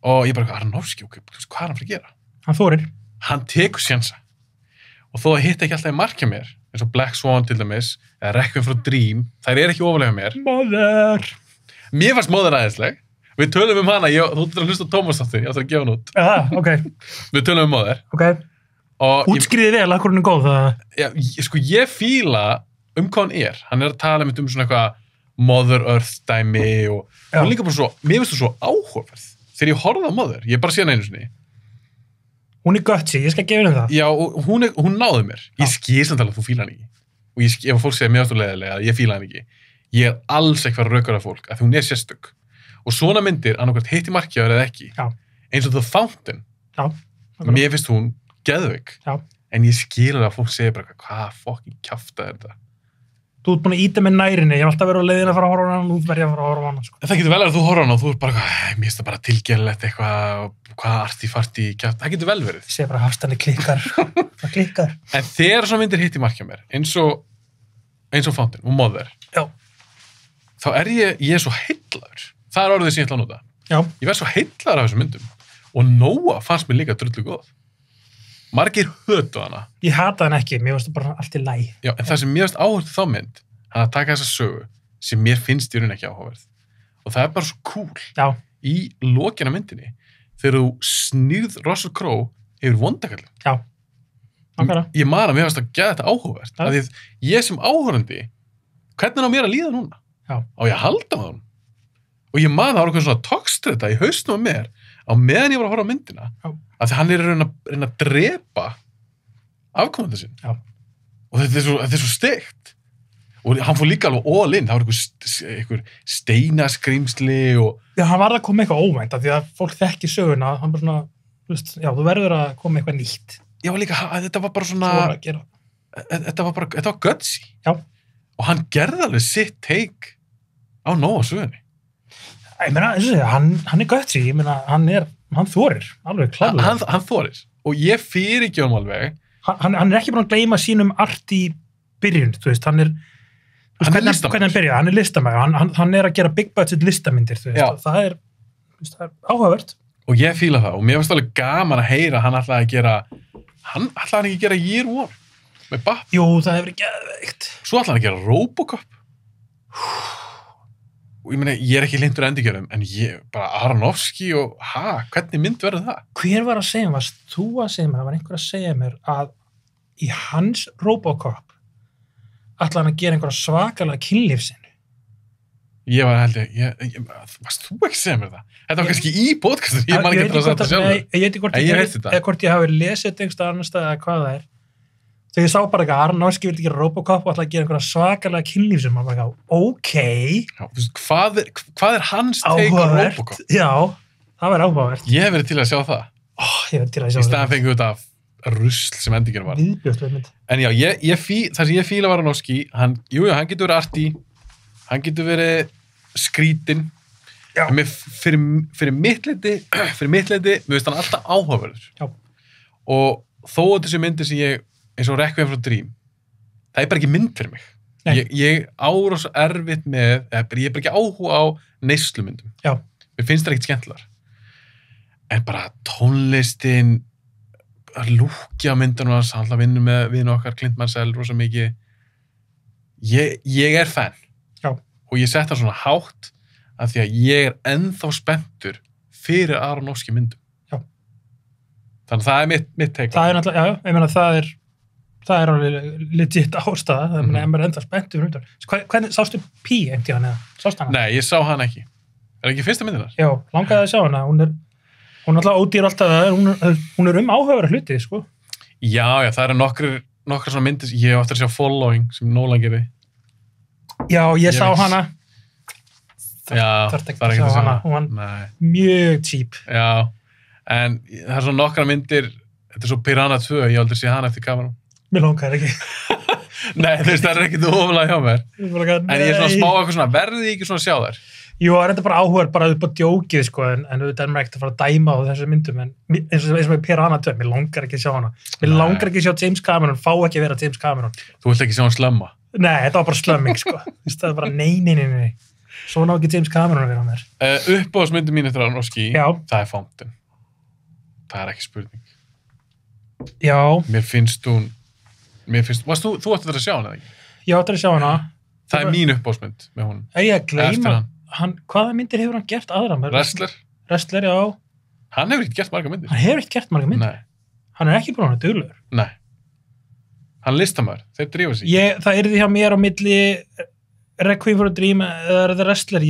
Og ég bara, Aronofsky, ok, hvað er hann fara að gera? Hann þorir. Hann tekur sjensa. Og þó að hitta ekki alltaf í mark hjá mér, eins og Black Swan til dæmis, eða Requiem for a Dream, þær er ekki ofalega mér. Mother. Mér fannst Mother æðisleg. Við tölum hana, þú ættir að hlusta á Tómas þáttur, ég ættir að gefa hann út. Ok. Við tölum Mother. Ok. Útskriði vel, akkur hann er góð það. Já, ég fíla hvað hann er. Hann er að tala um svona eitthvað Mother Earth dæmi og hún líka bara svo, mér finnst þú svo áhugaverð. Þegar ég horfði á Mother, ég bara sé hann einu sinni. Hún er gutsy, ég skal gefa henni það. Já, og hún náði mér. Ég skil samt alveg að þú fíla hann ekki. Og ef fólk segir mér ástúrleðilega að ég fíla hann ekki, ég er alls eitthvað rökur af fólk, af því hún er sérstök. Og svona myndir, annarkvæmt hitt í markjaður eða ekki, eins og The Fountain, mér finnst hún geðveik, en ég skil alveg að fólk segir bara, hvað fucking kjafta er þetta? Þú ert búin að íta með nærinni, ég hef alltaf verið á leiðin að fara að horfa á hana, nú verð ég að fara að horfa á hana. Sko. Það getur vel að þú horfa á hana og þú ert bara, mér finnst það bara tilgjörlegt eitthvað, hvað arti-farti kjafta, það getur vel verið. Ég segi bara hafstanni klikkar, það klikkar. En þegar svona myndir hitt í markjað mér, eins og Fountain og Mother, þá er ég svo heillaður. Það er orðið sem ég ætla að nota. Já. Ég verð svo heillaður af þessum myndum. Og Nóa fannst mér líka drullu góð. Margir hötu hana. Ég hata hann ekki, mér finnst það bara allt í lagi. Já, en það sem mér finnst áhugavert þá mynd, hann að taka þessa sögu sem mér finnst í raun ekki áhugaverð. Og það er bara svo cool. Já. Í lokina myndinni, þegar þú snýrð Russell Crowe yfir vondakallin. Já. Nákvæmlega. Ég man að mér finnst að geða þetta áhugavert. Af því að ég sem áhugandi, hvernig á mér að líða núna? Já. Á ég að halda með hún? Og ég man að það var eitthvað svona tókstrita í hausnum á mér á meðan ég var að horfa á myndina. Já. Af því hann er að reyna að drepa afkomandi sinn. Já. Og þetta er svo steikt. Og hann fór líka alveg all in. Það var einhver steinaskrimsli og... Já, hann var að koma eitthvað óvænt af því að fólk þekki söguna. Hann bara svona, þú verður að koma eitthvað nýtt. Já, líka, þetta var bara svona... Svo að gera. Þetta var gutsy. Já. Og hann gerði alveg sitt take á Nóa sögunni. Ég meina, hann er gutsy, ég meina, hann þorir, alveg klarlega. Hann þorir, og ég fyrirgef hann alveg. Hann er ekki búin að gleyma sínum art í byrjun, þú veist, hann er listamæður. Hvernig hann byrjaði, hann er listamæður, hann er að gera big budget listamyndir, þú veist, það er áhugavert. Og ég fíla það, og mér finnst alveg gaman að heyra hann ætlaði ekki að gera Year One með Bapp. Jú, það hefur ekki geðveikt. Svo ætlaði hann að gera Robocop. Og ég meina, ég er ekki lindur endurgerðum, en bara Aronofsky og hvernig mynd verður það? Hver var að segja mér, varst þú að segja mér, það var einhver að segja mér að í hans Robocop ætlaði hann að gera einhverja svakalega kynlífsinu. Ég var held varst þú ekki að segja mér það? Þetta var kannski í podcastinu, ég man ekki að það sagt það sjálfur. Ég veit ekki hvort ég hafi lesið þetta einhverstað annars stað eða hvað það er. Þegar ég sá bara ekki að Aronofsky vildi gera Robocop og ætlaði að gera einhverja svakalega kynlíf sem maður bara ok. Já, hvað er hans take á Robocop? Já, það var áhugavert. Ég hef verið til að sjá það. Ég verið til að sjá það. Í staðan fengið þetta rusl sem endingin var. Viðbjóst við mynd. En já, það sem ég fíla var Aronofsky, hann getur verið arty, hann getur verið skrítin, en fyrir mitt leyti, mér finnst hann alltaf áhugaverður. Já. Og þó að þessi myndir sem eins og Requiem for a Dream, það er bara ekki mynd fyrir mig. Ég ára svo erfitt með, ég er bara ekki áhuga á neyslumyndum. Já. Mér finnst það ekkert skemmtilegar. En bara tónlistin, lúkja myndunum hans, hann ætla að vinna með vinu okkar, Clint Mansell, rosa mikið. Ég er fan. Já. Og ég sett það svona hátt af því að ég er ennþá spenntur fyrir Aronofsky myndum. Já. Þannig að það er mitt take. Það er náttúrulega, já, ég meina það er alveg legit ástæða, það er maður enda spenntur fyrir hundar. Hvernig, sástu Pi einhvern tíðan eða? Sástu hana? Nei, ég sá hana ekki. Er ekki fyrsta myndin þar? Já, langaði að sjá hana. Hún er alltaf ódýr alltaf, hún er áhugaverð hluti, sko. Já, það eru nokkrar svona myndir, ég hef eftir að sjá Following sem Nolan gerði. Já, ég sá hana. Já, þarf ekki að sjá hana. Hún var mjög cheap. Já, en það er svona nokkrar myndir, þetta er svo Piranha 2, ég aldrei sé hana eftir kamerum. Mér langaði ekki. Nei, þú veist, það er ekkert ofalega hjá mér. En ég er svona að spá eitthvað svona, verði ég ekki svona að sjá þær? Jú, það er enda bara áhugaður bara upp á djókið, sko, en auðvitað er maður ekkert að fara að dæma á þessu myndum, en eins og með Piranha 2, mér langar ekki að sjá hana. Mér langar ekki að sjá James Cameron, fá ekki að vera James Cameron. Þú vilt ekki sjá hann slemma? Nei, þetta var bara slömming, sko. Það er bara, nei. Svona á ekki James Cameron að vera á mér. Uppáhaldsmyndin mín eftir Aronofsky, Já. það er Fountain. Það er ekki spurning. Já. Þú ætti að sjá hana, ekki? Ég átti að sjá hana. Það er mín uppáhaldsmynd með honum. Ég gleyma, Eftir hvaða myndir hefur hann gert aðra? Wrestler, já. Hann hefur ekki gert marga myndir. Hann hefur ekki gert marga myndir? Nei. Hann er ekki búin að vera duglegur? Nei. Hann listamæður, þeir drífa sig. Það yrði hjá mér á milli Requiem for a Dream eða The Wrestler.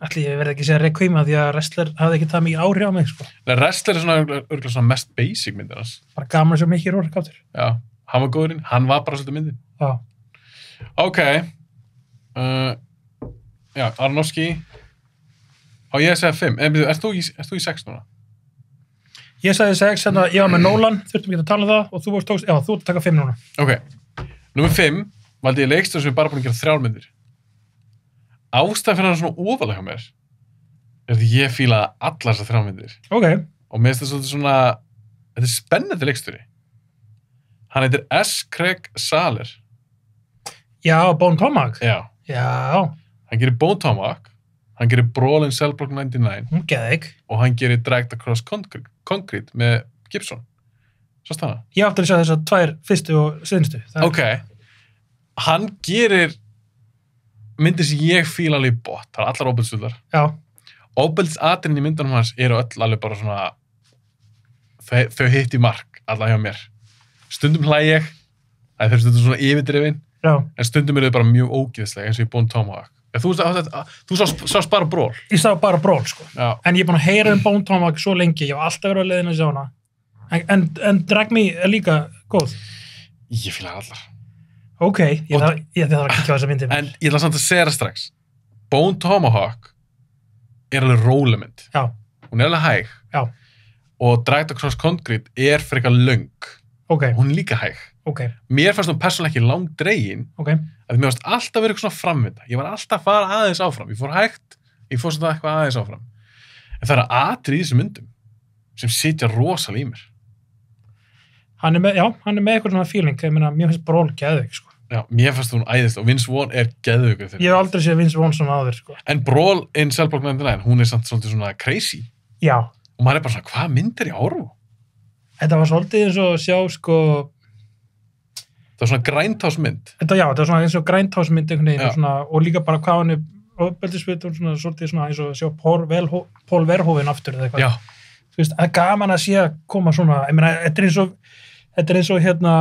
Ætli ég verði ekki að segja Requiem að því að Wrestler hafði ekki það mikið áhrif á mig, sko. Nei, Wrestler er örugglega svona mest basic myndir hans. Bara gaman sem Mickey Rourke áttur. Já, hann var góðurinn, hann var bara svolítið myndin. Já. Ok. Já, Aronofsky. Á ég að segja 5. Ert þú í 6 núna? Ég sagði 6, en ég var með Nolan, þurftum ekki að tala um það, og þú ert að taka 5 núna. Ok. Númer 5 valdi ég leikstöð sem ég bara búin að gera 3 myndir. Ástæðan fyrir hann svona ofalega hjá mér er því ég fílaði allar þessar 3 myndir. Ok. Og mér finnst þetta svona, þetta er spennandi leikstöri. Hann heitir S. Craig Saller. Já, Bone Tomahawk. Já. Hann gerir Bone Tomahawk, hann gerir Brawl in Cell Block 99. Hún geðveik. Og hann gerir Dragged Across Concrete með Gibson. Sást hana? Ég átti að sjá þessar 2 fyrstu og seinstu. Ok. Hann gerir myndir sem ég fíla alveg bótt. Það er allar óbeldsfullar. Já. Óbeldsatrin í myndunum hans eru öll alveg bara svona þau hitt í mark alla hjá mér. Stundum hlæg ég, það er stundum svona yfirdrifin. Já. En stundum eru þau bara mjög ógeðslega eins og í Bone Tomahawk. Þú sást bara Brawl. Ég sá bara Brawl, sko. Já. En ég er búin að heyra Bone Tomahawk svo lengi, ég var alltaf verið að leiðina að sjá hana. En Drag Me er líka góð. Ég fíla allar. Ok, ég þarf að kíkja á þessa myndi. En ég ætla samt að segja það strax. Bone Tomahawk er alveg rólemynd. Já. Hún er alveg hæg. Já. Og Dragged Across Concrete er frekar löng. Ok. Hún er líka hæg. Ok. Mér fannst hún persónulega ekki langdregin. Ok. Að mér fannst alltaf verið eitthvað svona framvinda. Ég var alltaf að fara aðeins áfram. Ég fór hægt, ég fór svona eitthvað aðeins áfram. En það eru atriði í þessum myndum sem sitja rosalega í mér. Hann er með eitthvað svona feeling. Ég meina, mér finnst Brawl geðveik, sko. Já, mér fannst hún æðislega og Vince Vaughn er geðveikur þegar. Ég hef aldrei séð Vince Vaughn svona áður, sko. En Brawl in Cell Block 99, hún er samt svolítið svona crazy. Já. Og maður er bara svona, hvað mynd er í horfu? Þetta var svolítið eins og sjá, sko... Það var svona grindhouse-mynd. Þetta var svona eins og grindhouse-mynd einhvern veginn og, svona, og líka bara hvað hann er ofbeldisvitt og svona svolítið svona eins og sjá Paul Verhoeven aftur eða eitthvað. Já. Þú veist, það er gaman að sé að koma svona, ég meina, þetta er eins og hérna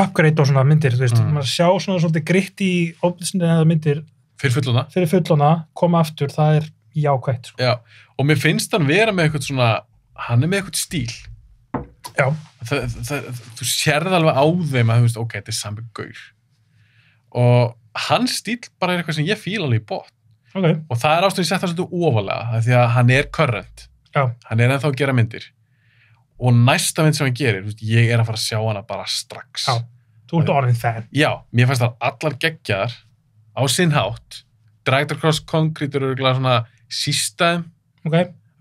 Upgrade og svona myndir, þú veist, maður sjá svona svolítið gritt í ofbeldisvitt eða myndir fyrir fullona, koma aftur, það er jákvætt. Sko. Já, og mér finnst hann vera með eitthvað svona, hann er með eitthvað stíl. Já. Þú sérði alveg á þeim að þú veist, ok, þetta er sami gaur. Og hans stíl bara er eitthvað sem ég fíla alveg í bótt. Okay. Og það er ástæðan ég sett það svolítið ofalega, því að hann er current. Já. Hann er ennþá að gera myndir. Og næsta mynd sem hann gerir, veist, ég er að fara að sjá hana bara strax. Já, þú ert orðin fan. Já, mér fannst það allar geggjaðar á sinn hátt. Dragged Across Concrete eru örugglega svona sístaðum. Ok.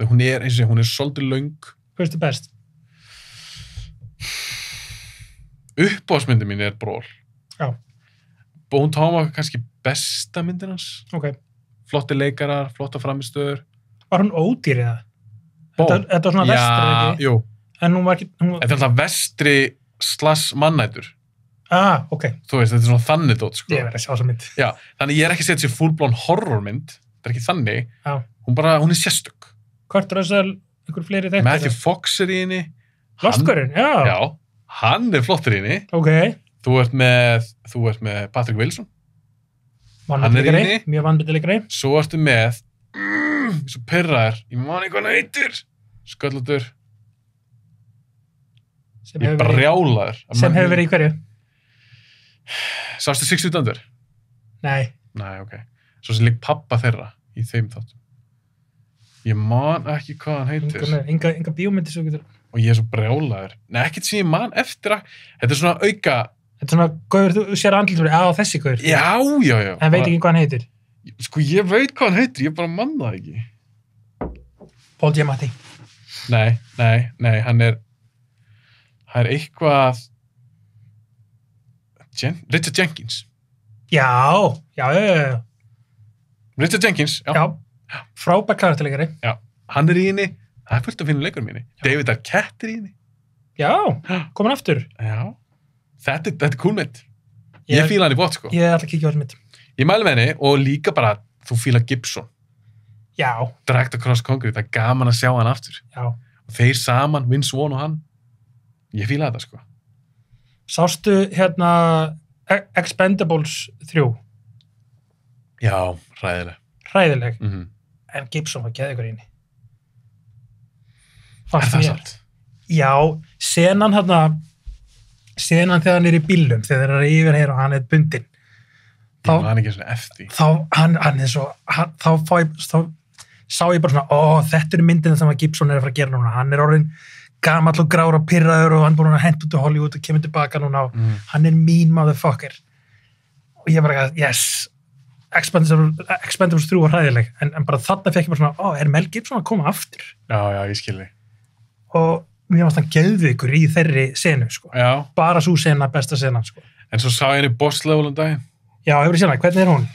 Hún er, eins og hún er svolítið löng. Hvað er best? Uppáhaldsmyndin mín er Brawl. Já. Bone Tomahawk kannski besta myndin hans. Ok. Flotti leikarar, flotta framistöður. Var hún ódýr eða? Þetta var svona vestri, ekki? Já, jú. En hún var ekki... Þetta er alltaf vestri / mannætur. Ah, ok. Þú veist, þetta er svona þannig dót, sko. Ég verði að sjá þessa mynd. Já, þannig ég er ekki að setja sér full-blown horrormynd. Þetta er ekki þannig. Já. Hún er sérstök. Kurt Russell, einhver fleiri þekktir? Matthew Fox er í henni. Lofskurinn, já. Já, hann er flottur í henni. Ok. Þú ert með Patrick Wilson. Hann er í henni. Mjög vanbyrdilegri. Svo ertu með, svo perraður, ég man ekki hvað hann heitir. Sköllóttur. Ég er brjálaður. Sem hefur verið í hverju? Sástu Six Feet Under? Nei. Nei, ok. Svo sem lík pappa þeirra í þeim þáttum. Ég man ekki hvað hann heitir. Enga bíómyndir svo getur... og ég er svo brjálaður. Nei, ekkert sem ég man eftir að, þetta er svona auka... Þetta er svona, gaur, þú sér andlið fyrir, þessi gaur. Já. En veit ekki hvað hann heitir. Sko, ég veit hvað hann heitir, ég bara man það ekki. Paul Giamatti. Nei, hann er eitthvað... Richard Jenkins. Já. Richard Jenkins, já. Frábær karakterleikari. Já, hann er í henni, það er fullt að finna leikur minni. David Arquette er í henni. Já, komin aftur. Já, þetta er cool mynd. Ég fíla hann í bótt, sko. Ég ætla að kíkja á þessu mynd. Ég mæli með henni og líka bara, þú fíla Gibson. Já. Dragged Across Concrete, það er gaman að sjá hann aftur. Já. Og þeir saman, Vince Vaughn og hann. Ég fíla þetta, sko. Sástu Expendables 3? Já, hræðileg. En Gibson var geðveikur í henni. Er það satt? Já, senan þegar hann er í bílnum, þegar þeir eru að yfirheyra og hann er bundinn. Ég man ekki svona eftir. Þá sá ég bara svona, þetta er myndin sem að Gibson er að fara að gera núna. Hann er orðinn gamall og grár og pirraður og hann búin að henda út á Hollywood og kemur tilbaka núna og hann er mean motherfucker. Og ég bara, yes, Expendables 3 var hræðileg, en bara þarna fekk ég bara svona, er Mel Gibson að koma aftur? Já, ég skilði. Og mér varst hann geðveikur í þeirri senu, sko. Já. Bara svo sena, besta senan, sko. En svo sá ég henni Boss Level daginn. Já, hefur þið séð hana, hvernig er hún?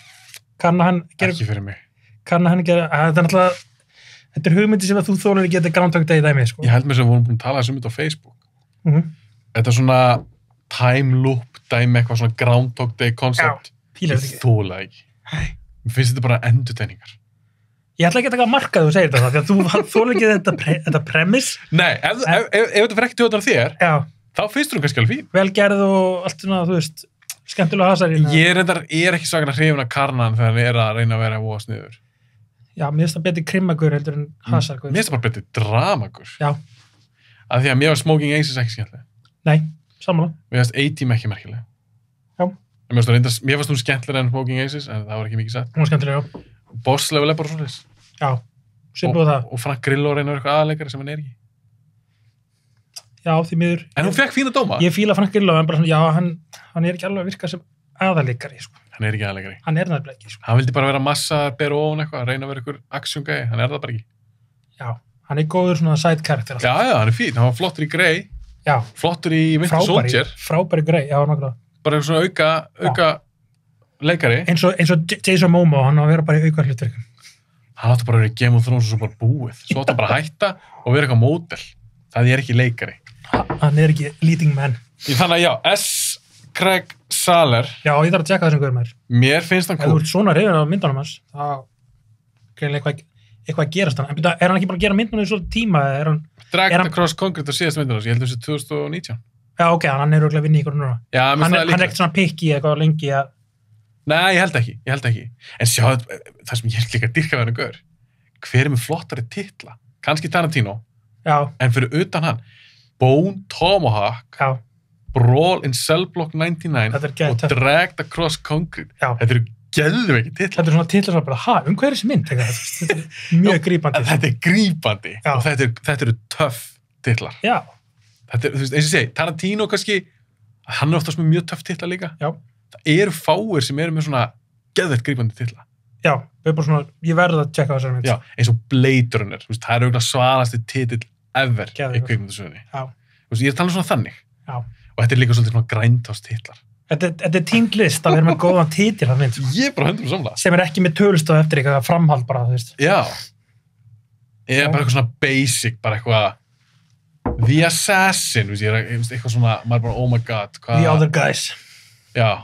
Ekki fyrir mig. Kann hann gera, þetta er hugmyndi sem að þú þólar geta Groundhog Day dæmi, sko. Ég held mér sem við vorum búin að tala þessum þetta á Facebook. Þetta er svona time loop dæmi, eitthvað svona Groundhog Day koncept. Ég þóla ekki. Mér finnst þetta bara endurtegningar. Ég ætla ekki að taka markað þú segir þetta, því að þú þólar ekki þetta premiss. Nei, ef þetta fyrir ekki tjóðan þér, þá finnst þú kannski alveg fín. Velgerð og allt svona, þú veist, skemmtilega hasarinn. Ég er ekki svaklega hrifin af Karnan þegar hann er að reyna að vera óa sniður. Já, mér finnst það betri krimmagur heldur en hasargur. Mér finnst það bara betri dramagur. Já. Af því að mér var Smoking Aces ekki skemmtileg. Nei, sammála. Mér finnst A-Team ekki merkileg. Já. Mér fannst hún skemmtilega en Smoking Aces, en það var ekki mikið satt. Hún var skemmtilega, já. Boss Level er bara svona þess. Já, svipuð það. Og Frank Grillo reynir eitthvað aðleikari sem hann er ekki. Já, því miður. En hún fekk fína dóma. Ég fíla Frank Grillo, en bara svona, já, hann er ekki alveg að virka sem aðaleikari, sko. Hann er ekki aðleikari. Hann er nefnilega ekki, sko. Hann vildi bara vera massa, bera ofan eitthvað, reyna að vera eitthvað action-gæi, hann er það bara ekki. Já, hann er góður svona side-karakter. Já, hann er fín, hann var flottur í Grey. Já. Flottur í Winter Soldier. Frábæri Grey, já, nákvæmlega. Bara svona auka leikari. Eins og Jason Momoa, hann á að vera bara í auka hlutverkum. Hann átti bara að vera í Game of Thrones og svo bara búið. Svo átti bara að hætta og vera eitthvað módel. Það er ekki leikari. Hann er ekki leading man. Þannig að já, S. Craig Saller. Já, ég þarf að tjekka þessum guður maður. Mér finnst hann cool. Ef þú ert svona reyður á myndunum hans, þá greinlega eitthvað að gerast hann. En er hann ekki bara að gera myndunum í svona tíma? Dragged Across Concrete á síðast myndunum, ég held þessi 2019. Já, ok, hann er örugglega vinni í ykkur núna. Já, hann er ekkert svona picky eitthvað lengi að... Nei, ég held ekki. En sjáðu, það sem ég held líka dyrka verið gaur. Hver er með flottari titla? Kannski Tarantino. Já. En fyrir utan hann. Bone Tomahawk. Já. Brawl in Cell Block 99. Og Dragged Across Concrete. Já. Þetta eru geðveikir titlar. Þetta eru svona titlar sem bara, hver er þessi mynd? Þetta er mjög grípandi. Þetta er grípandi. Já. Og þetta eru töff titlar. Já. Þetta er, þú veist, eins og ég segi, Tarantino kannski, hann er oftast með mjög töff titla líka. Já. Það eru fáir sem eru með svona geðveikt grípandi titla. Já, ég verði að tjekka þessari mynd. Já, eins og Blade Runner, það er auðvitað svalasti titill ever í kvikmyndasögunni. Já. Ég er að tala um svona þannig. Já. Og þetta er líka svolítið svona grindhouse titlar. Þetta er tínd list að vera með góðan titil af mynd. Ég er bara 100% sammála. Sem er ekki með tölustof eftir eitthvað framhald bara, þú veist. Já. Ég er bara eitthvað svona basic, bara eitthvað The Assassin, eitthvað svona, maður bara, oh my god. The Other Guys. Já,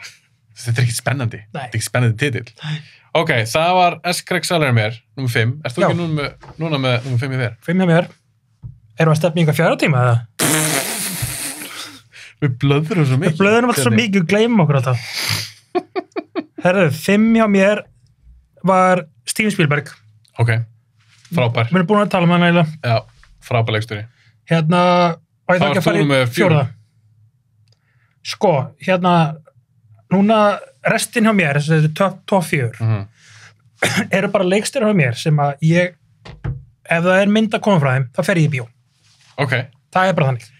þetta er ekki spennandi. Nei. Þetta er ekki spennandi titill. Nei. Ok, það var S. Craig Saller mér, nummer 5. Erst þú ekki núna með nummer 5 í þér? 5 hjá mér. Erum við að stefna í einhver 4 tíma, eða? Við blöðurum svo mikið. Við blöðurum alltaf svo mikið og gleymum okkur alltaf. Herðu, 5 hjá mér var Steven Spielberg. Ok, frábær. Við erum búin að tala um hann eiginlega. Já, frábær leikstjóri. Og ég þarf ekki að fara í 4. Sko, núna restin hjá mér, þessi top 4, eru bara leikstjórar hjá mér sem að ef það er mynd að koma frá þeim, þá fer ég í bíó. Ok. Það er bara þannig.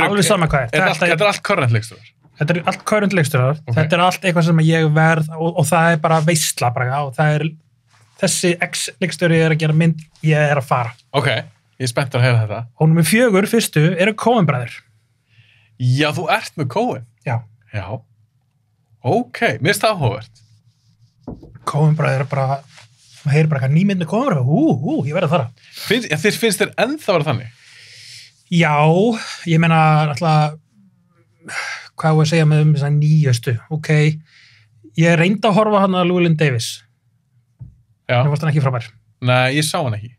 Alveg sama hvað Þetta er allt current leikstjórar. Þetta er allt current leikstjórar. Okay. Þetta er allt eitthvað sem ég verð og það er bara veisla bara, og það er þessi ex-leikstjóri er að gera mynd, ég er að fara. Ok, ég er spennt að heyra þetta. Og númer 4, fyrstu, eru Coen-bræður. Já, þú ert með Coen. Já. Ok, mér finnst það áhugavert. Coen-bræður er bara, maður heyrir bara nýmynd með Coen-bræður, ég verð að fara. Finnst þér ennþá vera þannig? Já, ég meina alltaf, hvað var að segja með þess að nýjustu, ok, ég reyndi að horfa hann að Llewellyn Davis. Já. Það varst hann ekki frábær. Nei, ég sá hann ekki.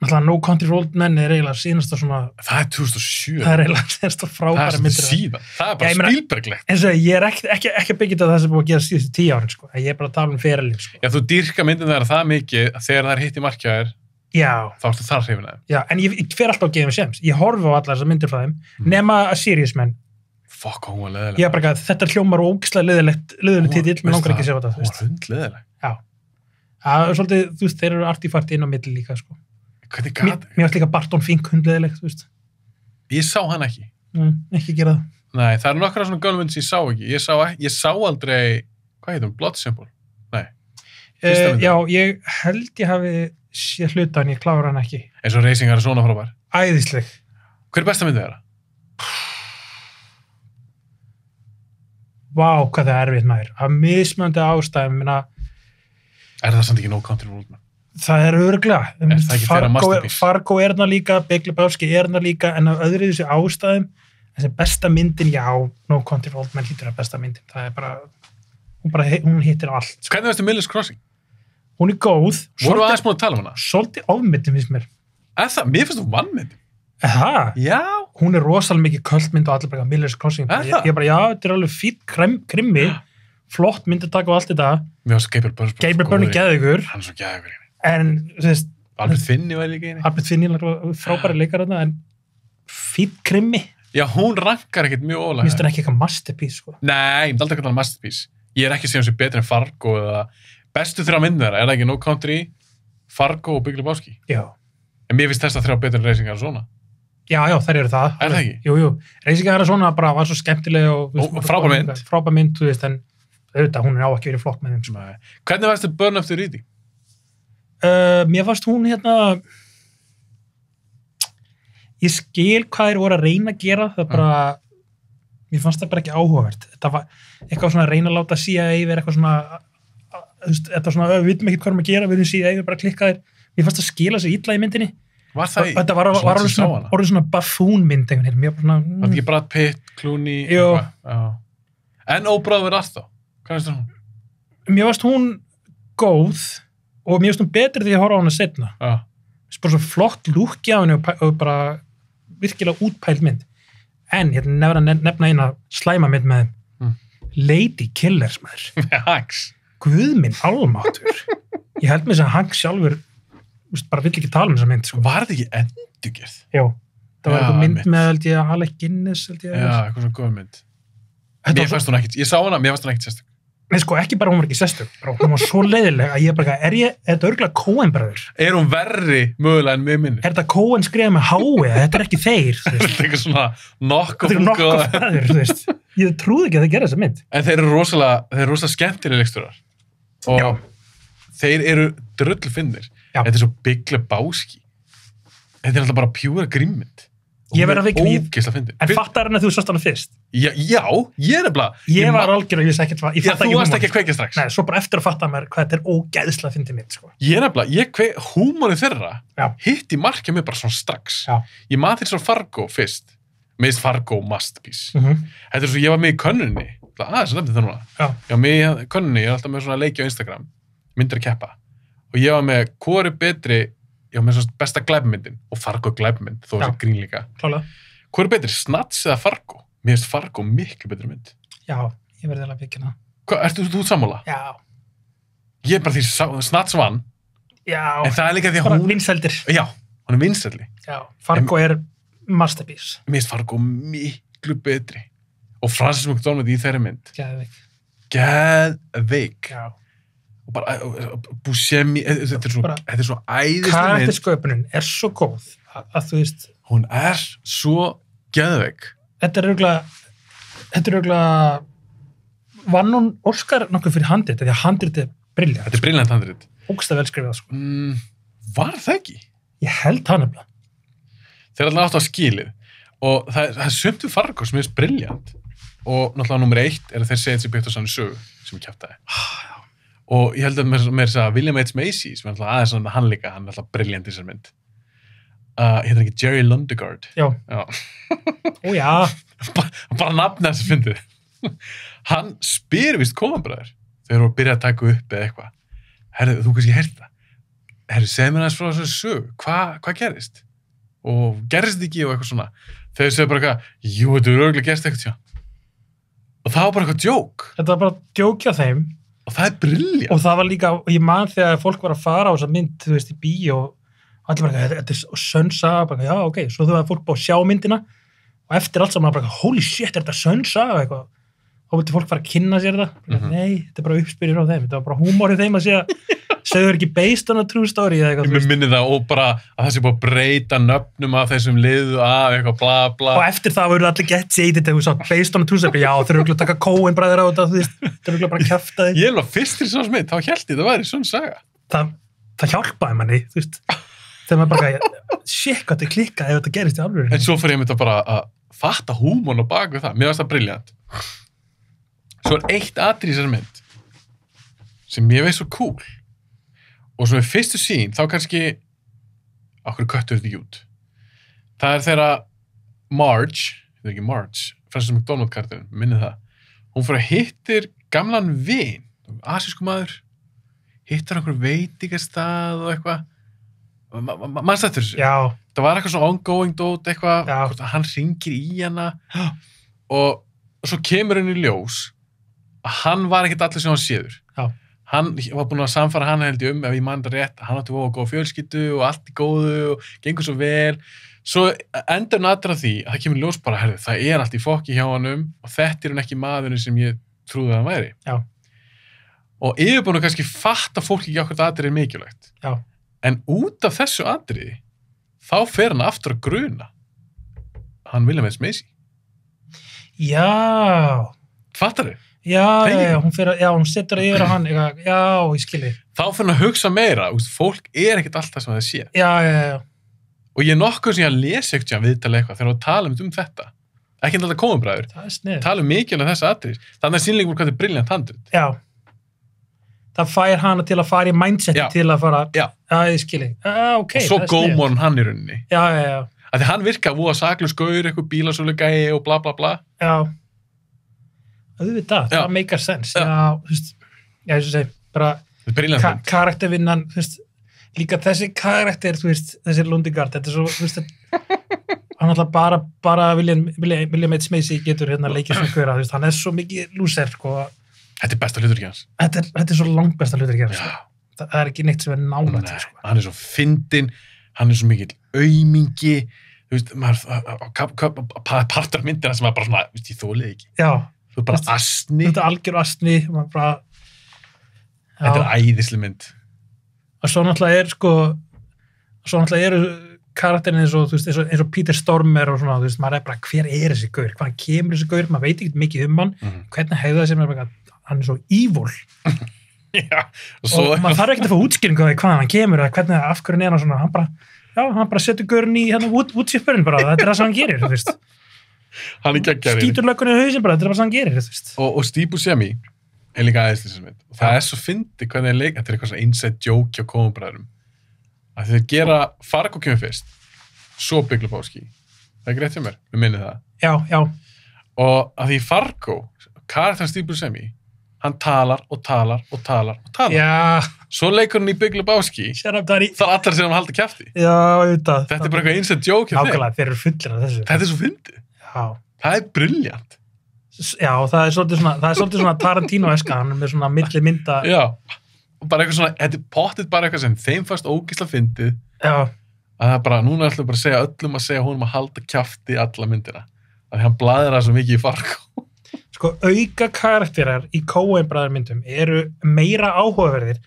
Alltaf No Country for Old Men er eiginlega síðansta svona... Það er 2007. Það er eiginlega síðansta frábæra myndir. Síðan. Það er bara Spielberglegt. En svo ég er ekki að byggja þetta það sem búið að gera síðustu 10 árin, sko. Ég er bara að tala ferilinn, sko. Já, þú dýrka myndin það mikið að þegar það er hitt í markjaðir, þá ertu þar hrifin að þeim. Já, en ég fer alltaf að gefa þeim séns. Ég horfi á allar þessar myndir frá þeim, nema A Serious Man. Fuck, hún var leiðileg. Ég er bara að þetta hljómar ógeðslega leiðileg titill, mér langar ekki að sjá þetta. Hún var hundleiðileg. Já. Það er svolítið, þú veist, þeir eru artifakt inn á milli líka, sko. Hvernig gat? Mér varst líka Barton Fink hundleiðileg, þú veist. Ég sá hann ekki. Ekki gera það. Nei, það eru nokkra svona gömlu myndir sem ég sá ekki. Ég sá aldrei, hvað heitum, Blood Simple? Nei. Já, ég held ég hafi séð hluta en ég klára hann ekki. Eins og Racing er svona frábær. Æðisleg. Hver er besta myndið þeirra? Vá, hvað það er erfitt maður. Af mismunandi ástæðum, minna... Er það samt ekki No Country for Old Men? Það er örugglega. Er það ekki þeirra masterpiece? Fargo er þarna líka, Big Lebowski er þarna líka, en af öðru þessu ástæðum, þessi besta myndin, já, No Country for Old Men hlýtur að besta myndin. Það er bara, hún hittir allt. Sko. Hvernig veistu Miller's Crossing? Hún er góð. Voru við aðeins múin að tala um hana? Svolítið ofmyndin, finnst mér. Mér finnst þú vannmyndin. Það? Já. Hún er rosalega mikið kultmynd og allir bara Miller's Crossing. Ég bara, já, þetta er alveg fýtt krimmi, flott myndatak og allt þetta. Mér finnst Gabriel Byrne geðugur. Hann er svo geðugur. En, þú veist... Albert Finney var líka eini. Albert Finney var frábæri leikar þarna, en fýtt krimmi. Já, hún rankar ekkert mjög ólega. Mér finnst það ekki eitthvað masterpiece, sko. Nei, ég myndi aldrei eitthvað masterpiece. Ég er ekki að segja hún sé betri en Fargo eða bestu 3 myndir þeirra. Er það ekki No Country, Fargo og Big Lebowski? Já. En mér finnst þess að 3 betri en Racing Arizona. Já, þær eru það. Er það ekki? Jú. Racing Arizona bara var svo skemmtileg og frábær mynd. Frábær mynd, þú veist, en auðvitað, hún er á ekki verið flott með þeim, sko. Hvernig fannst þér Burn After Reading? Mér fannst hún ég skil hvað þeir voru að reyna að gera, það bara mér fannst það bara ekki áhugavert. Þetta var eitthvað svona að reyna að láta CIA vera eitthvað svona, þetta svona, við vitum ekki hvað erum að gera, við erum CIA, við bara klikkaðir. Mér fannst það skila sér illa í myndinni. Var það í? Þetta var orðið svona buffoon mynd einhvern veginn. Var þetta ekki Brad Pitt, Clooney? Jú. En Óbráður Arthur? Hvað finnst þér hún? Mér fannst hún góð og mér finnst hún betri því að horfa á hana setna. Það er bara svo flott lúkki á henni og bara virkilega útpæld mynd. En ég ætla að nefna eina slæma mynd með þeim. Lady Killers, maður. Hanks. Guð minn almáttur. Ég held mér sem Hanks sjálfur bara vill ekki tala um þessa mynd, sko. Var þetta ekki endurgerð? Já. Það var eitthvað mynd með, held ég, Alec Guinness, held ég. Já, eitthvað svona góð mynd. Mér fannst hún ekkert, ég sá hana, mér fannst hún ekkert sérstök. Nei, sko, ekki bara hún var ekki sérstök, hún var svo leiðileg að ég bara, er þetta örgulega Coen-bræður? Er hún verri mögulega en mér minnir? Er þetta Coen skrifað með hái, þetta er ekki þeir, þú veist. Þetta er eitthvað svona knock-off bræður, þú veist. Ég trúði ekki að þeir gera þessa mynd. En þeir eru rosalega skemmtilegir leikstjórar. Og þeir eru drullfinnir. Þetta er svo Big Lebowski. Þetta er alltaf bara pjúra grimmynd. Ég verð að vikna en fattar hann að þú sást hana fyrst? Já, ég er nefnilega... Ég var algjör og ég sagði ekki... Já, þú varst ekki að kveikja strax. Nei, svo bara eftir að fatta mér hvað þetta er ógeðslega fyndið mitt, sko. Ég er nefnilega, húmórið þeirra hitti markja mig bara svona strax. Ég maður til svo Fargo fyrst. Meist Fargo masterpiece. Þetta er svo, ég var með í könnunni. Aðeins nefndi það núna. Já, með í könnunni, ég er alltaf með svona leiki á Instagram. Myndir að keppa. Og ég var með, hvor er betri... Já, með svona besta glæpmyndin og Fargo glæpmynd, þó þessi grín líka. Klálega. Hvað er betri, Snatch eða Fargo? Mér finnst Fargo miklu betri mynd. Já, ég verði alveg vikina. Hvað, ertu þú sammála? Já. Ég er bara því Snatch vann. Já. En það er líka því að hún... Vinsældir. Já, hún er vinsældi. Já, Fargo er masterpiece. Mér finnst Fargo miklu betri. Og Frances McDormand í þeirri mynd. Geðveik. Já. Bara Buscemi, þetta er svo æðislega mynd. Karaktersköpunin er svo góð að þú veist, Hún svo geðveik. þetta er örugglega vann hún Óskar nokkuð fyrir handrit, því að handrit er brilljant. Þetta er brilljant handrit. Ógsta vel skrifað, sko. Var það ekki? Ég held það nefnilega. Þeir alltaf áttu að skilið. Og það er sumt við Fargo sem er brilljant. Og náttúrulega nummer 1 er að þeir segja þetta sem byggt á sannu sögu sem ég kjaftaði. Og ég held að mér að William H. Macy sem er alltaf aðeins svona hann líka, hann er alltaf brilljant í þessar mynd. Heitir ekki Jerry Lundegaard? Já. Ó já. bara nafnið þessi fyndið. Hann spyr vist Coen-bræður þegar þú byrja að taka upp eða eitthvað. Herðu, þú kannski heyrði það. Herðu, segð mér aðeins frá þessari sögu. Hvað gerðist? Og gerðist ekki og eitthvað svona. Þegar segðu bara eitthvað, jú, þetta er örugglega gerst eitthvað, og það var bara eitthvað djók. Þetta var bara djók hjá þeim. Og það er brilljant. Og það var líka, og ég man þegar fólk var að fara á þessa mynd, þú veist, í bíó, og allir bara, þetta er sönsaga, bara, já, ok, svo þú var fólk búið að sjá myndina, og eftir allt saman bara, holy shit, er þetta sönsaga, eitthvað. Og vildi fólk fara að kynna sér það. Nei, þetta er bara uppspyrir á þeim, þetta var bara húmórið þeim að segja, segður ekki based on a true story eða eitthvað. Ég minni það og bara að það sé búið að breyta nöfnum af þessum liðu af eitthvað bla bla. Og eftir það voru allir gett jaded þegar þú sá based on a true story. Já, þeir eru að taka Coen-bræður á þetta, þú veist, þeir eru bara að kjafta þig. Ég var fyrst til svona smitt, þá held ég það væri svona saga. Það hjálpaði manni, þú veist. Þegar maður bara, shit, hvað þetta klikkað ef þetta gerist í alvöru. En svo fyrir ég bara að fatta húmorn á bak við það. Mér varst það brilljant. Svo er eitt atriði í þessari mynd sem ég veist svo cool. Og svo við fyrstu sín, þá kannski okkur köttur þetta út. Það er þegar Marge, þetta er ekki Marge, Frances McDormand-karakterinn, minnið það. Hún fyrir að hittir gamlan vin, asísku maður, hittar okkur veitingastað og eitthvað. Manst þetta þessu? Já. Það var eitthvað svona ongoing dót, eitthvað, Já. hvort að hann hringir í hana og svo kemur henni í ljós að hann var ekkert allir sem hann séður. Já. Hann var búinn að samfara hann held ég ef ég man þetta rétt, hann átti voða góða fjölskyldu og allt í góðu og gengur svo vel. Svo endur natur af því að það kemur ljós bara, herðu, það er allt í fokki hjá hannum og þetta er hann ekki maðurinn sem ég trúði að hann væri. Já. Og yfirbúinu kannski fatta fólk ekki okkur þetta atriði er mikilvægt. Já. En út af þessu atriði, þá fer hann aftur að gruna. Hann William H. Macy. Já. Fattar þau? Já, hún setur það yfir á hann, eitthvað, já, ég skilji. Þá fyrir hann að hugsa meira, fólk er ekkert alltaf sem það sé. Já. Og ég er nokkuð sem ég að lesa ekkert viðtala eitthvað þegar við talum þetta. Ekki alltaf Coen-bræður. Það er snið. Talum mikið um þessa atrið. Þannig að sýnleikum hvað þetta er brilljant handrit. Já. Það fær hana til að fara í mindseti til að fara, já, ég skilji. Ok, og svo gómor hann í rauninni. Já. Að því hann virka voða saklaus gaur, eitthvað bílasölugæi og bla bla bla. Já. Auðvitað, það meikar sens. Já, þú veist, ég segi, bara karaktervinnan, þú veist, líka þessi karakter, þú veist, þessi Lundegaard, þetta er svo, þú veist, hann alltaf bara William H. Macy getur hérna leikið svona gauðra, þú veist, hann er svo mikið lúser, sko. Þetta er besta hlutur ekki hans. Þetta er svo langt besta hlutur ekki hans, sko. Það er ekki neitt sem er nálægt, sko. Hann er svo fyndinn, hann er svo mikill aumingi, þú veist, partur af myndina sem er bara svona, þú veist, ég þólið ekki. Já. Þú er bara astni. Þetta er algjör astni, maður bara... Þetta er æðisleg mynd. Og svo náttúrulega eru karakterin eins og Peter Stormer og svona, þú veist, maður er bara, hver er þessi gaur? Hvaðan kemur þessi gaur? Maður veit ekki mikið hann. Hvernig hegða þessi, maður bara, hann er svo evil. Já. Og maður þarf ekki að fá útskýringu á því hvaðan hann kemur, eða hvernig af hverju er hann svona, hann bara setur gaurinn í woodchipperinn bara, þetta er það sem hann gerir, þú veist. Hann er geggjaður. Skítur löggunni í hausinn bara, þetta er bara sem hann gerir, þú veist. Og Steve Buscemi er líka aðeinslega sem mynd. Og það er svo fyndið hvernig það þetta er eitthvað svona inside joke hjá Coen-bræðurum. Að þeir gera Fargo kemur fyrst, svo Big Lebowski. Það er ekki rétt hjá mér, við minnum það. Já. Og að því Fargo, karakterinn Steve Buscemi, hann talar. Já. Svo leikur hann í Big Lebowski. Shut up, Daddy. Það er allar sem hann halda kjafti. Já, auðvitað. Þetta er bara eitthvað inside joke hjá þeim. Nákvæmlega, þeir eru fullir af þessu. Þetta er svo fyndið. Já. Það er brilljant. Já, það er svolítið svona Tarantino-eska, hann er með svona milli mynda. Já, og bara eitthvað svona, þetta er pottið bara eitthvað sem þeim fannst ógeðslega fyndið. Já. Að það bara, núna ætlum bara að segja öllum að segja honum að halda kjafti alla myndina. Af því hann blæðir það svo mikið í Fargo. Sko, auka karakterar í Coen-bræður myndum eru meira áhugaverðir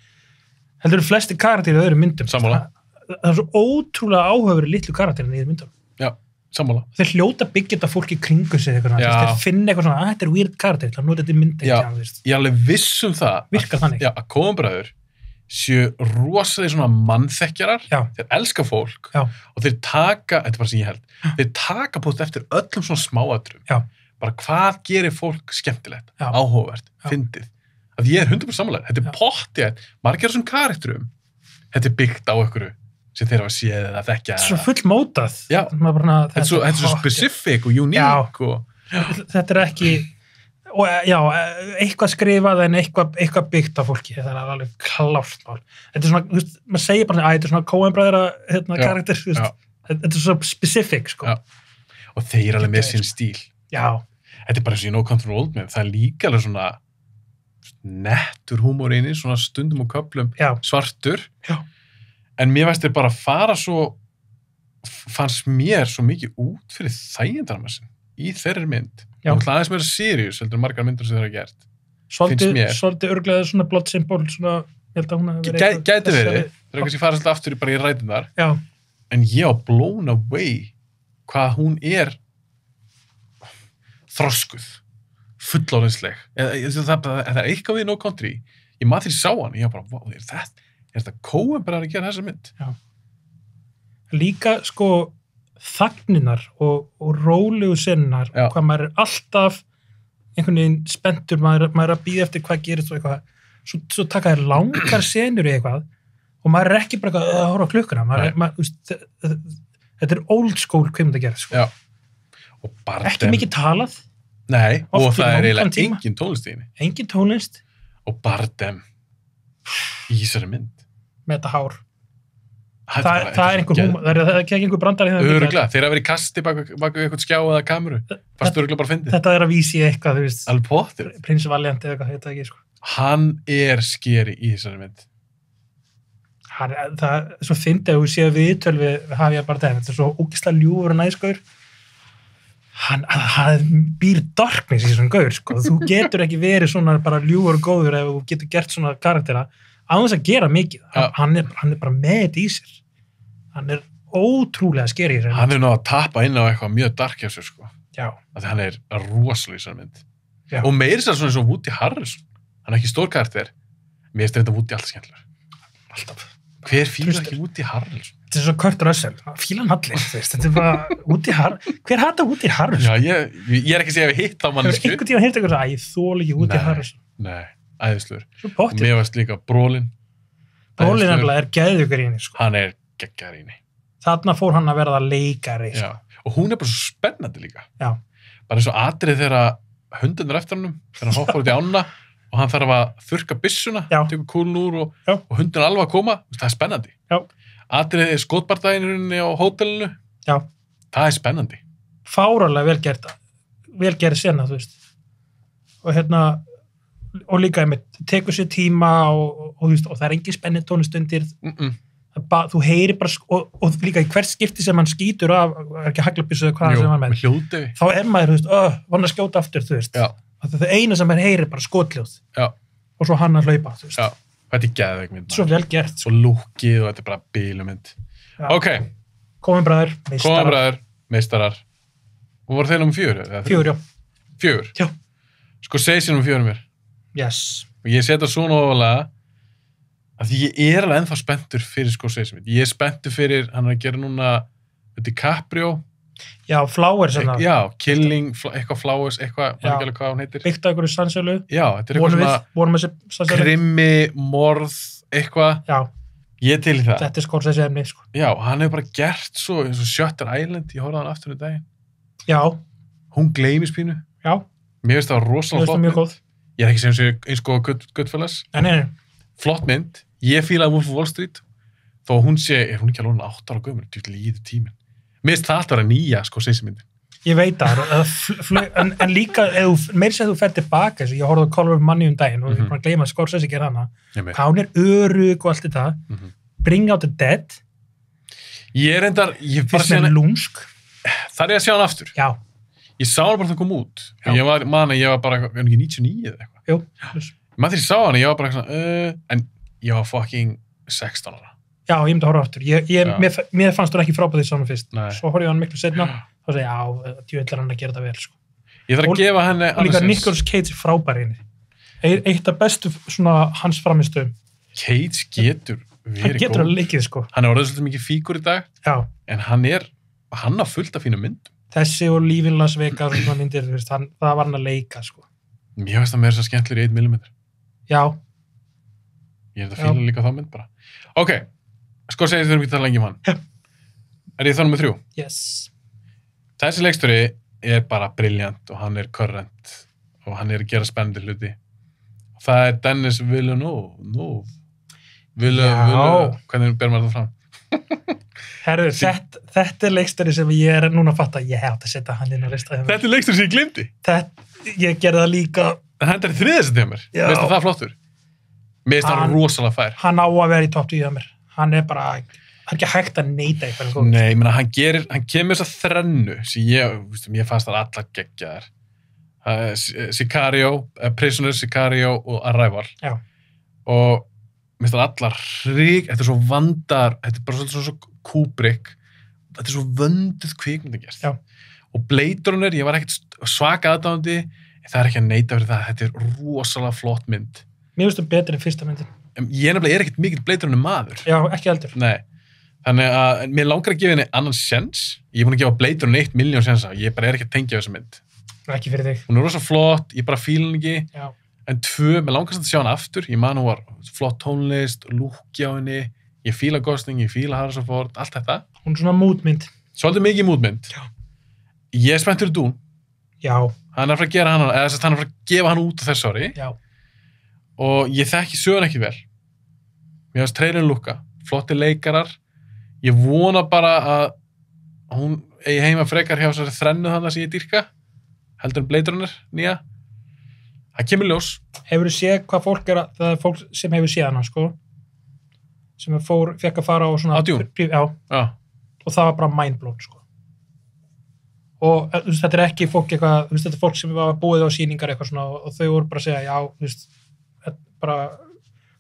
heldur flesti karakterar í öðrum myndum. Sammála. það er svo ótrúlega áhugaverið litlu karakterin í þessum myndum. Já, sammála. Þeir hljóta byggja þetta fólk í kringu sig eitthvað, þeir finna eitthvað svona, þetta er weird karakter, það nota þetta í myndi. Já, ég er alveg viss það. Virkar þannig. Já, að Coen-bræður séu rosalega svona mannþekkjarar, þeir elska fólk og þeir taka, þetta er bara sem ég held, þeir taka búið eftir öllum svona smáatrum. Bara hvað gerir fólk skemmtilegt, áhugavert, fyndið. Að ég er 100% sammála, þetta er pottið, margir þessum karakterum, þetta er byggt á einhverju sem þeir hafa séð eða þekkja. Þetta er svo fullmótað. Þetta er svo specific og unique. Þetta er ekki, eitthvað skrifað en eitthvað byggt á fólki. Það er alveg klárt mál. Þetta er svona, þú veist, maður segir bara, þetta er svona Coen-bræðra karakter, þú veist. Þetta er svo specific, sko. Og þeir alveg með sinn stíl. Já. Þetta er bara eins og í No Country for Old Men. Það er líka alveg svona nettur húmór inni, svona stundum og köflum svartur. Já. En mér veist þeir bara fara fannst mér svo mikið út fyrir þægindarma sinn í þeirri mynd. Og aðeins meira serious heldur margar myndir sem þeir hafa gert. Svolítið örglega svona blood symbol, svona, ég held að hún hafi verið. Gæti verið. Það er kannski fara svolítið aftur bara í rætunar. Já. En ég á blown away hvað hún er þroskuð, fullorðinsleg. Það er eitthvað við No Country. Ég maður því sá hann, ég var bara, wow, er þetta Coen-bræður að gera þessa mynd? Já. Líka, sko, þagninar og rólegu sennar, hvað maður er alltaf einhvern veginn spenntur, maður er að bíða eftir hvað gerist og eitthvað. Svo taka þér langar senur í eitthvað og maður er ekki bara eitthvað að horfa á klukkuna. Þetta er old school kveimund að gera, sko. Já. Og Bardem. Ekki mikið talað. Nei, og það er eiginlega engin tónlist í henni. Engin tónlist. Og Bardem í þessari mynd. Með þetta hár. Það er einhver húmor, það er ekki einhver brandari. Öruglega, þeir hafa verið í kasti bak við eitthvað skjá eða kameru. Fast öruglega bara fyndið. Þetta er að vísi eitthvað, þú veist. Alveg pottur. Prins Valiant eða eitthvað, þetta ekki, sko. Hann er skeri í þessari mynd. Það er svo fyndið að þú séu viðtöl við Javier Bardem, þetta er svo ógeðslega ljúfur og næskur. Hann býr darkness í þessum gaur, sko. Þú getur ekki verið svona bara ljúfur og góður ef þú getur gert svona karaktera á þess að gera mikið. Hann er bara með þetta í sér. Hann er ótrúlega skeri í sér. Hann er náttúrulega að tappa inn á eitthvað mjög dark hjá sér, sko. Já. Þannig hann er rosalega í þessari mynd. Já. Og meiri sér svona eins og Woody Harrelson. Hann er ekki stór karakter. Mér finnst þetta Woody alltaf skemmtilegur. Alltaf. Hver fílar ekki Woody Harrelson? Þetta er svo Kurt Russell. Fílan allir, þú veist. Þetta er bara Woody Harrelson. Hver hata Woody Harrelson? Já, ég er ekki að segja að við hitt á mannesku. Einhvern tíma hitt eitthvað að ég þól ekki Woody Harrelson. Nei, æðislegur. Svo pottið. Og mér veist líka Brolin. Brolin nefnilega er geðveikur í henni, sko. Hann er geggjaður í henni. Þarna fór hann að verða leikari, sko. Já. Og hún er bara svo spennandi líka. Já. Bara eins og atrið þegar hundurinn er eftir hannum, þegar hann hoppar út í ána og hann þarf að þurrka byssuna, tekur kúlun úr og hundurinn alveg að koma. Það er spennandi. Já. Atrið skotbardaginn á hótelinu. Já. Það er spennandi. Fáránlega vel gerð sena, þú veist. Og líka einmitt, tekur sér tíma og það er engin spennið tónlistundir. Þú heyrir bara, og líka í hvert skipti sem hann skýtur af, er ekki haglabyssu eða hvað sem hann með. Hljóti. Þá er maður, þú veist, hann að skjóta aftur, þú veist. Já. Það eina sem hann heyrir bara skotljóð. Já. Og svo hann að hlaupa, þú veist. Já. Þetta er geðveik mynd. Svo vel gert. Svo lúkið og þetta er bara bílumynd. Ok. Coen-bræður, meistarar. Og voru þeir 4? 4, já. 4? Já. Sko, segi sér 4 mér. Yes. Og ég setja svona ofalega að því ég er alveg ennþá spenntur fyrir Scorsese mynd. Ég er spenntur fyrir, hann er að gera núna DiCaprio. Já, Flowers. Já, Killing, eitthvað Flowers, eitthvað, maður ekki alveg hvað hún heitir. Byggt á einhverju sannsölu. Já, þetta er eitthvað svona krimmi, morð, eitthvað. Já. Ég til í það. Þetta er Scorsese efni, sko. Já, hann hefur bara gert svo, eins og Shutter Island, ég horfði hann aftur í daginn. Já. Hún gleymis pínu. Já. Mér finnst það rosalega flott. Mjög góð. Ég er ekki sem eins og Goodfellas. Nei. Flott mynd. Ég fílaði Wolf of Wall Street. Þó hún er hún ekki alveg 8 ára gömul, djúpt líður tíminn. Mér finnst það alltaf að vera nýja, Scorsese myndin. Ég veit það, en líka, meir sem þú fer tilbaka, ég horfði á Color of Money daginn og ég er bara að gleyma að Scorsese gera hana. Hvað hún er örug og allt þetta. Bring Out the Dead. Ég er endar, fyrst með lúmsk. Það er að sjá hann aftur. Já. Ég sá hann bara það kom út. Ég var bara, ekki 99 eða eitthvað. Jú. Maður þegar ég sá hann, ég var bara svona, en ég var fucking 16 ára. Já, ég myndi að horfa aftur. Mér fannst hún ekki frábæð því saman fyrst. Nei. Svo horfði ég hann miklu setna og segi, djöðlar hann að gera þetta vel, sko. Ég þarf að gefa henni Og líka Nicolas Cage er frábær inni. Eitt af bestu svona hans framistöðum. Cage getur verið Hann getur að leikið, sko. Hann er orðið svolítið mikið fígur í dag, Já. en hann á fullt af fínum myndum. Þessi og Lífin Las Vegas og svona myndir, það var hann að leika, sko. Mér finnst það meira svo skemmtilegur í 1 mm. Já. Ég er þetta fíla líka þá mynd bara. Ok, sko segir þau ekki það lengi um hann. Já. Er ég þá nummer 3? Yes. Þessi leikstjóri er bara brilliant og hann er current og hann er að gera spennandi hluti. Og það er Denis Villeneuve. Hvernig ber maður það fram? Herru, þetta er leikstjóri sem ég er núna að fatta, ég hef átt að setja hann inn á listaði. Þetta er leikstjóri sem ég glimti. Ég gerði það líka. En hann er 3. september. Veist það flottur? Mér finnst hann rosalega fær. Hann á að vera í topp 10 hjá mér. Hann er bara, það er ekki hægt að neita eitthvað. Nei, ég meina, hann kemur þess að þrennu sem ég fannst það allar geggjaðar. Sicario, Prisoner, Sicario og Arrival. Já. Og mér finnst það allar þetta er svo vandar, þetta er bara svo Kubrick, þetta er svo vönduð kvikmyndagerð. Já. Og Blade Runner, ég var ekkert svaka aðdáandi, en það er ekki að neita fyrir það, þetta er rosalega flott mynd. Mér finnst það betur en fyrsta myndin. Ég nefnilega ekkert mikill Blade Runner maður. Já, ekki heldur. Nei. Þannig að mér langar að gefa henni annan sjens. Ég er búin að gefa Blade Runner 1 milljón sjensa. Ég bara ekki að tengja þessa mynd. Ekki fyrir þig. Hún er rosalega flott, ég bara fíla henni ekki. Já. En 2, mér langar að sjá henni aftur. Ég man hún var flott tónlist, lúkja á henni. Ég fíla Gosling, ég fíla Harrison Ford, allt þetta. Hún er svona mútmynd. Svolítið mikið mútmynd. Já. Ég er spenntur í Dune. Já. Hann er að fara að gera hann, eða þess að hann er að fara að gefa hann út á þessu ári. Já. Og ég þekki sögun ekki vel. Mér finnst trailerin lúkka, flotti leikarar. Ég vona bara að hún eigi heima frekar hjá þessari þrennu þarna sem ég dýrka, heldur en Blade Runner nýja. Það kemur ljós. Hefur þú séð hvað fólk það er fólk sem hefur séð hana, sko, sem fekk að fara á svona... Á Dune? Já. Og það var bara mindblown, sko. Og þetta er ekki fólk eitthvað, þetta er fólk sem var búið á sýningar eitthvað svona og þau voru bara að segja, já, bara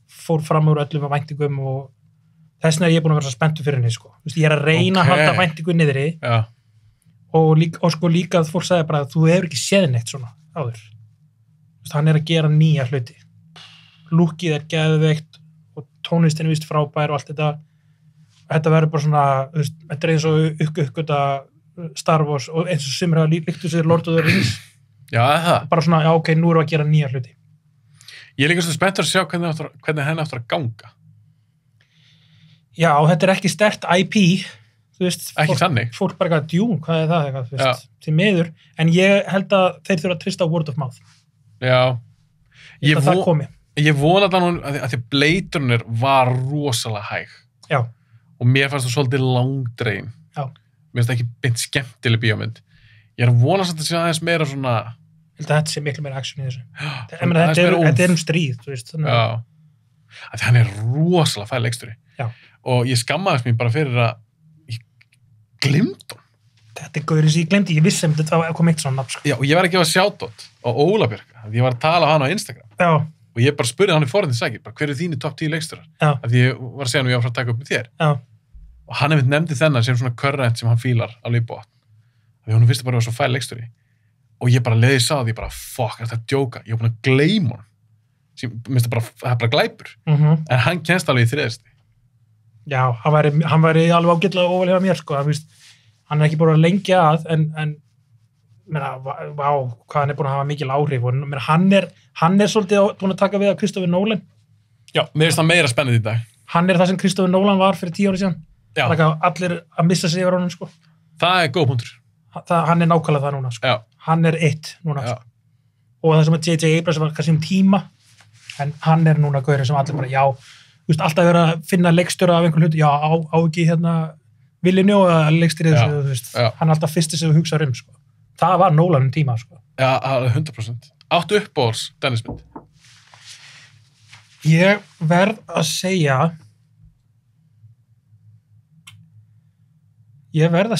fór fram úr öllum að væntingum og þess vegna er ég búin að vera svo spenntur fyrir henni, sko. Ég er að reyna að halda væntingu niðri og sko líka að fólk sagði bara að þú hefur ekki séð neitt svona áður. Hann er að gera nýja hluti. Lúkið er geðveikt og tónlistin er víst frábær og allt þetta. Þetta verður bara svona, þetta er eins og uppgöta Star Wars og eins og sem er að líktu sér Lord of the Rings. Já, það. Bara svona, já, ok, nú erum við að gera nýja hluti. Ég er líka svo spenntur að sjá hvernig henni áttur að ganga. Já, þetta er ekki sterkt IP, þú veist. Ekki þannig. Fólk bara eitthvað, Dune, hvað er það eitthvað, þú veist, til miður. En ég held að þeir þurfa að trista á word of mouth. Já. Það komi. Ég vona að því að Blade Runner var rosalega hæg. Já. Og mér fannst það svolítið langdregin. Já. Mér finnst það ekki beint skemmtileg bíómynd. Ég er að vona samt að sjá aðeins meira svona... Ég held að þetta sé miklu meira action í þessu. Þetta er stríð, þú veist. Já. Þannig hann er rosalega fæl leikstjóri. Já. Og ég skammaðist mér bara fyrir að ég glimti hann. Þetta er gaurið sem ég glemdi. Ég vissi þetta kom eitt svona nafn, sko. Já, og ég var að gefa shoutout á Óla Björk. Ég var að tala á hann á Instagram. Já. Og ég bara spurði hann í forðin sækir, bara hver er þínu topp 10 leikstjórar? Já. Því ég var að segja hann og ég var að taka upp með þér. Já. Og hann hefði nefndi þennan sem svona current sem hann fílar á Líbót. Því hún finnst bara að vera svo fæl leikstjóri. Og ég bara leiði sá því, ég bara, fuck, er þetta að djóka? Ég var búin að gleyma hann. Það er bara glæpur. En hann kennst alveg í þriðasti. Já, hann væri alveg ágætlega óvalega mér, sko. Hann er ekki búin að lengja að, en vá, hvað hann er búin að hafa mikil áhrif. Og hann er svolítið búin að taka við af Christopher Nolan. Já, mér finnst það meira spennandi í dag. Hann er það sem Christopher Nolan var fyrir 10 ári síðan. Já. Allir að missa sig yfir honum, sko. Það er góð punktur. Hann er nákvæmlega það núna, sko. Já. Hann er núna, sko. Og það sem að J.J. Abrams var kannski tíma, en hann er núna gaurið sem allir bara, já, alltaf verið að finna leikstjóra af einhvern hlut, já, á ekki Villinjó eða leikstýrið þessu, hann er alltaf fyrsti sem við hugsaður sko. Það var Nolan tíma, sko. Já, 100%. Áttu uppbóðs, Dennis mynd? Ég verð að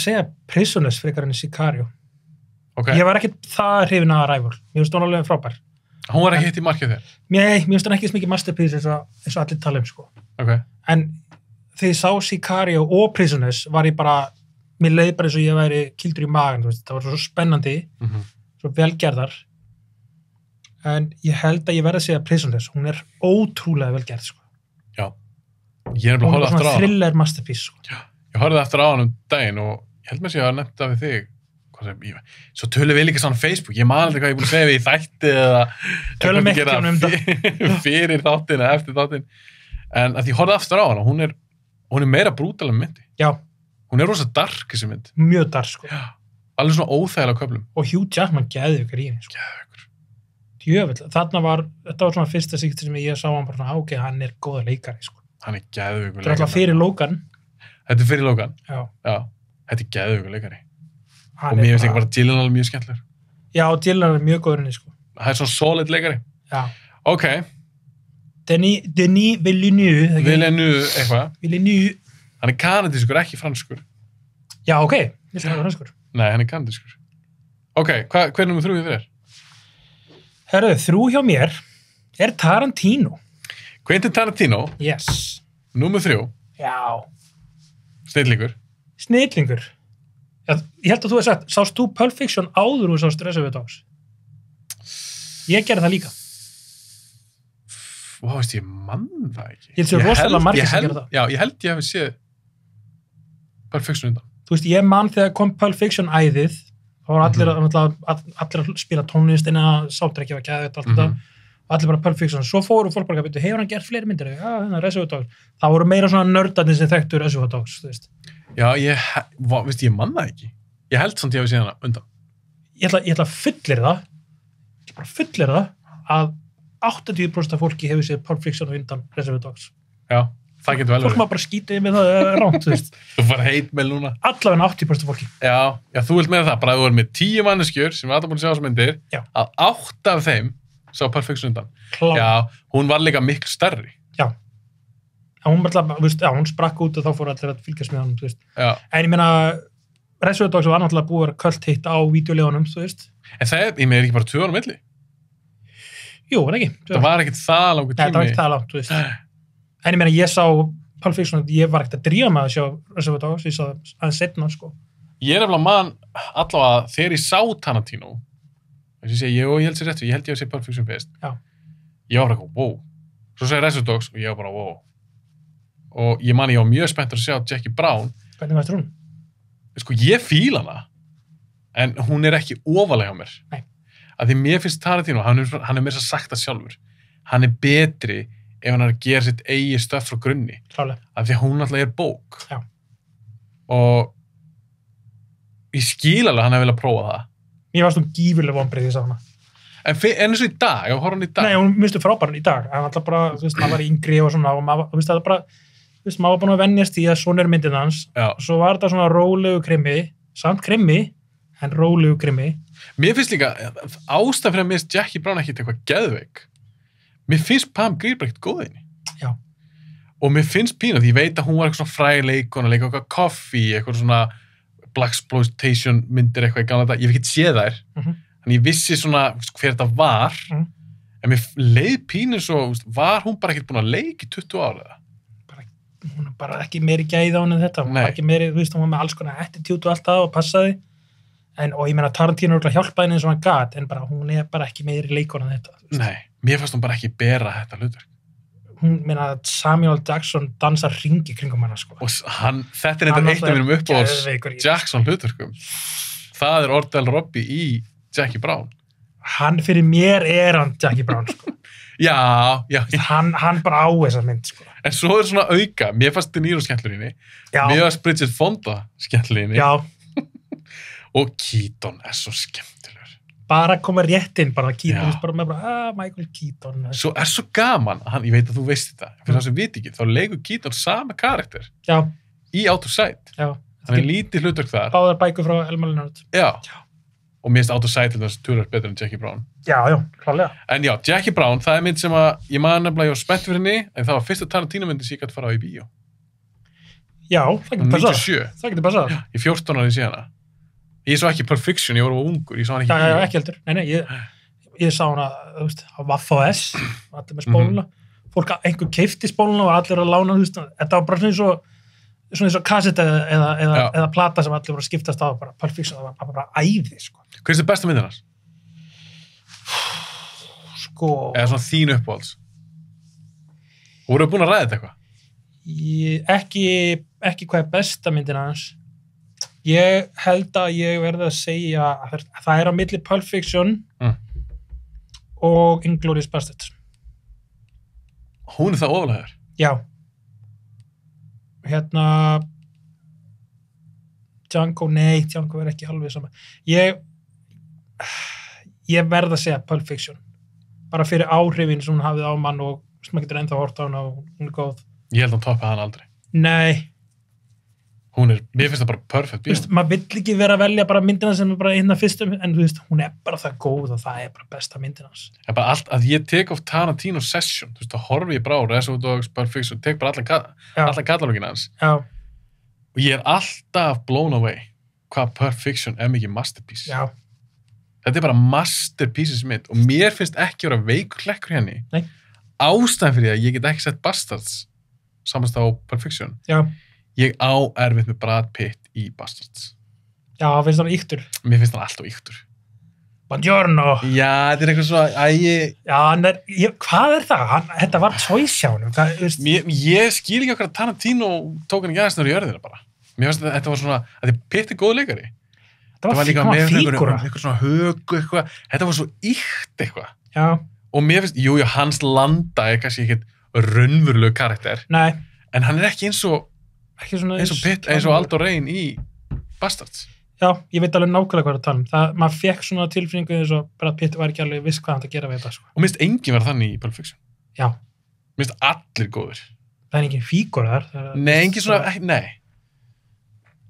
segja Prisoners frekar enn Sicario. Okay. Ég var ekki það hrifin að Arrival. Mér finnst hún alveg frábær. Hún var ekki hitt í markið þér? Nei, mér finnst hún ekki svo mikið masterpiece eins og allir tala sko. Okay. En þegar ég sá Sicario og Prisoners var ég bara, mér leið bara eins og ég væri kildur í magan, það var svo spennandi, svo velgerðar, en ég held að ég verði að segja Prisoners, hún er ótrúlega velgerð, sko. Já, ég er bara að horfa aftur á hana. Thriller masterpiece, sko. Já, ég horfði aftur á hana daginn og ég held með sér að nefnt það við þig. Svo tölum við líka svona Facebook, ég man aldrei hvað ég er búin að segja við í þætti eða tölum ekki það fyrir þáttin eða eftir þáttin, en að ég horfði aftur á hana, hún er meira brútal en myndi. Já. Hún er rosa dark þessi mynd. Mjög dark, sko. Já, alveg svona óþægilega köflum. Og Hugh Jackman geðveikur í henni, sko. Geðveikur. Djöfull, þetta var svona fyrsta sikti sem ég sá hann bara svona, ok, hann er góða leikari, sko. Hann er geðveikur leikari. Þetta er alltaf fyrir Logan. Þetta er fyrir Logan? Já. Já, þetta er geðveikur leikari. Og mér finnst ekki bara Gyllenhaal mjög skemmtilegur. Já, Gyllenhaal er mjög góður henni, sko. Það er svona solid leikari. Já. Ok. Denis Villeneuve. Villeneuve eitthvað. Villeneuve. Hann er kanadískur, ekki franskur. Já, ok. Viltu hann er franskur? Nei, hann er kanadískur. Ok, hver er nummer 3 hjá þér? Herðu, 3 hjá mér er Tarantino. Quentin Tarantino. Yes. Nummer 3. Já. Snillingur. Snillingur. Ég held að þú hefði sagt, sást þú Pulp Fiction áður og sást Reservoir Dogs? Ég gerði það líka. Vá, veist ég mann það ekki. Ég held að rosalega margir sem gerði það. Já, ég held ég hefði séð Pulp Fiction undan. Þú veist, ég man þegar kom Pulp Fiction æðið, þá var allir að spila tónlist en að soundtrackið var geðveikt allt þetta, og allir bara Pulp Fiction. Svo fóru fólk bara að byrja, hefur hann gert fleiri myndir? Já, Reservoir Dogs. Það voru meira svona nördarnir sem þekktu Reservoir Dogs, þú veist. Já, ég man það ekki. Ég held samt ég hefði séð hana undan. Ég ætla að fullir það að 80% af fólki hefur séð Pulp Fiction undan Reservoir Dogs. Já, það getur vel verið. Fólk maður bara skítið með það ránt, þú veist. Þú fara heit með núna. Allavega 80% af fólki. Já, þú vilt með það, bara þú er með 10 manneskjur sem er alltaf búin að sjá þessu myndir, að 8 af þeim sá Pulp Fiction undan. Klár. Já, hún var líka miklu stærri. Já. Hún sprakk út og þá fór allir að fylgjast með hann, þú veist. Já. En ég meina, Reservoir Dogs var náttúrulega búið að vera kvöld hitt á vídeolegunum, þú veist. En það er ekki bara 2 ára milli. Jú, en ekki. Það var ekkert það langur tími. Nei, það var ekki það langt, þú veist. En ég meina, ég sá Pulp Fiction, ég var ekkert að drífa með að sjá Reservoir Dogs, ég sá það aðeins setna, sko. Ég er nefnilega mann allavega þegar ég sá Tarantino, ég held sér rétt, ég held ég að sé Pulp Fiction fyrst. Já. Ég var bara eitthvað, wow. Svo segi Reservoir Dogs og ég var bara, wow. Og ég var mjög spenntur að sjá Jackie Brown. Hvernig varst hún? Sko, ég fíla hana, en hún er ekki ofalega hjá mér. Nei. Af því mér finnst Tarantino, hann er mér svo sagt það sjálfur. Hann er betri ef hann er að gera sitt eigi stöf frá grunni. Klálega. Af því að hún alltaf er bók. Já. Og ég skil alveg hann að vilja prófa það. Mér varst hún gífurlega vonbrigði, ég sá hana. En eins og í dag, ef horfum hann í dag. Nei, hún minnstu frábæran í dag. Hann alltaf bara, þú veist, maður var yngri og svona, og maður, þú veist, það er bara, þú veist, maður var búin að venjast í að svona er myndin hans. Já. Svo var þetta svona rólegu krimi, samt krimi, en rólegu krimi. Mér finnst líka, ástæð fyrir að mér finnst Jackie Brown ekkert eitthvað geðveik. Mér finnst Pam Grier bara ekkert góð inni. Já. Og mér finnst pínu, því ég veit að hún var eitthvað svona fræg leikona, leika eitthvað Coffee, eitthvað svona blaxploitation myndir eitthvað í gamla dag. Ég hef ekkert séð þær. Þannig ég vissi svona hver þetta var, en mér leið pínu svo, var hún bara ekkert búin að leika í 20 ára? Hún er bara ekki meiri gæði á henni en þetta, hún var ekki meiri, þú veist, hún var með alls konar attitude og allt það og passaði, og ég meina Tarantino er hjálpaði henni eins og hann gat, en bara hún er bara ekki meiri leikona en þetta. Nei, mér fannst hún bara ekki bera þetta hlutverk. Hún, meina, Samuel Jackson dansar hringi kringum hana, sko. Og þetta er eitt af mínum uppáhalds Jackson hlutverkum. Það er Ordell Robbie í Jackie Brown. Hann fyrir mér er hann Jackie Brown, sko. Já. Hann bara á þessa mynd, sko. En svo er svona auka, mér fannst De Niro skemmtilegur í henni. Mér fannst Bridget Fonda skemmtilegur í henni. Já. Og Keaton er svo skemmtilegur. Bara koma rétt inn, bara Keaton, bara með Michael Keaton. Svo er svo gaman, ég veit að þú veist þetta, fyrir það sem veit ekki, þá leikur Keaton sama karakter. Já. Í Out of Sight. Já. Hann er lítið hlutverk þar. Báðar bækur frá Elmer Leonard. Já. Og mér finnst Out of Sight til þess tölvöld betur en Jackie Brown. Já, klálega. En já, Jackie Brown, það er mynd sem að ég man nefnilega ég var spennt fyrir henni, en það var fyrsta Tarantino myndi sem ég gæti fara á í bíó. Já, það getur passað. 97. Það getur passað. Já, í 14 ára síðan hana. Ég sá ekki Pulp Fiction, ég var ungur, ég sá hann ekki. Já, ekki heldur. Nei, ég sá hana, þú veist, á Vaff.s, allir með spóluna. Fólk, einhver keifti spóluna og allir að lána, þú veist, þetta var bara svona eins og svona eins og kassetta Já. eða plata sem allir voru að skiptast á, bara Pulp Fiction, það var bara æði, sko. Hver er besta myndin hans? Sko, Eða svona þín uppáhalds? Voru búin að ræða þetta eitthvað? ekki hvað er besta myndin hans. Ég held að ég verði að segja að það er á milli Pulp Fiction og Inglourious Basterds. Hún er það ofalega þér? Já. Django er ekki alveg sama. Ég verð að segja Pulp Fiction. Bara fyrir áhrifin sem hún hafið á mann og sem maður getur ennþá hort á hana og hún er góð. Ég held að hún toppa hann aldrei. Nei. Mér finnst það bara perfect. Maður vill ekki vera að velja bara myndina sem er bara einna fyrstum, en hún er bara það góð og það er bara besta myndina hans. Það er bara allt, að ég tek of Tarantino Session, þá horfi ég bara á Reservoir Dogs, Pulp Fiction, tek bara alla katalógina hans. Já. Og ég er alltaf blown away hvað Pulp Fiction er mikið masterpiece. Já. Þetta er bara masterpieces mynd og mér finnst ekki vera veikur hlekkur henni. Nei. Ástæðan fyrir því að ég get ekki sett Bastards samast á Pulp Fiction. Já. Ég á erfitt með Brad Pitt í Bastards. Já, finnst hann yktur? Mér finnst hann alltaf yktur. Buongiorno! Já, þetta er eitthvað svona, Já, hvað er það? Þetta var choice hjá hann. Ég skil ekki okkar að Tarantino tók hann ekki aðeins náður í jörðina bara. Mér finnst að þetta var svona, að Pitt er góð leikari. Það var líka með fígúra. eitthvað svona högu eitthvað. Þetta var svo ykt eitthvað. Já. Og mér finnst, jú, hans Landa er kannski ekkert raunverulegu karakter. Nei. En hann er ekki eins og Pitt, eins og Aldo Rain í Bastards. Já, ég veit alveg nákvæmlega hvað að tala um. Maður fekk svona tilfinningu eins og Brad Pitt var ekki alveg viss hvað hann að gera við þetta. Sko. Og minnst enginn var þannig í Pulp Fiction. Já. Minnst allir góður. Það er enginn fígúra þar. Nei, enginn svona, nei.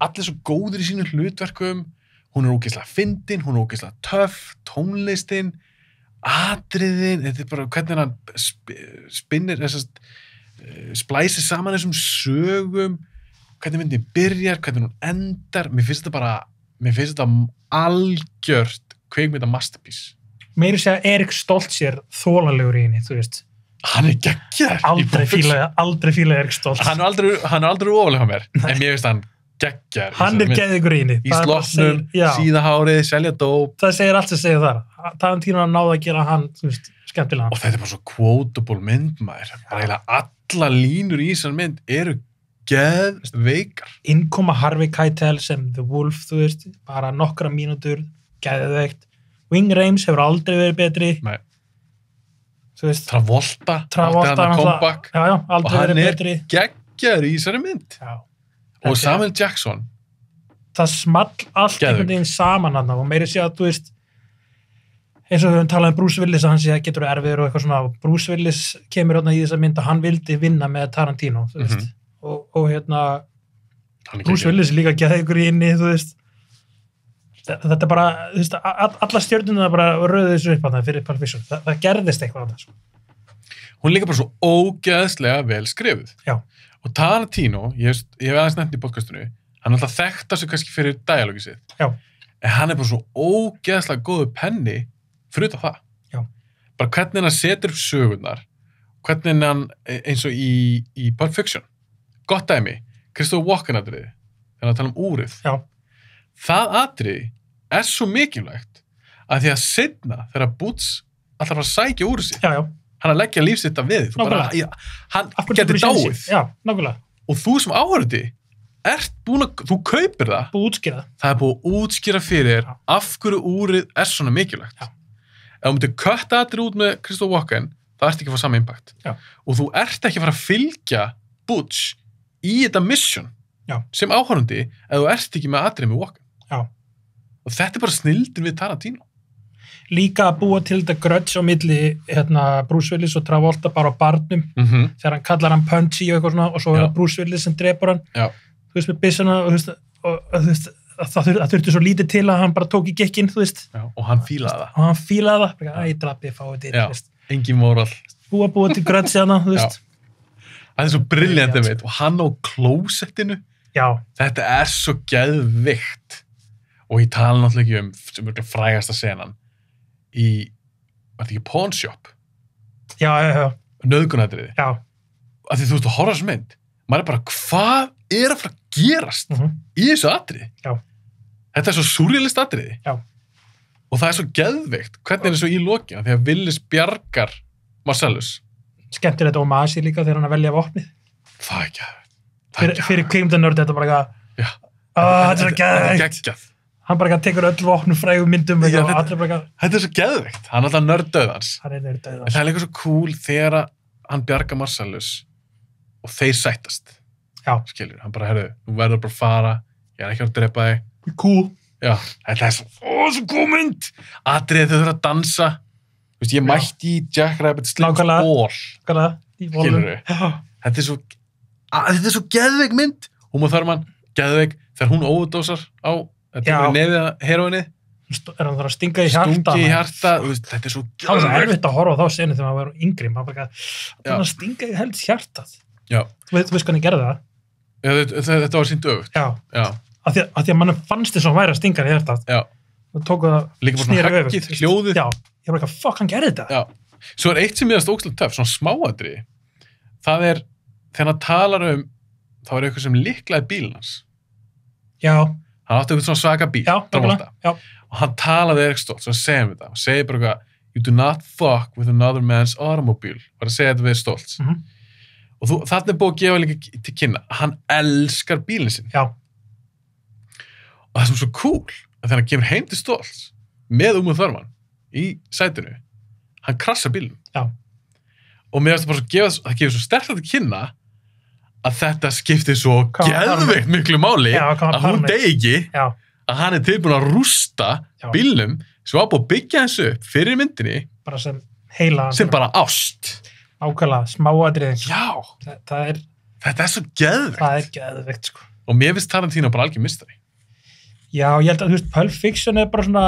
Allir svo góður í sínum hlutverkum. Hún er ógeðslega fyndin, hún er ógeðslega töff, tónlistin, atriðin, þetta er bara hvernig hann spinnir, splæsir saman þessum sögum, hvernig myndin byrjar, hvernig hún endar. Mér finnst þetta algjört kvikmynda masterpiece. Meiri segja Erik Stoltz þólalegur í henni, þú veist. Hann er geggjaður. Aldrei fíla Erik Stoltz. Hann er aldrei ofalega mér, en mér finnst hann geggjaður. Hann er geðugur í henni. Í sloppnum, síðahárið, selja dóp. Það segir allt sem segir þar. Tarantino náði að gera hann, þú veist, skemmtilega. Og þetta er bara svo quotable mynd, maður. Bara eiginlega alla línur í þessar mynd eru geðveikar. Innkoma Harvey Keitel sem The Wolf, þú veist, bara nokkra mínútur, geðveikt. Ving Rhames hefur aldrei verið betri. Nei. Þú veist. Travolta comeback. Já, aldrei verið betri. Og hann er geggjaður í þessari mynd. Já. Og Samuel Jackson. Það small allt einhvern veginn saman hann og meiri sé að, þú veist, eins og við höfum talað um Bruce Willis að hann sé að getur erfiður og eitthvað svona. Bruce Willis kemur í þessa mynd og hann vildi vinna með Tarantino, þú veist. Og Bruce Willis er líka geðveikur í inni, þú veist. Þetta er bara, þú veist, alla stjörnuna bara röðu þessu upp á það fyrir Pulp Fiction. Það gerðist eitthvað á það, sko. Hún er líka bara svo ógeðslega vel skrifuð. Já. Og Tarantino, ég hef aðeins nefnt í podcastinu, hann er alltaf þekkt sig kannski fyrir dialógið sitt. Já. En hann er bara svo ógeðslega góðu penni fyrir það. Já. Bara hvernig hann setur upp sögurnar, hvernig hann, eins og í Pulp Fiction, gott dæmi, Christopher Walken atriði, þegar hann tala um úrið. Já. Það atriði er svo mikilvægt að því að seinna þegar Boots alltaf að sækja úr sig. Já. Hann að leggja lífsitt af við. Hann getur dáið. Já, nákvæmlega. Og þú sem áhörði ert búin að, þú kaupir það. Búið útskýra. Það er búið að útskýra fyrir af hverju úrið er svona mikilvægt. Já. Ef þú myndir kötta atrið út með Christopher Walken, það ert ekki að fá sama impact. Já. Og þú ert ekki að fara að fylgja Boots í þetta mission. Já. Sem áhörði ef þú ert ekki með atrið með Walken. Já. Og þetta er bara snildin við Tarantino. Líka að búa til þetta grudge á milli Bruce Willis og Travolta bara á barnum þegar hann kallar hann Punchy og eitthvað svona og svo er það Bruce Willis sem drepur hann. Já. Þú veist með byssuna og það þurfti svo lítið til að hann bara tók í gekkinn, þú veist. Já, og hann fílaði það. Og hann fílaði það. Æ, drapið, fáið þetta, þú veist. Engin moral. Búa til grudge hana, þú veist. Það er svo brilljant, veit, og hann á klósettinu. Já. Þetta er svo geðvikt. Og ég tala náttúrulega ekki sem er frægasta senan í, var þetta ekki Pawn Shop? Já. Nauðgunaratriði. Já. Af því þú veist að horfa þessu mynd, maður er bara, hvað er að fara að gerast í þessu atriði? Já. Þetta er svo súrrealist atriði. Já. Og það er svo geðveikt. Hvernig er það svo í lokina? Þegar Willis bjargar Marcellus. Skemmtir þetta Omasi líka þegar hann að velja vopnið. Það er geðveikt. Fyrir kvikmyndanörd þetta bara Já. Þetta er svo geðveikt. Geggjað. Hann bara tekur öll vopnum frægum myndum Já, og allir bara þetta er svo geðveikt. Hann er alltaf nörddauðans. hann er döð. En það er líka svo cool þegar hann bjargar Marcellus og þeir sættast. Já. Skilur, hann bara, herru, nú verður bara að fara, ég er ekki að drepa þig. Cool. Já, þetta er svo góð mynd. Atriðið þau þurfa að dansa. Þú veist, ég mætti í Jack Rabbit Slims Ball. Skilurðu? Þetta er svo geðveik mynd. Uma Thurman, geðveik, þegar hún overdósar á nefið heroinni. Er hann þarf að stinga í hjarta? Stungi í hjarta, þetta er svo geðveikt. Það var svo erfitt að horfa á þá senu þegar maður var yngri. Maður bara að stinga í helst hjartað. Já. Þú veist hvernig gerði það? Já, þetta var sínt öfugt. Já. Af því að mann fannst þess að hann væri að stinga í hjartað. Já. Og tóku það snýra öfugt. Líka bara hljóðið. Já. Ég var ekki fuck, hann gerði þetta. Já. Svo er eitt sem ég aðst ókslega töff, svona smáadri. Það er, þegar hann talar þá er eitthvað sem líklaði bílinn hans. Já. Hann átti eitthvað svona svaka bíl. Já, nákvæmlega. Já. Og hann talaði Erik Stoltz, og segir þetta. Og segir bara eitthvað, you do not fuck with another man's automobile. Bara að segja þetta við Stoltz. Og þarna er búið að gefa líka til kynna. Hann elskar bílinn sinn. Já. Og það er svo cool, að þegar hann kemur heim til Stoltz, með Uma Thurman, í sætinu, hann krassar bílinn. Já. Og mér finnst það bara það gefur svo sterkt að kynna að þetta skiptir svo geðveikt miklu máli að hún degi ekki að hann er tilbúin að rústa bílnum sem var búin að byggja þessu upp fyrir myndinni bara sem heila sem bara ást ákvæmlega, smáatriðin þetta er svo geðveikt það er geðveikt sko og mér finnst Tarantino bara algjör mistari já, ég held að þú veist, Pulp Fiction er bara svona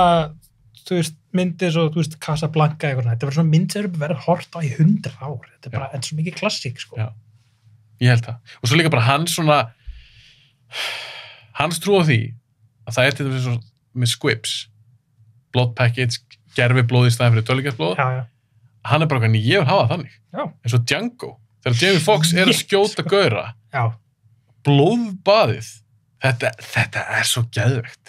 þú veist, myndir svo, þú veist, Casablanca eitthvað, þetta er bara svona mynd sem er verið hort á í 100 ár, þetta er bara enn svo mikið klassík sko já. Ég held það. Og svo líka bara hans trú á því að það er til dæmis með squibs, blood package, gerfi blóð í staðin fyrir tölvugerðsblóð. Hann er bara hvernig ég vil hafa þannig. Já. En svo Django, þegar Jamie Foxx er að skjóta gaura, blóðbaðið, þetta er svo geðveikt.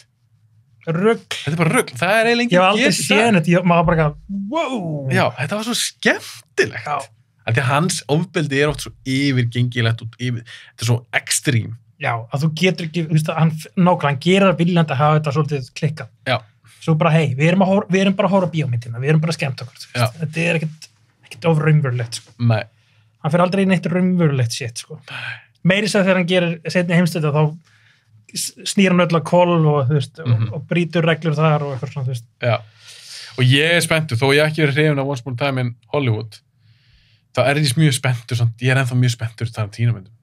Rugl. Þetta er bara rugl. Það er eiginlega enginn að geta þetta. Ég hef aldrei séð þetta, maður bara wow. Já, þetta var svo skemmtilegt. Já. Því að hans ofbeldi er oft svo yfirgengilegt og þetta er svo ekstrím. Já, að þú getur ekki, þú veist að hann gerir að viljandi að hafa þetta svolítið klikkað. Já. Svo bara, hei, við erum bara að horfa bíómyndina, við erum bara að skemmta okkur. Þetta er ekkert of raunverulegt, sko. Nei. Hann fyrir aldrei í neitt raunverulegt shit, sko. Meiri sér þegar hann gerir seinni heimsstyrta, þá snýr hann öll að kólf og, þú veist, og brýtur reglur þar og eitthvað svona, þú veist. Já. Og ég er spenntur, þó ég ekki verið hrifinn af Once Upon a Time in Hollywood. Það er mjög spenntur, ég er ennþá mjög spenntur Tarantino-myndum.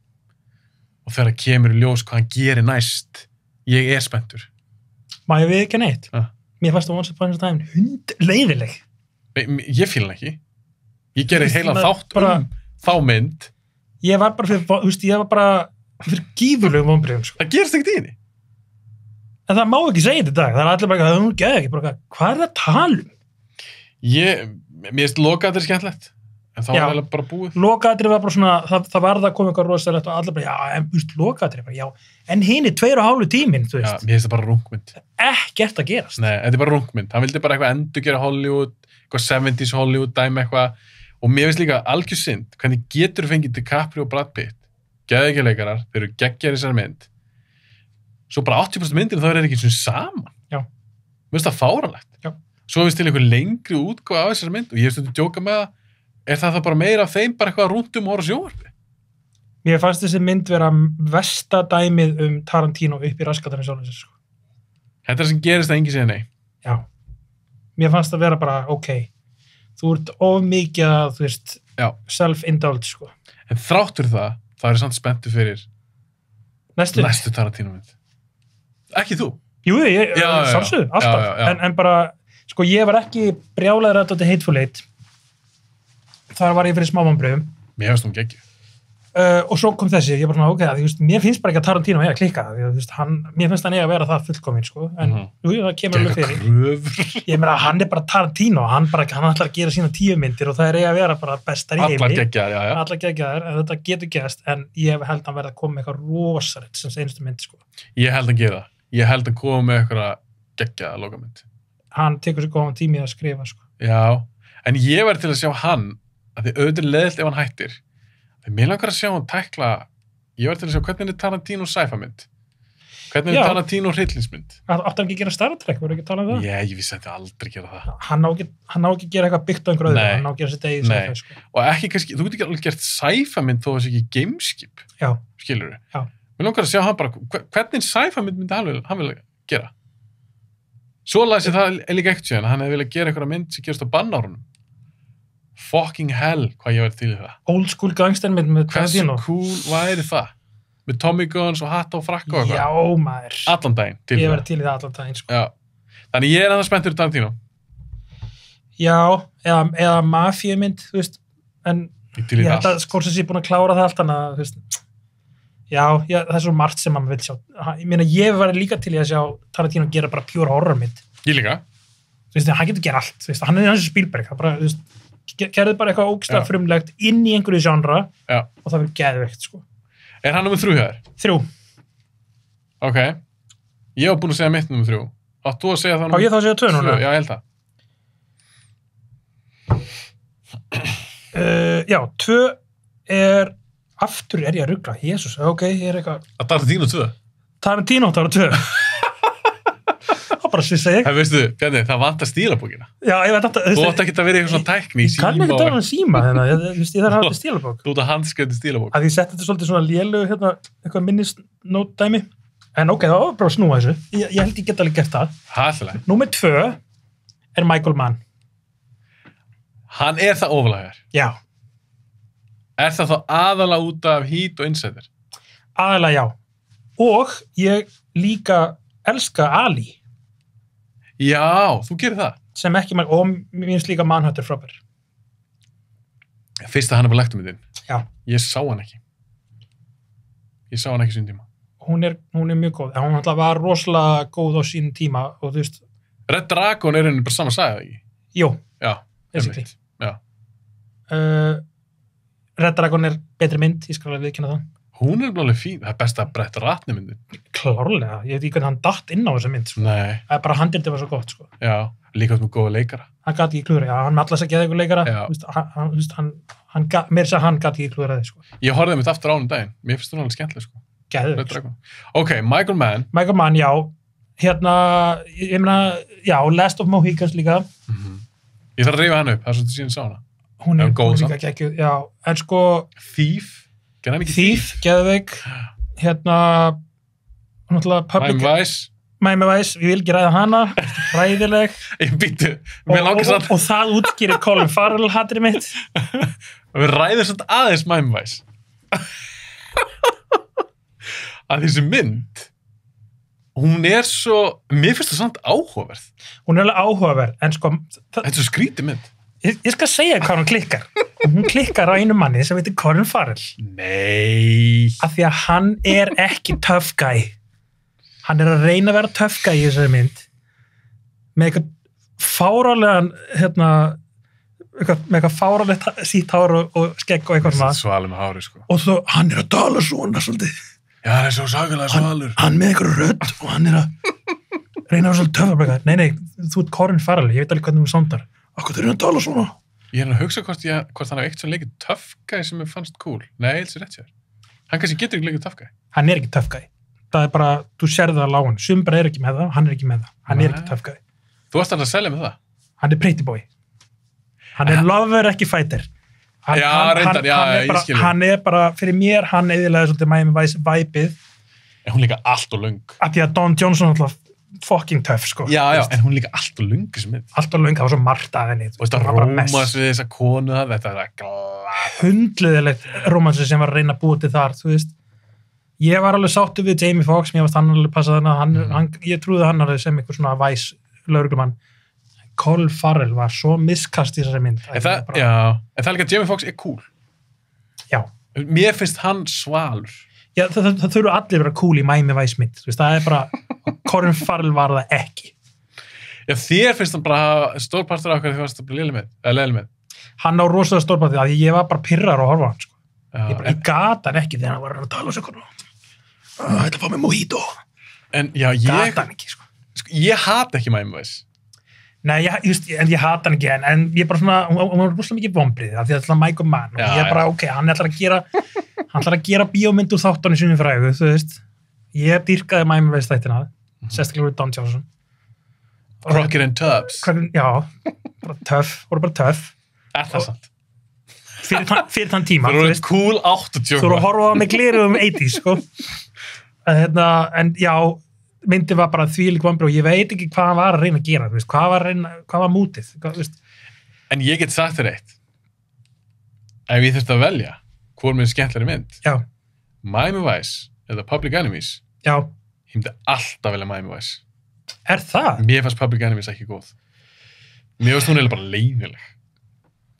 Og þegar það kemur í ljós hvað hann gerir næst, ég er spenntur. Má ég við ekki neitt? Mér fannst það Once Upon a Time leiðileg. Ég fíla hann ekki. Ég gerir heila þátt þá mynd. Ég var bara fyrir gífurlegum vonbrigðum. Sko. Það gerist ekkert í henni. En það má ekki segja þetta í dag. Það er allir bara, hún geði ekki. Hvað er það að tala um? Mér finnst lokaðir skemmtilegt. En þá var það bara búið. Lokaðrið var bara svona, það varð að koma eitthvað rosalegt og allir bara, já, en lokaðrið bara, já. En hinn er 2,5 tíminn, þú veist. Já, mér finnst það bara rungmynd. Ekkert að gerast. Nei, þetta er bara rungmynd. Hann vildi bara eitthvað endurgera Hollywood, eitthvað 70s Hollywood dæmi eitthvað. Og mér finnst líka algjör synd, hvernig getur þú fengið DiCaprio og Brad Pitt, geðveikjaleikarar, þeir eru geggjaðir í þessari mynd. Svo bara 80% myndinu þá er ekki eins og saman. Já. Mér finnst það fáránlegt. Já. Svo finnst til einhver lengri útgáfa af þessari mynd og ég hef stundum djókað með það. Er það bara meira af þeim bara eitthvað rúndum og horfa sjónvarpi? Mér fannst þessi mynd vera versta dæmið Tarantino upp í raskatunum sjálfum sér, sko. Þetta er sem gerist að enginn segja nei. Já. Mér fannst það vera bara, ok, þú ert of mikið að, þú veist, self-indulge, sko. En þráttur það er samt spenntur fyrir næstu Tarantino mynd. Ekki þú? Jú, ég samsögðu, alltaf. En bara, sko, ég var ekki brjálaður að þetta Hateful Eight. Þar var ég fyrir smá vonbrigðum. Mér finnst hún geggjuð. og svo kom þessi, ég bara svona, ok, þú veist, mér finnst bara ekki að Tarantino eiga að klikka það, því að, þú veist, mér finnst hann eiga að vera það fullkominn, sko, en það kemur alveg fyrir. Ég meina, hann er bara Tarantino, hann ætlar að gera sína 10 myndir og það er eiga að vera bara bestar í heimi. Allar geggjaðar, en þetta getur gerst, en ég held að hann verða að koma með eitthvað rosalegt sem einustu mynd, sko. Ég held að gera það. Ég held að koma með eitthvað geggjaða lokamynd. Hann tekur sér góðan tími að skrifa, sko. Já, en ég verð til að sjá hann, að því auðvitað leðilt ef hann hættir. Mér langar að sjá hann tækla, ég var til að sjá hvernig er Tarantino sci-fi-mynd, hvernig er Tarantino hryllingsmynd. Átti hann ekki að gera Star Trek, voru ekki að tala um það? Ég vissi að þetta aldrei gera það. Hann á ekki að gera eitthvað byggt á einhverju öðru, hann á að gera sitt eigið sci-fi, sko. Og ekki kannski, þú getur ekki alveg gert sci-fi-mynd þó að það sé ekki gameskip, skilurðu. Já. Mér langar að sjá hann bara, hvernig sci-fi-mynd myndi hann vilja gera. Svo las ég það líka ekkert síðan, hann hefði viljað gera einhverja mynd sem gerast á bannárunum. Fucking hell, hvað ég verið til í það. Old school gangstermynd með Tarantino. Hversu cool væri það? Með Tommy Guns og hatt og frakka og eitthvað. Já, maður. Allan daginn til ég verið til í það allan daginn, sko. Já. Þannig ég er annars spenntur Tarantino. Já, eða mafíumynd, þú veist, en ég held að Scorsese er búin að klára það allt, þannig að, þú veist, já, það er svo margt sem maður vil sjá. Ég meina, ég var líka til í að sjá Tarantino gera bara pure horrormynd. Ég líka. Þú veist, hann getur gera allt, þú veist, hann er hans Spielberg, hann bara, þú veist, gerði bara eitthvað ógeðslega frumlegt inn í einhverju genre og það verður geðveikt, sko. Er hann nummer 3 hér? 3. Ok. Ég var búin að segja mitt nummer 3. Átt þú að segja það nummer 2? Á ég þá að segja 2 núna? Já, ég held það. Já, 2 er aftur er ég að rugla. Jesús, ok, ég er eitthvað. Að Tarantino 2? Tarantino 2. Bara svissa ég. Það veistu, Bjarni, það vantar stílabókina. Já, ég veit að... Þú átt ekki að vera eitthvað svona tækni í síma. Ég kann ekki að síma, þannig að ég þarf að hafa stílabók. Þú ert að handskreita stílabók. Að ég setti þetta svolítið svona lélegu, hérna, eitthvað minnisnótdæmi. En ok, það var bara að snúa þessu. Ég held ég geta alveg gert það. Hættilega. Númer 2 er Michael Mann. Hann er það ofalega hér. Já. Er það þá aðalega út af Heat og Insider? Aðalega, já. Og ég líka elska Ali. Já, þú gerir það. Sem ekki maður, og mér finnst líka Manhunter frábær. Fyrst að hann er på lektumyndin. Já. Ég sá hann ekki. Ég sá hann ekki sín tíma. Hún er mjög góð. Hún alltaf var rosalega góð á sín tíma og þú veist... Red Dragon er henni bara saman sagði, ekki? Jú. Já, basically. Já. Red Dragon er betri mynd, ég skal alveg viðkynna það. Hún er alveg fín. Það er besta Brett Ratner myndin. Klárlega. Ég veit ekki hvernig hann datt inn á þessa mynd, sko. Nei. Það er bara handritið var svo gott, sko. Já, líka með góða leikara. Hann gat ekki klúðra, já, hann með allas að geða ykkur leikara. Já. Mér sagði hann gat ekki klúðra þið, sko. Ég horfði mitt aftur á hann daginn. Mér finnst hún alveg skemmtileg, sko. Geðveikt. Ok, Michael Mann. Michael Mann, já. Hérna, ég meina, já, Last of Mohicans líka. Ég þarf að reyfa hann upp, það er svolítið síðan sá hana. Hún er líka geggjuð, já. En sko... Thief. Thief, geðveik. Hérna, náttúrulega Public... Miami Vice, ég vil ekki ræða hana. Hræðileg. Ég býttu. Og það útskýrir Colin Farrell hatrið mitt. Við ræðum svolítið aðeins Miami Vice. Að þessi mynd... Hún er svo... Mér finnst það samt áhugaverð. Hún er alveg áhugaverð, en sko... Þetta er svo skrítið mynd. Ég skal segja hvað hún klikkar. Hún klikkar á einu manni sem heitir Colin Farrell. Nei. Af því að hann er ekki tough guy. Hann er að reyna að vera tough guy í þessari mynd. Með eitthvað fárálegan, hérna... með eitthvað fárálegt sítt hár og skegg og eitthvað svona. Svalur með hári, sko. Og svo, hann er að tala svona svolítið. Já, hann er svo sagalega svalur. Hann með eitthvað rödd og hann er að reyna að vera svolítið töfabrekar. Nei, þú ert Colin Farrell, ég veit alveg hvernig þú sondar. Akkur þau reyna að tala svona? Ég er að hugsa hvort hann er eitthvað leikið tough guy sem ég fannst cool. Nei, ég held sér rétt sér. Hann kannski getur ekki leikið tough guy. Hann er ekki tough guy. Það er bara, þú sérði það á lágun. Sumbra er ekki með það, hann er ekki með það. Hann er ekki tough guy. Þú varst alltaf að selja með það? Hann er pretty boy. Hann er lover, ekki fighter. Hann er bara, fyrir mér, hann eðilega svolítið Miami Vice vibeið. En hún líka allt og löng. Af því að Don Johnson alltaf fucking tough, sko. Já, en hún líka allt og löng sem er. Allt og löng, það var svo margt af henni. Og þetta rómans við þessa konu, þetta er glad. Hundliðilegt rómansi sem var að reyna að búa til þar, þú veist. Ég var alveg sáttu við Jamie Foxx, mér varst hann alveg passað þannig, ég trúði hann alveg sem einhver svona Vice lögreglumann. Colin Farrell var svo miskast í þessari mynd. En það er líka að Jamie Foxx er cool. Já. Mér finnst hann svalur. Já, það þurfa allir að vera cool í Miami Vice mynd, þú veist, það er bara Colin Farrell var það ekki. Já, þér finnst hann bara stórpartur af okkar því fannst það bara leiðileg með. Hann á rosalega stórpartið, af því ég var bara pirrar að horfa á hann, sko. Já, Ég gata hann ekki þegar hann var að tala svo konar. Þetta að fá mig mojito. En já, Gata hann ekki, sko. Ég hata ekki Miami Vice. Nei, en ég hata hann ekki, en ég bara svona, hún var rosalega mikið vombrið, af því að það er Michael Mann, og Já, ég bara, ok, hann ætlar að gera bíómynd úr þáttunni sinni frægu, þú veist. Ég dýrkaði Miami Vice þættina, sérstaklega við Don Johnson. Crockett and Tubbs. Já, voru bara töff. Það sant. Fyrir þann tíma, Það voru cool 80. Þú voru að horfa á með gleruðum 80s, sko. En já, myndi var bara þvílík vombrið og ég veit ekki hvað hann var að reyna að gera, þú veist, hvað var mútið, þú veist. En ég get sagt þér eitt. Ef ég þurfti að velja, hvor minn skemmtleri mynd? Já. Miami Vice eða Public Enemies? Já. Ég myndi alltaf velja Miami Vice. Það? Mér fannst Public Enemies ekki góð. Mér fannst hún eiginlega bara leiðileg.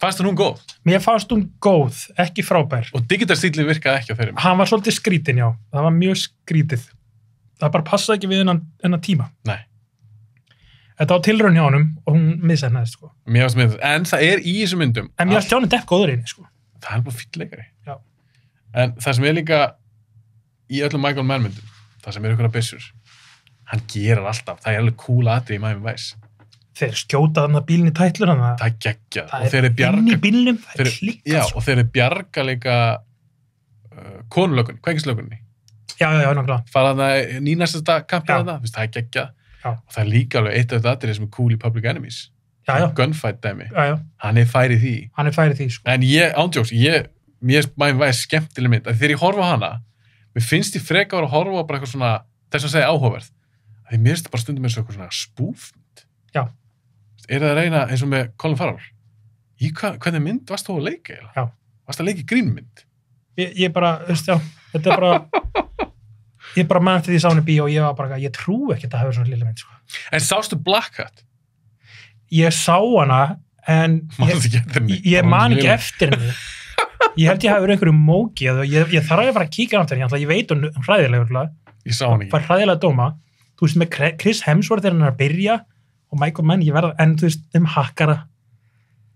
Fannst hún góð? Mér fannst hún góð, ekki frábær. Og digital stílinn virkaði ekki á þeirri mynd. Hann var svolítið skrítinn, já. Það var mjög skrítið. Það bara passaði ekki við hennan tíma. Nei. Þetta var tilraun hjá honum og hún missefnaðist, sko. Mér fannst með það. En það er í þessum myndum. En mér fannst Johnny Depp góður í henni, sko. Það er bara fýll leikari. Já. En það sem er líka í öllum Michael Mann myndum, það sem er ykkur að byssur, hann gerir alltaf. Það er alveg cool atrið í Miami Vice. Þeir skjóta þarna bílinn í tætlur, það er geggjað. Það er inn í bílnum, það er klikkað. Já, og þeir eru bjarga líka konulökunni, kveikingslökunni. Já, nákvæmlega. Fara það nýnastasta kampið að það er geggjað. Og það er líka alveg eitt af þetta atrið sem er cool í Public Enemies. Já. Gunfight dæmi. Já. Hann er færið því. Sko. En ándjóks, mér Miami Vice skemmtileg mynd. Þegar ég horfa á hana, mér finnst ég freka að horfa á bara eitthvað svona, þess að segja áhugaverð. Því mér finnst það bara stundum eins og eitthvað svona spúfmynd. Já. Er það að reyna eins og með Colin Farrell? Hvernig mynd varst þú að leika eiginlega? Já. Varst að leika í grínmynd? Ég bara, þetta er bara, ég bara mann eftir því sáni bíó og ég var bara, ég trú ekki að það hefur svona lilla mynd, sko. En sástu Black Hat? Ég sá hana, en ég man ekki eftir henni. Ég held ég hafi verið einhverju móki, ég þarf að fara að kíka á henni, ég veit hún hræðilega, ég sá hann ekki. Var hræðilega dóma, þú veist, með Chris Hemsworth þegar hann er að byrja, og Michael Mann, en þú veist, hakkara.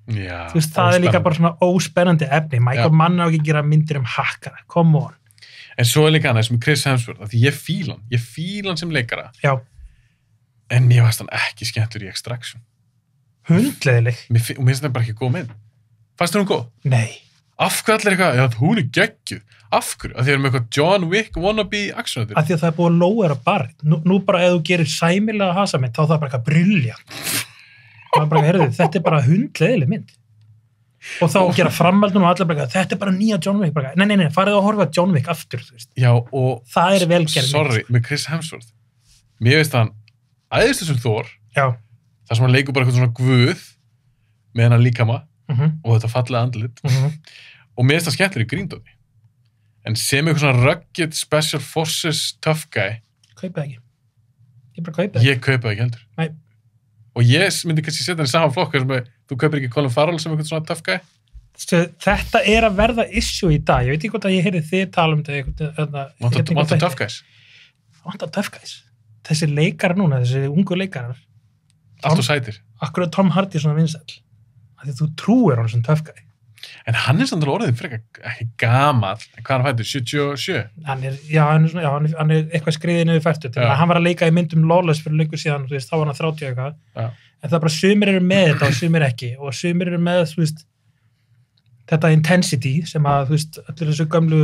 Já, þú veist, það er líka bara svona óspennandi efni. Michael Mann á ekki að gera myndir hakkara, come on. En svo er líka hann sem Chris Hemsworth, af því ég fíla hann sem leikara. Já. En mér fannst hann ekki skemmtur í Extraction. Hundleiðileg. Og mér finnst það bara ekki góð mynd. Fannst þér hún góð? Nei. Af hverju allir eitthvað, já, hún er geggjuð. Af hverju? Af því erum eitthvað John Wick wannabe actionatur. Af því að það er búið að lóðara barn. Nú bara ef þú gerir sæmilega hasamind, þá er það bara eitthvað brilljant. Það er bara, heyrðu, þetta er bara hundleiðileg mynd. Og þá gera framhaldun og allir bara, þetta er bara nýja John Wick. Bara, nei, farið að horfa John Wick aftur, þú veist. Já, og það er velgerð. Sorry, með Chris Hemsworth. Mér veist hann, æðist þessum Thor. Já. Það sem hann leikur bara eitthvað svona guð með hennar líkama og þetta fallega andlit. Og mér veist hann skemmtilega í Gríndóti. En sem eitthvað svona rugged special forces tough guy. Kaupið ekki. Ég bara kaupið ekki. Ég kaupið ekki heldur. Nei. Og ég myndi kannski setja hann í saman flokk sem þú kaupir ekki Colin Farrell sem eitthvað svona tough guy. Þetta er að verða issue í dag. Ég veit ekki hvort að ég heyrði þið tala um þetta. Vantar tough guys? Vantar tough guys. Þessi leikarar núna, þessi ungu leikarar. Allt og sætir. Akkur er Tom Hardy svona vinsæll. Því þú trúir hann sem tough guy. En hann er samt alveg orðið frekar ekki gamall. En hvað er hann fættur? 77? Hann er eitthvað skriðið niður færtu. Hann var að leika í myndum Lawless fyrir lengur síðan, þú veist, þá var hann 30 eitthvað. En það er bara sumir eru með þetta og sumir ekki. Og sumir eru með, þú veist, þetta intensity sem að, þú veist, allir þessu gömlu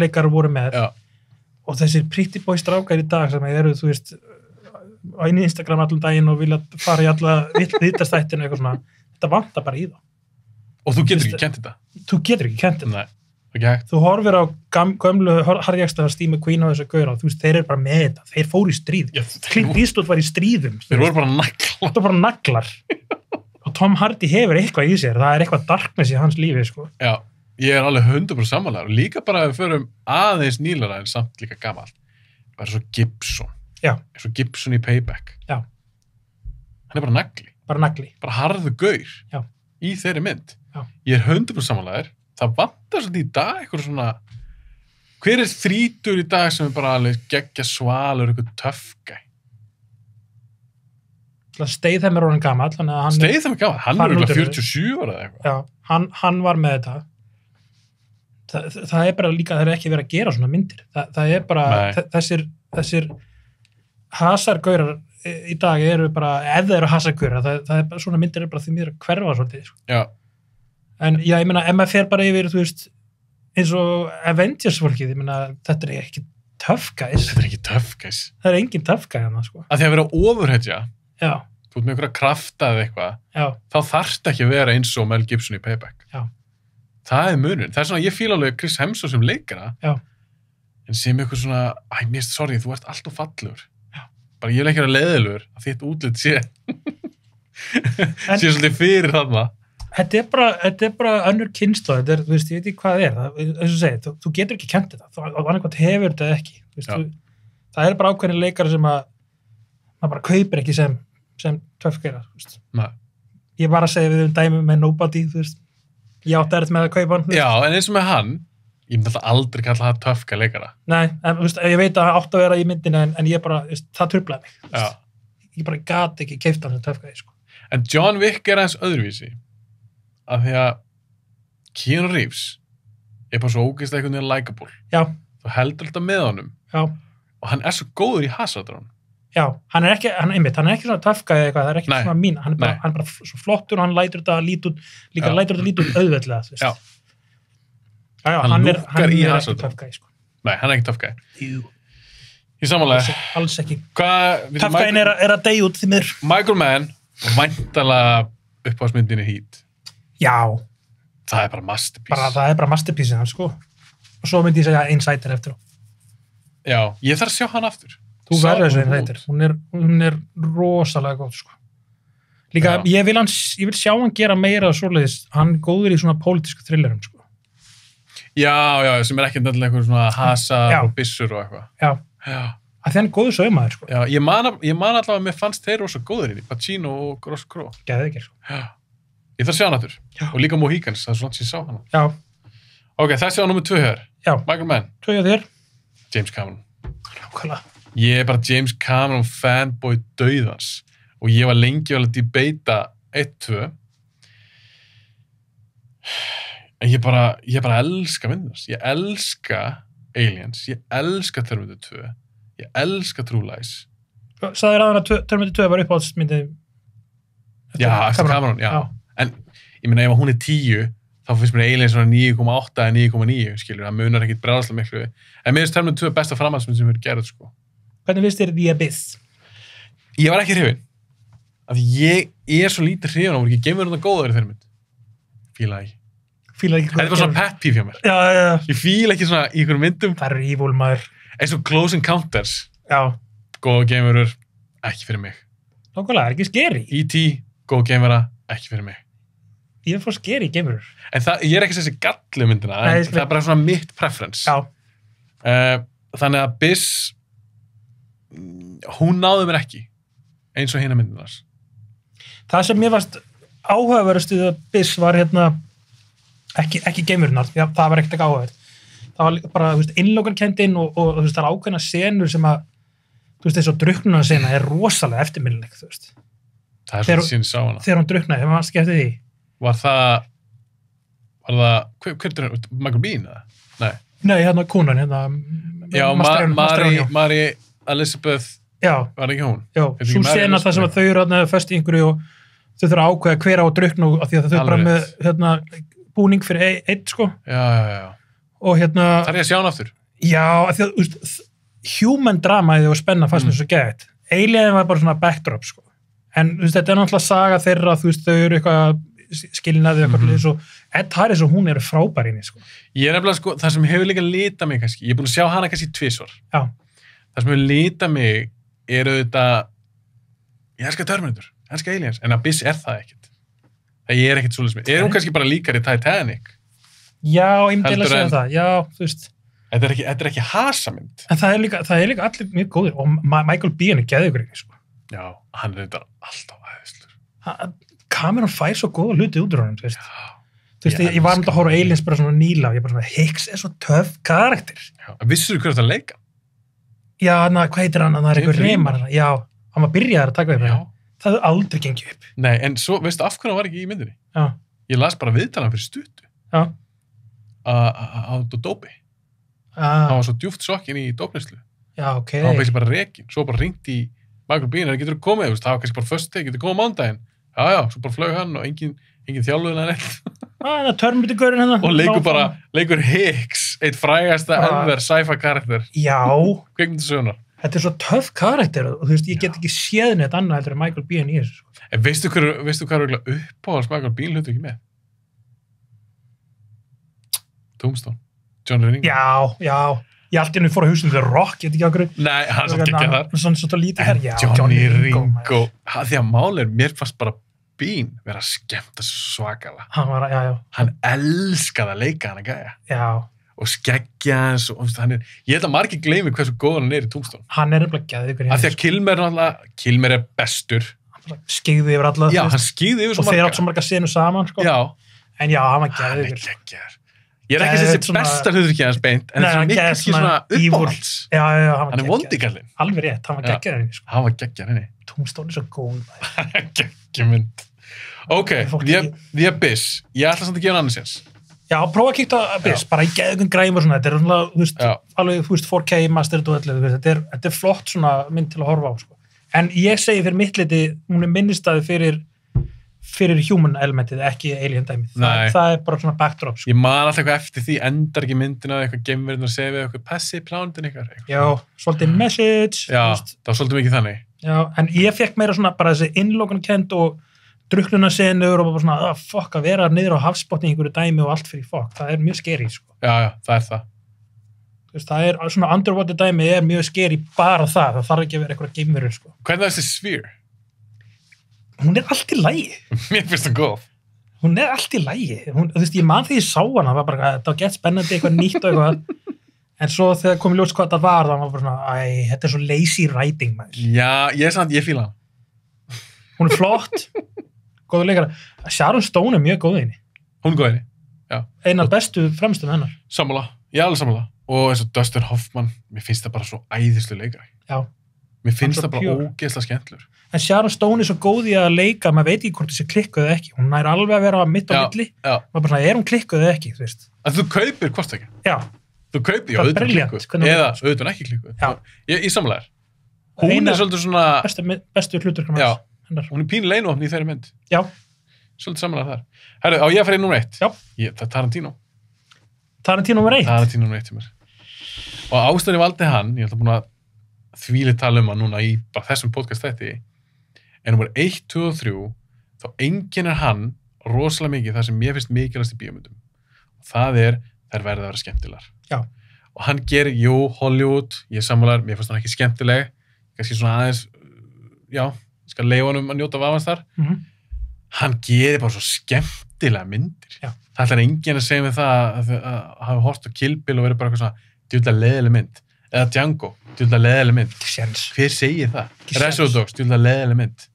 leikarar voru með. Og þessir pretty boy strákar í dag sem eru, þú veist, á einu Instagram allan daginn og vilja fara í alla vittastættinu eitthvað svona. Þetta vantar bara í þá. Og þú getur ekki kent þetta? Þú getur ekki kent þetta. Nei, ekki hægt. Þú horfir á gömlu Harry Jackson, Steve McQueen og þessu gauðra og þú veist, þeir eru bara með þetta. Þeir fóru í stríð. Clint Eastwood var í stríðum. Þeir voru bara naglar. Það var bara naglar. Og Tom Hardy hefur eitthvað í sér. Það er eitthvað darkness í hans lífi, sko. Já, ég er alveg 100% sammálaður. Og líka bara að við förum aðeins nýlara en samt líka gamall. Það er svo Gibson. Já. Svo Gibson í Payback. Já. Hann er bara nagli. Bara nagli. Bara harður gaur. Já. Í þeirri mynd. Já. Ég er 100% samanlegaður, það vantar vantar svolítið í dag eitthvað svona, hver þrítur í dag sem bara alveg geggja svalur, eitthvað töffgæ? Statham orðinn gamall. Statham gamall, hann örugglega 47 ára eða eitthvað. Já, hann var með þetta. Það bara líka, það ekki verið að gera svona myndir. Það bara, þessir hasargaurar í dag eru bara, ef það eru hasargaurar, það bara, svona myndir bara því mér að hverfa svolítið. Sko. Já. En já, ég meina, ef maður fer bara yfir, þú veist, eins og Avengers-fólkið, ég meina, þetta ekki tough guys. Þetta ekki tough guys. Það engin tough guy hana, sko. Að því að vera ofurhetja, já. Þú ert með einhverja krafta eða eitthvað, já. Þá þarft ekki að vera eins og Mel Gibson í Payback. Já. Það munurinn. Það svona, ég fíla alveg Chris Hemsworth sem leikara, já. En sem eitthvað svona, sorry, þú ert alltof fallegur. Já. Bara ég vil ekki vera leiðilegur að þitt útlit sé svolítið fyrir þarna. Þetta er bara önnur kynslóð, þú veist, ég veit ekki hvað það er, eins og segir, þú getur ekki kennt þetta, þú annarkvæmt hefur þetta ekki, veist, það er bara ákveðin leikar sem að maður bara kaupir ekki sem töffgeirar, þú veist. Nei. Ég bara segi við dæmi með Nobody, þú veist, ég átti erfitt með að kaupa hann. Já, en eins og með hann, ég myndi alltaf aldrei kalla það töffgeir leikara. Nei, en þú veist, ég veit að átti að vera í myndinu, en ég bara, veist, það truflaði mig, já. Ég bara gat ekki keypt hann sem töffgeir, sko. En John Wick aðeins öðruvísi. Af því að Keanu Reeves er bara svo ógeðslega einhvern veginn likeable. Já. Þú heldur alltaf með honum. Já. Og hann svo góður í hasardrón. Já, hann er ekki svona töffgæði eitthvað, það er ekki svona mín, hann er bara svo flottur og hann lætur þetta lít út auðveldlega, þú veist. Já. Já, hann er ekki töffgæði, sko. Nei, hann er ekki töffgæði. Jú. Í samanlega. Alls ekki. Töffgæðin er að deyja út því mér. Michael Mann og væntanlega uppáhaldsmyndinni Heat. Já. Það er bara masterpiece. Það er bara masterpiece, sko. Og svo myndi ég segja Insider eftir á. Já, ég þarf að sjá hann aftur. Þú verður þessu Insider. Hún er rosalega góð, sko. Líka, ég vil sjá hann gera meira svoleiðis. Hann er góður í svona pólitísku thrillerum, sko. Já, sem er ekki nefnilega eitthvað svona hasar og byssur og eitthvað. Já. Að því hann er góður saumaður, sko. Já, ég man allavega að mér fannst þeir rosa góður í Pacino og Russell Crowe. Geðið ekki, sko. Já. Ég þarf að sjá hann aftur. Og líka Mohicans, það er svona sem ég sá hann. Já. Ok, þessi var nummer 2 hér. Já. Michael Mann. 2 hjá þér. James Cameron. Nákvæmlega. Ég er bara James Cameron fanboy dauðans. Og ég var lengi vel að debata 1-2. En ég bara elska myndast. Ég elska Aliens. Ég elska Terminator 2. Ég elska True Lies. Sagði þér að Terminator 2 var uppáhaldsmyndið? Já, eftir Cameron, já. En ég meina, ef hún er 10, þá finnst mér Aliens svona 9,8 eða 9,9, skilur, það munar ekkit bregðarslega miklu. En mér finnst Terminator 2 besta framhaldsmynd sem við gerðum, sko. Hvernig finnst þér The Abyss? Ég var ekki hrifinn. Af því ég er svo lítið hrifinn og voru ekki geimverðurna góður í þeirri mynd. Fíla ekki. Þetta var svona pet peeve hjá mér. Já. Ég fíla ekki svona í einhverjum myndum. Það eru evil, maður. Eins og Close Encounters. Já. Góða geimverur, ekki fyrir mig. Nákvæmlega, er ekki scary. E.T., góða geimvera, ekki fyrir mig. Ég fór scary geimverur. En ég er ekki þessi gallu myndina, en það er bara svona mitt preference. Já. Þannig að Biss, hún náði mér ekki, eins og hina myndinars. Það sem mér varst áhugaverðustu að Biss var ekki geimverunar, það var ekkert ekki áhugaverð. Það var bara, þú veist, innlókunarkenndin og þú veist, það er ákveðna senur sem að, þú veist, eins og drukknunarsena er rosalega eftirminnileg, þú veist. Það er svona síðan sá hana. Þegar hún drukknaði, þegar maður skemmti því. Var það, hver er það, Michael Biehn eða? Nei. Nei, hérna konan, Já, Mary Elizabeth, var ekki hún? Já, svo sena það sem að þau eru hérna föst í einhverju og þau þurfa að ákveða hver á að drukkna af því að þau bara með, búning fyrir eitt, sko. Já. Og Það er að sjá hann aftur. Já, af því að, þú veist, human dramaði og spenna fast með svo gæt. Alien var bara svona backdrop, sko. En þú veist, þetta er náttúrulega saga þeirra, þú veist, þau eru eitthvað skilnaði eitthvað og Ed Harris og hún eru frábærinni, sko. Ég er nefnilega, sko, það sem hefur líka litað mig kannski, ég er búin að sjá hana kannski 2 svar. Já. Það sem hefur litað mig er auðvitað, ég elska Terminator, ég elska Aliens, en Abyss er það ekkert. Það er ekkert svoleiðis með. Er hún kannski bara líkari Titanic? Já, ég myndi að segja það, já, þú veist. Þetta er ekki hasamynd. En það er líka allir mjög góðir og Michael Biehn er geðveikur, sko. Já, hann er þetta alltaf æðislur. Cameron fær svo góða hluti út úr honum, þú veist. Já. þú veist, ég var að horfa á Aliens bara svona nýla og ég bara svona, Hicks er svo töff karakter. Vissirðu hver þetta leika? Já, hvað heitir hann? Það er einhver reymar. Já, hann var byrjaðar að taka upp. Já. Það hefði aldrei gengið upp. Nei, en svo, veistu af hverju hann var ekki í myndinni? Já. Ég las bara viðtalan fyrir stuttu. Já. Á dópi. Hann var svo djúpt sokkin í dópneyslu. Já, ok. Hann var bara rekinn. Svo bara hringt í Michael Biehn, getur þú komið? Það var kannski bara first day, getur þú komið á mándaginn? Já, svo bara flög hann og engin þjálfuðin að neitt. Það törmyndugurinn hennar. Og leikur Hicks, eitt frægasta ever sci-fi karakter. Já. Kvikmyndasögunar. Þetta er svo töff karakter og þú veist, ég get ekki séð neitt annað heldur en Michael Biehn í þessu. En veistu hvað er uppáhalds Michael Biehn hlutu ekki með? Tombstone. John Ringo. Já. Ég alltaf fór að hugsa The Rock, ég veit ekki á hverju. Nei, hann er samt ekki þar. Svona lítið þar, já. Johnny Ringo. Því að málir, mér fannst bara Biehn vera að skemmta svakalega. Hann elskaði að leika hann að gæja. Já. Og skeggja hans og ég held að margir gleymi hversu góð hann er í Tombstone. Hann er eitthvað gæðið. Af því að Kilmer er bestur. Skyggði yfir alla. Já, hann skyggði yfir svo marga. Og þeir átt svo marga senu saman, sko. Já. En já, hann var gæðið yfir. Hann er geggjaður. Ég er ekki að þessi besta hlutverki hans beint, en þessi mikil ekki svona uppáhalds. Já, hann er vondikallinn. Alveg rétt, hann var geggjaður henni. Hann var geggjaður henni. Tombstone er svo góð. Geggjumynd. Ok, The Abyss. Ég ætla samt að gefa hann annars eins. Já, prófa að kíkta Abyss, bara í geðugum græm og svona. Þetta er svona, þú veist, alveg, þú veist, 4K, mastered og öllu. Þetta er flott svona mynd til að horfa á, sko. En ég segi fyrir mitt liti, hún er minnistaði fyrir human elementið, ekki alien dæmið. Það er bara svona backdrop. Sko. Ég man alltaf eitthvað eftir því, endar ekki myndina, eitthvað geimverðin að segja við eitthvað passi plánundin ykkar. Já, svolítið message. Já, það var svolítið mikið þannig. Já, en ég fekk meira svona bara þessi innlokunarkennd og druklunasenur og bara svona, fokk að vera niður á hafsbotni í einhverju dæmi og allt fyrir fokk. Það er mjög skeri, sko. Já, það er það. Þú veist, það er svona underwater dæmi er mjög skeri bara það. Það þarf ekki að vera eitthvað geimverur, sko. Hvernig er þessi Sphere? Hún er allt í lagi. Mér finnst það góð. Hún er allt í lagi. Þú veist, ég man því ég sá hana, það var bara, þetta var gett spennandi, eitthvað nýtt og eitthvað. En svo þegar kom í ljós hvað það var bara svona, þetta er svo lazy writing, maður. Já, ég fíla hana. Hún er flott, góður leikara. Sharon Stone er mjög góð í henni. Hún er góð í henni, já. Einn af bestu fremstum hennar. Sammála, ég alveg sammála. Og eins og Dustin Hoffman, mér finnst það bara svo æðislu leikari. Já. Mér finnst það bara ógeðslega skemmtlur. En Sharon Stone er svo góð í að leika, maður veit ekki hvort þessi klikkuð eða ekki. Hún nær alveg að vera mitt á milli. Maður bara svona, hún klikkuð eða ekki, þú veist. Að þú kaupir hvort ekki? Já. Þú kaupir, já, auðvitað klikkuð. Eða auðvitað ekki klikkuð. Já. Ég sammála þér. Hún er svolítið svona... Bestu hlutur hann. Já. Hún er pínu leinvopn í þeirri mynd. Já. Svolítið sammála þar. Herru, á ég að fara í númer 1? Já. Það er Tarantino. Tarantino númer 1? Tarantino númer 1 hjá mér. Og ástæðan ég valdi hann, ég ætla búin að þvílið tala um hann núna í bara þessum podcast þætti, en númer 1, 2 og 3, þá einkennir hann rosalega mikið það sem mér finnst mikilvægast í bíómyndum. Og það er, þær verða að vera skemmtilegar. Já. Og hann gerir, Hollywood, ég sammálar, mér finnst hann ekki skemmtileg, kannski svona aðeins, ég skal leyfa hann að njóta vafans þar. Hann gerir bara svo skemmtilega myndir. Já. Það ætlar enginn að segja mig það að hafa hort á Kill Bill og verið bara eitthvað svona djúlega leiðileg mynd. Eða Django, djúlega leiðileg mynd. Hver segir það? Reservoir Dogs, djúlega leiðileg mynd.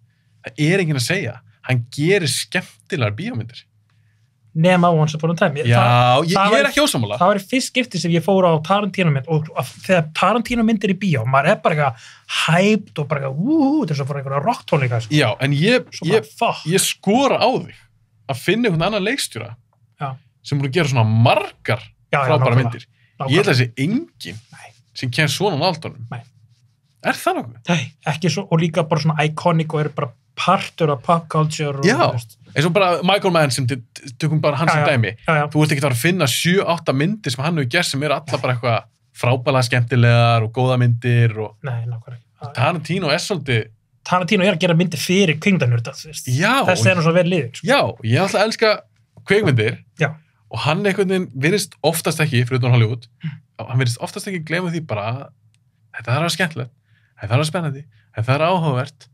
Það er enginn að segja. Hann gerir skemmtilegar bíómyndir. Nema Once Upon a Time. Já, ég er ekki ósammála. Það var í fyrst skipti sem ég fór á Tarantino mynd og þegar Tarantino myndir í bíó, maður er bara eitthvað hyped og bara eitthvað, þess að fór einhverja rocktónleika. Sko. Já, en ég skora á þig að finna einhvern annan leikstjóra sem búin að gera svona margar frábæra myndir. Ég held að þessi enginn sem kemur svona náldanum. Nei. Er það nokkuð? Nei, ekki svo, og líka bara svona iconic og eru bara partur af pop culture. Og, já, eins og bara Michael Mann sem tökum bara hans sem dæmi. Já. Þú ert ekki að finna 7-8 myndir sem hann hefur gert sem eru alla bara eitthvað frábælega skemmtilegar og góða myndir. Og... Nei, nákvæmlega. Tarantino er svolítið... Tarantino er að gera myndir fyrir kvikmyndanörda. Þess er nú svo vel liðið. Sko. Já, ég ætla að elska kvikmyndir. Já. Og hann einhvern veginn virðist oftast ekki, fyrir utan Hollywood, hann virðist oftast ekki gleyma því bara að þetta þarf að vera skemmtilegt, þetta þarf að vera spennandi, þetta þarf að vera áhugavert.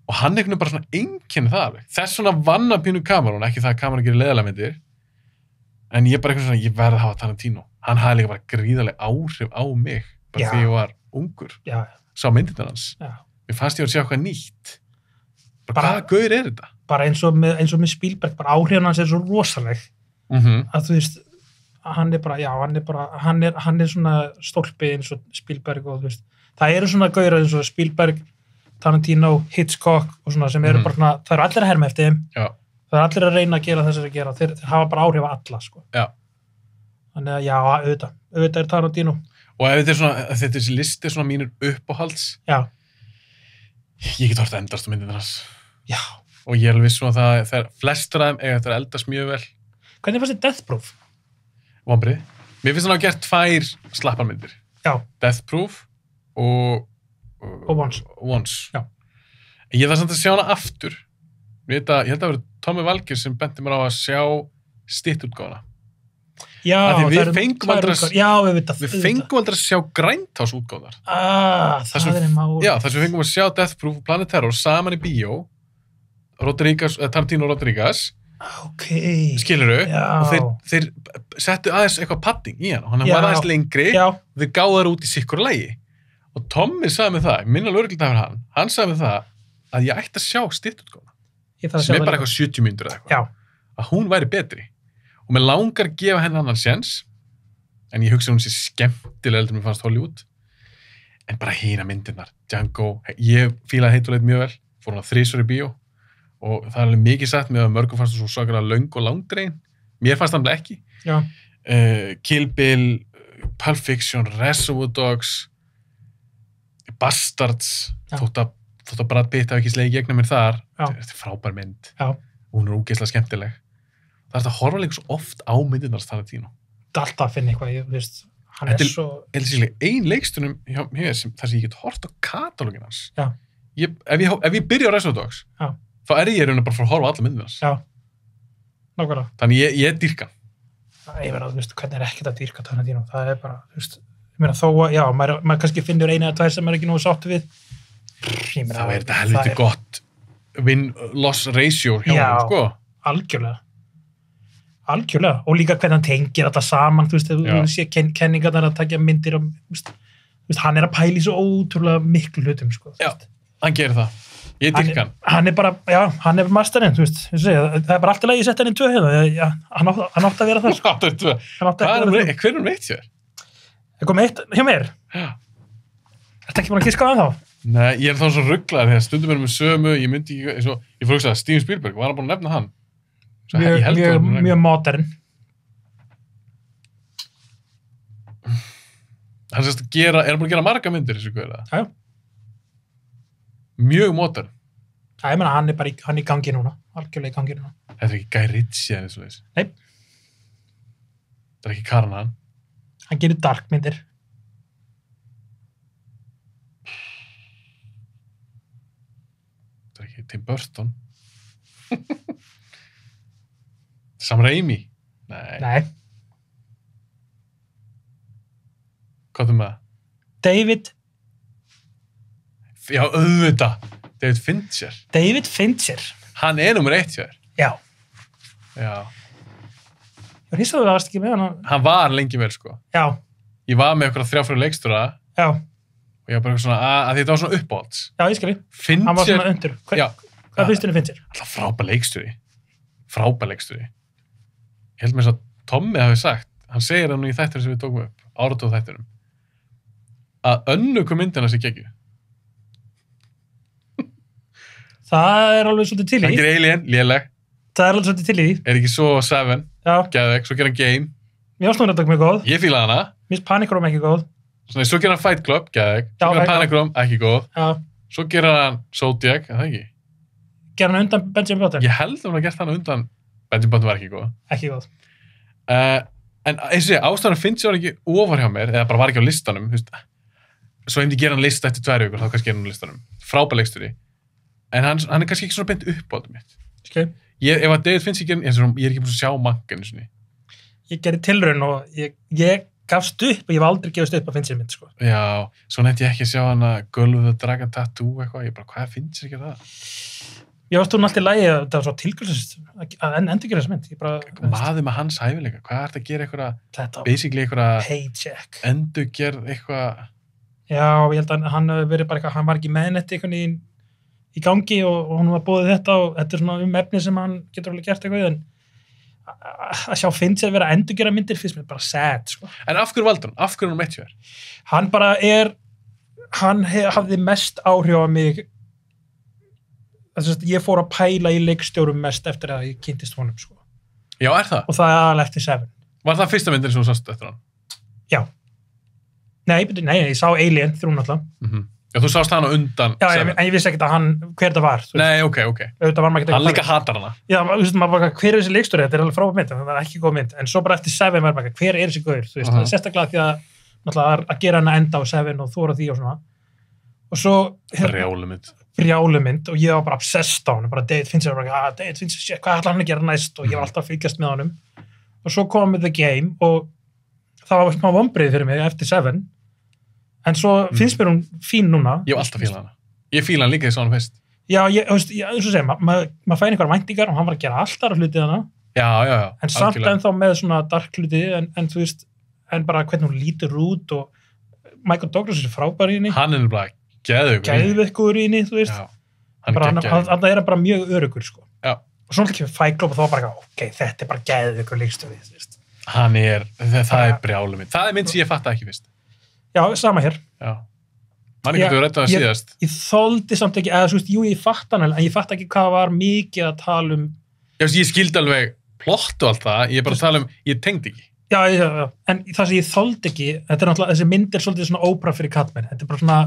Og hann einhvern veginn bara svona einkenni það alveg. Þess svona vann að pínu Cameron, ekki það að Cameron gerir leiðilega myndir, en ég bara eitthvað svona, ég verði að hafa Tarantino. Hann hafði líka bara gríðarlega áhrif á mig, bara því ég var ungur. Já. Sá myndirnar hans. Já. Mér fannst ég að sjá eitthvað nýtt. Bara hvaða gaur er þetta? bara eins og með Spielberg, bara áhrifin hans svo rosaleg að þú veist, hann er svona stólpi eins og Spielberg og þú veist, það eru svona gaurar eins og Spielberg, Tarantino, Hitchcock og svona sem eru bara svona, það eru allir að herma eftir þeim, það eru allir að reyna að gera þess að gera, þeir hafa bara áhrif á alla, sko. Já. Þannig að já, auðvitað er Tarantino. Og ef þetta er þessi listi svona mínur uppáhalds, ég get hort að endast á myndin hans. Já. Og ég er alveg viss um að það er flestur af þeim eiga þetta að eldast mjög vel. Hvernig fannst þið Death Proof? Vonbrigði. Mér finnst hann að gera 2 slapparmyndir. Já. Death Proof og Once. Já. Ég þarf samt að sjá hana aftur. Ég held að það verið Tommy Valgir sem benti mér á að sjá stittútgáfuna. Já, við fengum aldrei að sjá Grindhouse-útgáfar. Það er mál. Já, þess að við fengum að sjá Death Proof og Planet Terror saman í bíó, Tarantino og Rodriguez. Skilurðu? Og þeir settu aðeins eitthvað padding í hann og hann var aðeins lengri og þeir gáðu þær út í sikkur lagi. Og Tommy sagði mig það, minna lögregludagurinn hann sagði mig það að ég ætti að sjá stittútgáfuna sem er bara eitthvað 70 mínútur eða eitthvað. Að hún væri betri. Og mér langar að gefa henni annan séns, en ég hugsa hún sé skemmtilega heldur mér fannst Hollywood. En bara hina myndirnar, Django, ég fílaði Heitt og leit mjög vel, fór hún að 3 í bíó og það er alveg mikið sagt með að mörgum fannst þú svo svakalega löng og langdregin. Mér fannst það ekki. Kill Bill, Pulp Fiction, Reservoir Dogs, Bastards, þótt að Brad Pitt hafi ekki slegið gegnum mér þar. Þetta er frábær mynd. Hún er ógeðslega skemmtileg. Það er að horfa líka svo oft á myndirnar Tarantino. Það er alltaf að finna eitthvað, ég veist, hann er svo... Þetta er ein leikstunum hjá mér þar sem ég get hort á katalógin hans. Ef ég byrja á Reservoir Dogs, þá er ég raun og bara fyrir að horfa á alla myndirnar. Já, nákvæmlega. Þannig ég dýrka. Ég verða, þú veist, hvernig er ekkert að dýrka Tarantino? Það er bara, þú veist, ég meina þó að, já, maður kannski finnur 1 eða 2 sem maður ekki nógu sáttu við. Þá er þetta helviti gott win-loss ratio hjá hann, sko. Algjörlega. Og líka hvernig hann tengir þetta saman, þú veist, þú sé kenningarnar að taka myndir og, þú veist, hann er að pæla í svo ótrúlega miklu hlutum, sko. Já, hann gerir það. Ég dýrka hann. Hann er bara, já, hann er masterinn, þú veist, það er bara alltaf leið að setja hann í 2 hérna, hann átti að vera það, sko. Hver er hann veit sér? Það kom 1 hjá mér. Já. Ertu ekki búin að giska á hann þá? Nei, ég er þá svo rugglaður þegar stundum erum við sömu, ég myndi ekki, ég fór að hugsa, Steven Spielberg, var hann búin að nefna hann? Mjög modern. Hann sérst er hann búin að gera marga myndir þessu hverja? Já. Mjög modern. Já, ég meina, hann er í gangi núna, algjörlega í gangi núna. Þetta er ekki Guy Ritchie eða eins og þess? Nei. Þetta er ekki Carnahan? Hann gerir dark myndir. Þetta er ekki Tim Burton? Sam Raimi? Nei. Hvað er með það? David. Já, auðvitað. David Fincher. Hann er nummer 1 hjá þér. Já. Ég hýrstu að það varst ekki með hann. Hann var lengi vel, sko. Já. Ég var með okkur 3 leikstjóra. Já. Og ég var bara svona, að þetta var svona uppáhalds. Já, ég skilji. Fincher. Hann var svona undur. Hvað finnst þér Fincher? Alltaf frábær leikstjóri. Ég held með þess að Tommy hafi sagt, hann segir hann í þættunum sem við tókum upp, áratóð þættunum, að önnuku myndina sé geggjuð. Það er alveg svolítið til í. Hann gerir Alien, léleg. Það er alveg svolítið til í. Er ekki svo Seven, geðveik, svo gerir hann Game. Mér ást núna þetta mjög góð. Ég fílaði hana. Mér finnst Panic Room ekki góð. Svo gerir hann Fight Club, geðveik. Svo gerir hann Panic Room, ekki góð. Já. Svo gerir hann Zodiac, það ekki? Gerir hann undan Benjamin Button? Ég held að hann gert hann undan Benjamin Button var ekki góð. Ekki góð. En eins og sé, ástæðan finnst ég ekki ofar hjá mér, eða bara var ekki á listanum, þú veist. Svo ef ég gera hann lista eftir 2 vikur, þá kannski gera hann á listanum. Frábær leikstjóri. En hann er kannski ekki svona beint uppáhaldið mitt. Okay. Ef að David Fincher gerir, ég er ekki búin að sjá Mank einu sinni. Ég gerði tilraun og ég gafst upp og ég var aldrei gefist upp að Fincher mynd, sko. Já, svo nefndi ég ekki að sjá hann að Girl with a Dragon Tattoo eitthvað, ég bara, hvað er Fincher að gera það? Ég varst hún alltaf í lagi að það var svo tilgjörsist að endur gera þessa mynd. Maður með hans hæfileika, hvað er þetta að gera eitthvað, basically eitthvað, endurgerð eitthvað? Já, ég held að hann verið bara eitthvað, hann var ekki meðnett eitthvað í gangi og hún var búið þetta og þetta svona efni sem hann getur alveg gert eitthvað en að sjá Fincher vera að endurgera myndir finnst mér bara sad, sko. En af hverju valdur hann? Af hverju hann meitt hér? Hann bara hann hafði mest áhrif á mig ég fór að pæla í leikstjórum mest eftir að ég kynntist honum, sko. Já, það? Og það aðalega eftir Seven. Var það fyrsta myndin sem þú sást eftir hann? Já. Nei, ég sá Alien 3 náttúrulega. Já, þú sást hann á undan Já, en ég vissi ekkert að hver það var. Nei, ok. Hann líka hatar hana. Já, maður bara, hver þessi leikstjóri? Þetta alveg frábær mynd, það ekki góð mynd. En svo bara eftir Seven var bara, hver þessi gaur? Þú veist, sérstaklega því að gera hana enda á Seven og þóra því og svona. Og svo... Brjálumynd og ég var bara obsessed á hann, bara David Fincher, David Fincher, shit, hvað ætlar hann að gera næst? Og ég var alltaf að fylgjast með honum. Og svo kom The Game og það var smá vonbrigði fyrir mig eftir Seven. En svo finnst mér hún fín núna. Ég hef alltaf fílað hana. Ég fíla hann líka því svo hann fyrst. Já, eins og segja, maður fær einhverjar væntingar og hann var að gera alltaf hlutið hana. Já. En samt ennþá með svona dark hlutið, en þú veist, en bara hvernig hún lítur út og Michael Douglas frábær í henni. Hann bara geðveikur í henni, þú veist. Já, hann er bara mjög öruggur, sko. Já. Og svo ekki við Fight Club og þá bara, ok, þetta er bara geðveikur leikstjóri, þú veist. Það er brjálumynd. Það er mynd sem ég fatta ekki fyrst. Já, sama hér. Já. Man ekki þú rættu að síðast. Ég þoldi samt ekki, eða þú veist, jú, ég fatta hann, en ég fatta ekki hvað var mikið að tala um. Já, ég skildi alveg plott og allt það, ég er bara að tala ég tengdi ekki. Já, en það sem ég þoldi ekki, þetta er náttúrulega, þessi mynd er svolítið svona ópera fyrir kallmenn, þetta er bara svona,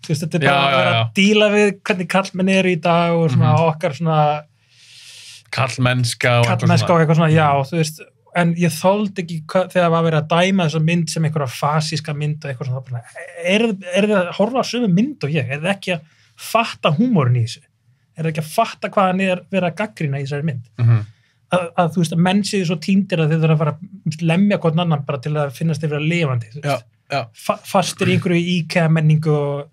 þú veist, þetta er bara að vera að díla við hvernig kallmenn eru í dag og svona okkar svona kallmennska og eitthvað svona, já, þú veist, en ég þoldi ekki þegar var verið að dæma þessa mynd sem einhverja fasíska mynd og eitthvað svona, er þið að horfa á sömu mynd og ég, er þið ekki að fatta húmórin í þessu, er þið ekki að fatta hvað hann er verið að gaggrina í þessari mynd, að þú veist, að menn séu svo tíndir að þið þurfa að fara að lemja hvern annan bara til að finnast þið vera lifandi, þú veist, fastir í einhverju IKEA-menningu og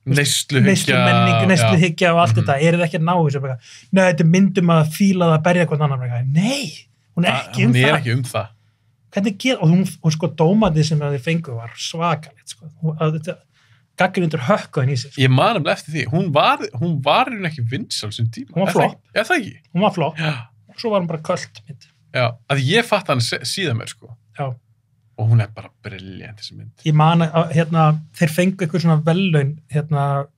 neysluhyggja og allt þetta, er þið ekki að ná þessu, nei, þetta er myndum að fíla það að berja hvern annan, nei, hún er ekki um það. Hvernig og sko dómandi sem þið fengu var svakalegt, sko, gagnrýndur hökkuðin í sig. Ég man eftir því, hún var ekki vinsæl sem tíma. Hún var flopp. Já, það ekki. Hún var flopp. Og svo var hún bara köld mynd. Já, að ég fatt hann síðan mér, sko. Já. Og hún er bara brilljant þessi mynd. Ég man að, þeir fengu eitthvað svona vellaun,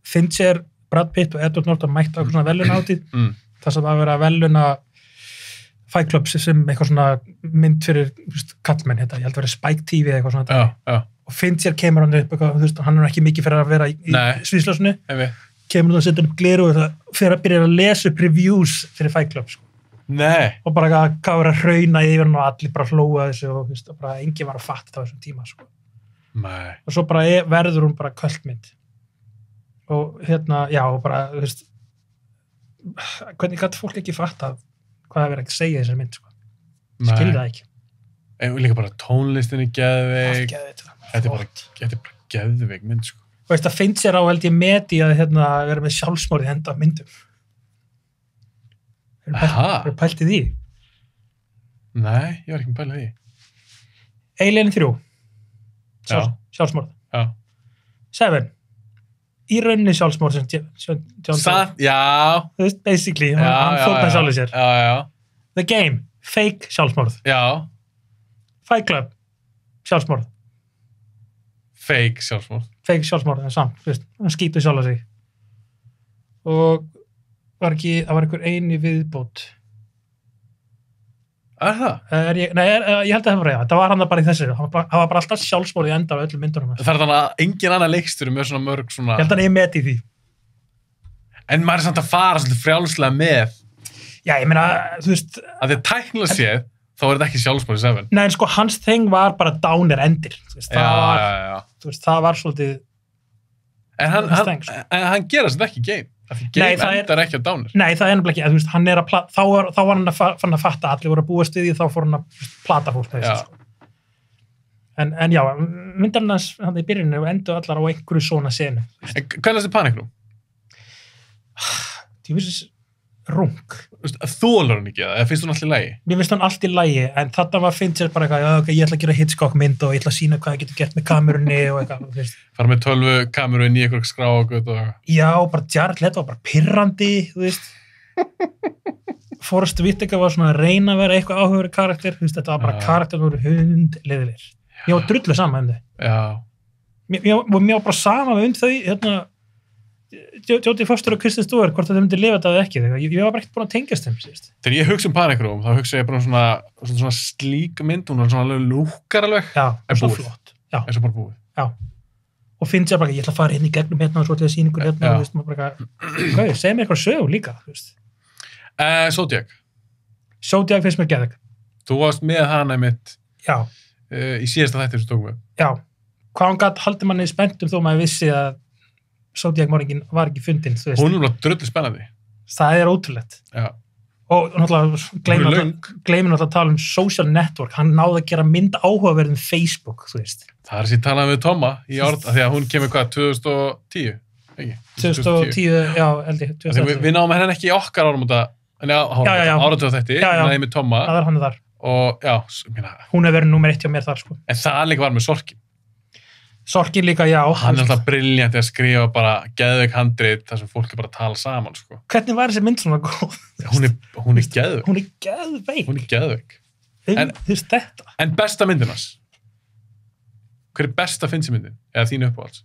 Fincher, Brad Pitt og Edward Norton mættu eitthvað svona vellaun átíð. Það sem að vera að vellauna Fight Club sem eitthvað svona mynd fyrir kallmenn, ég held að vera Spike TV eitthvað svona. Já. Og Fincher kemur hann upp eitthvað, þú veist, hann er ekki mikið fyrir að vera í sviðsljósinu. Kemur hann að setja upp gleru og það fyrir að byrja að lesa upp reviews fyrir Fight Club, sko. Nei. Og bara hvað var að hrauna yfir hann og allir bara hlóa þessu og þú veist, bara enginn var að fatta þetta á þessum tíma, sko. Nei. Og svo bara verður hún bara köldmynd. Og já, og bara, þú veist, hvernig gæti fólk ekki fatta hvað það verið að segja þessari mynd, sko. Skilði það ekki. En líka bara tónlistinni geðveik. Allt geðveikt. Þetta er bara geðveik mynd, sko. Og veist að finnst sér á held ég meti að vera með sjálfsmorði henda myndum. Hefur pælt í því? Nei, ég var ekki með pælt í því. Alien 3. Sjálfsmorð. Já. Seven. Í rauninni sjálfsmorð sem John já. Þú veist, basically. Hann fórnaði sjálfur sér. Já. The Game. Fake sjálfsmorð. Já. Fight Club. Sjálfsmorð. Fake sjálfsmorð. Fake sjálfsmorð, en samt. Þú veist, hann skýtur sjálf sig. Og það var einhver eini viðbót. Er það? Ég held að það var reyða. Það var hann bara í þessu. Það var bara alltaf sjálfsmorð í enda af öllum myndunum. Það er þannig að engin annar leikstur með svona mörg svona... Ég held að hann meti því. En maður er samt að fara svolítið frjálslega með. Já, ég meina, þú veist... Að þið tæknilega séð, þá er þetta ekki sjálfsmorð í Seven. Nei, en sko, hans þing var bara downer endir. Þú veist, það var svolítið... En hann gera þetta ekki game. Game endar ekki á downer. Nei, það er nefnilega ekki, þú veist, hann er að þá var hann fann að fatta, allir voru að búast við því, þá fór hann að plata fólk með þessu, sko. En já, myndarinn hans, hann í byrjunni, endur allar á einhverju svona senu. Hvernig er þetta Panic Room? rung. Þólar hann ekki það, eða finnst hún alltaf í lagi? Mér finnst hann allt í lagi, en þetta var Fincher bara eitthvað, já, ok, ég ætla að gera Hitchcock mynd og ég ætla að sína hvað það getur gert með kamerunni og eitthvað, þú veist. Fara með 12 kameru inn í eitthvað skrá og Já, bara Jared Leto var bara pirrandi, þú veist. Forrest Whitaker var svona að reyna að vera eitthvað áhugaverið karakter, þú veist, þetta var bara karakter voru hundleiðilegir. Ég var drullu sama þau. Já. Mér var bara sama þau, hérna, Jodie Foster og Kristen Stewart, hvort þau myndi lifa þetta eða ekki, ég var bara ekkert búin að tengjast þeim, síðast. Þegar ég hugsa Panic-Room, þá hugsa ég bara svona slík mynd, hún var svona alveg lúkar alveg. Já, svo flott. Já. Er svo bara búið. Já. Og finnst ég bara, ég ætla að fara hérna í gegnum hérna og svo til að síningur hérna, þú veist, maður bara, hvað, segja mér eitthvað sög líka, þú veist. Zodiac finnst mér geðveikt. Þú varst með hana einmitt í síðasta þætti sem tókum við. Já. Hvað hann gat haldið manni spenntum þó maður vissi að Zodiac-morðinginn var ekki fundin, þú veist. Hún er drullu spennandi. Það er ótrúlegt. Já. Og náttúrulega gleymir náttúrulega að tala um social network, hann náði að gera mynd áhugaverð Facebook, þú veist. Það er sér talað við Tomma í árð, því að hún kemur hvað, 2010? Ekki? 2010, já, eldi. Við náum henni ekki í okkar árum áratöðu þætti, en með Tomma. Það er hann þar. Og já, hún er verið númer 1 hjá mér þar, sko. En það líka var með Sorkin. Sorkin líka, já. Hann er alltaf brilljant að skrifa bara geðveik handrit þar sem fólk er bara að tala saman, sko. Hvernig var þessi mynd svona góð? Hún er geðveik. Hún er geðveik. Hún er geðveik. Þú veist þetta. En besta myndin hans? Hver er besta Fincher-myndin? Eða þín uppáhalds?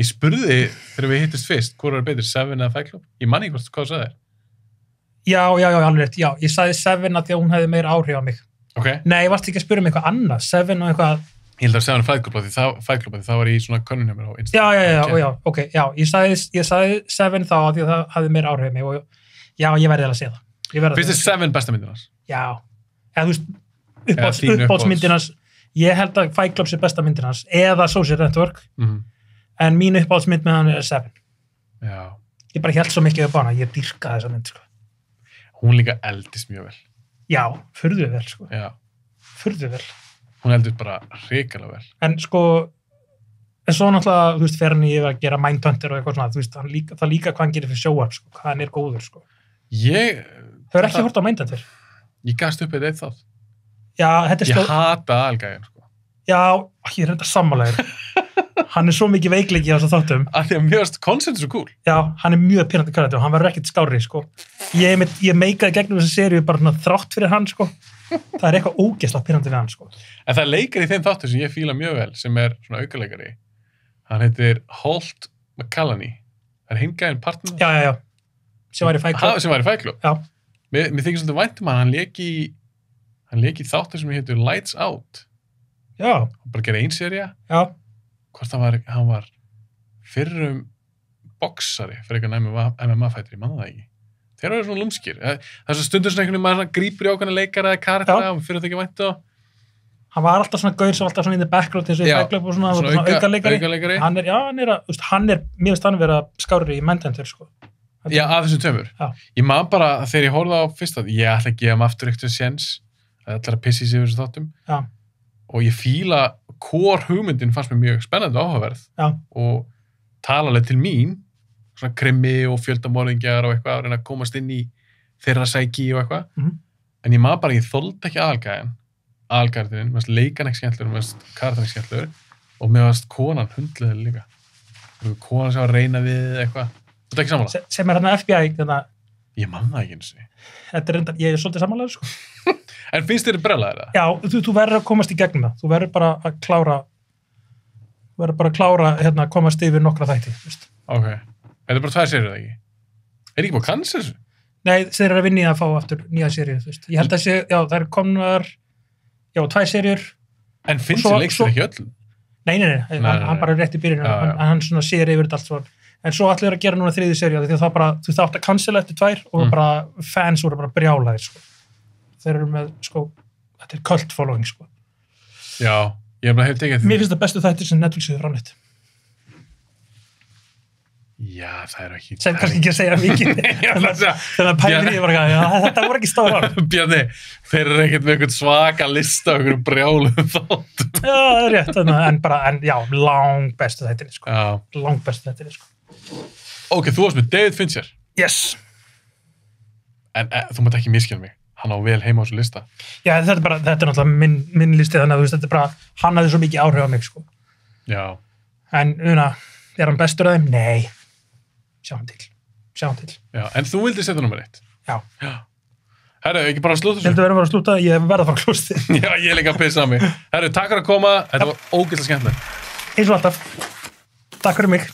Ég spurði þegar við hittist fyrst, hvor er betur, Seven eða Fight Club? Ég manni ekki hvað þú sagði þér. Já, alveg rétt. Já, ég sagði Seven að því að hún hefði meira áhrif á mig. Ok. Nei, ég varst ekki að spyrja mig eitthvað annað. Seven og eitthvað. Ég held að Seven Fight Club, því það var í svona könnun hjá mér á Instagram. Já, ok, já. Ég sagði Seven þá að því að það hafði meira áhrif á mig og já, ég verði að segja það. Finnst þið Seven besta myndin hans? Já. Eða þú veist, uppáhaldsmyndin hans, ég held að Fight Club sé besta myndin hans, eða Social Network, en mín uppáhaldsmynd með hann er Seven. Já. Ég bara held svo mikið upp á hana, ég dýrkaði þessa mynd, sko. Hún líka eldist mjög vel. Já, furðu vel, sko. Já. Furðu vel. Hún eldist bara hrikalega vel. En sko, en svo náttúrulega, þú veist, fer hann í að gera Mindhunter og eitthvað svona, þú veist, það líka hvað hann gerir fyrir show-up, sko, hvað hann er góður, sko. Þau eru ekki hort á Mindhunter. Ég gafst upp eitt þátt. Já, þetta er Ég hata aðalgæðin, sko. Já, ég er þetta sammálaður. Hann er svo mikið veikleiki á þessu þáttum. Af því að mjög koncept er svo cool. Já, hann er mjög pirrandi karakter og hann verður ekkert skárri, sko. Ég meikaði gegnum þessu seríu bara þrátt fyrir hann, sko. Það er eitthvað ógeðslega pirrandi við hann, sko. En það er leikari í þeim þáttu sem ég fíla mjög vel, sem er svona aukaleikari. Hann heitir Holt McCallany. Það er hingæðin partner. Já. Sem var í Fight Club. Já. Mér þykir svolítið vænt um hann lék í þáttu sem heitir Lights Out. Já. Hann bara gerði ein sería. Já. Hvort hann var fyrrum boksari fyrir eitthvað MMA-fættir, ég manna það ekki. Þeir eru svona lúmskir. Það er svo stundur svona einhvern veginn maður grípur í ákveðna leikara eða karaktera og fyrir þetta ekki vænt á. Hann var alltaf svona gaur sem alltaf svona in the background eins og í Fight Club og svona aukaleikari. Mér finnst hann vera skárri í Mindhunter, sko. Já, af þessum tveimur. Ég man bara þegar ég horfði á fyrst að ég ætla að gefa hann aftur eitthvað séns að ætla að pissi sig yfir þessu þáttum. Já. Og ég fíla core hugmyndin fannst mér mjög spennandi og áhugaverð og talaleg til mín svona krimmi og fjöldamorðingjar og eitthvað að reyna að komast inn í þeirra sæki og eitthvað en ég maður bara, ég þoldi ekki aðalgæðin mér varst leikan ekki skemmtlur, mér varst karakterin ekki skemmtlur og mér varst konan hundlega líka konan sem var að reyna við eitthvað þetta er ekki sammála? Sem er hérna FBI ég man það ekki eins og ég er svolítið sammálaður, sko. En finnst þér brjálæðir það? Já, þú verður að komast í gegnum það. Þú verður bara að klára hérna, komast yfir nokkra þætti. Veist. Ok. Er það bara 2 seríur, eða ekki? Er ekki búið að kansa þessu? Nei, þeir eru að vinna í að fá aftur nýja seríur. Ég held að það eru komnar 2 seríur. En finnst þér leikstur ekki öll? Nei. Hann bara er rétt í byrjun. Hann svona sér yfir þetta allt svo. En svo allir eru að gera núna 3. seríu því að það bara, þú þátt að cancela eftir 2 og bara fans voru bara brjálaðir, sko. Þeir eru með, sko, þetta er cult following, sko. Já, ég hef bara hefði tekið því. Mér finnst það bestu þættir sem Netflix hefur framleitt. Já, það eru ekki... Sem kannski ekki að segja mikið. Þannig að pælir ég bara, þetta voru ekki stór orð. Bjarni, þeir eru ekkert með einhvern svaka lista af einhverjum brjálum þáttum. Já, það er rétt, en já, lang bestu þættir, sko. Já. Lang bestu þættir, sko. Ok, þú varst með David Fincher. Yes. En þú mátt ekki miskjala mig. Hann á vel heima á þessu lista. Já, þetta er náttúrulega minn listi, þannig að þú veist, þetta er bara, hann hafði svo mikið áhrif á mig, sko. Já. En, er hann bestur af þeim? Nei. Sjáum til. Já, en þú vildi setja nummer 1. Já. Herru, ekki bara að slúta þessu? Heldur verður að slúta, ég verð að fara að klústi. Já, ég er líka að pissa á mig. Herru, takk fyrir að koma. Þetta var ógeðslega skemmtilegt. Eins og alltaf. Takk fyrir mig.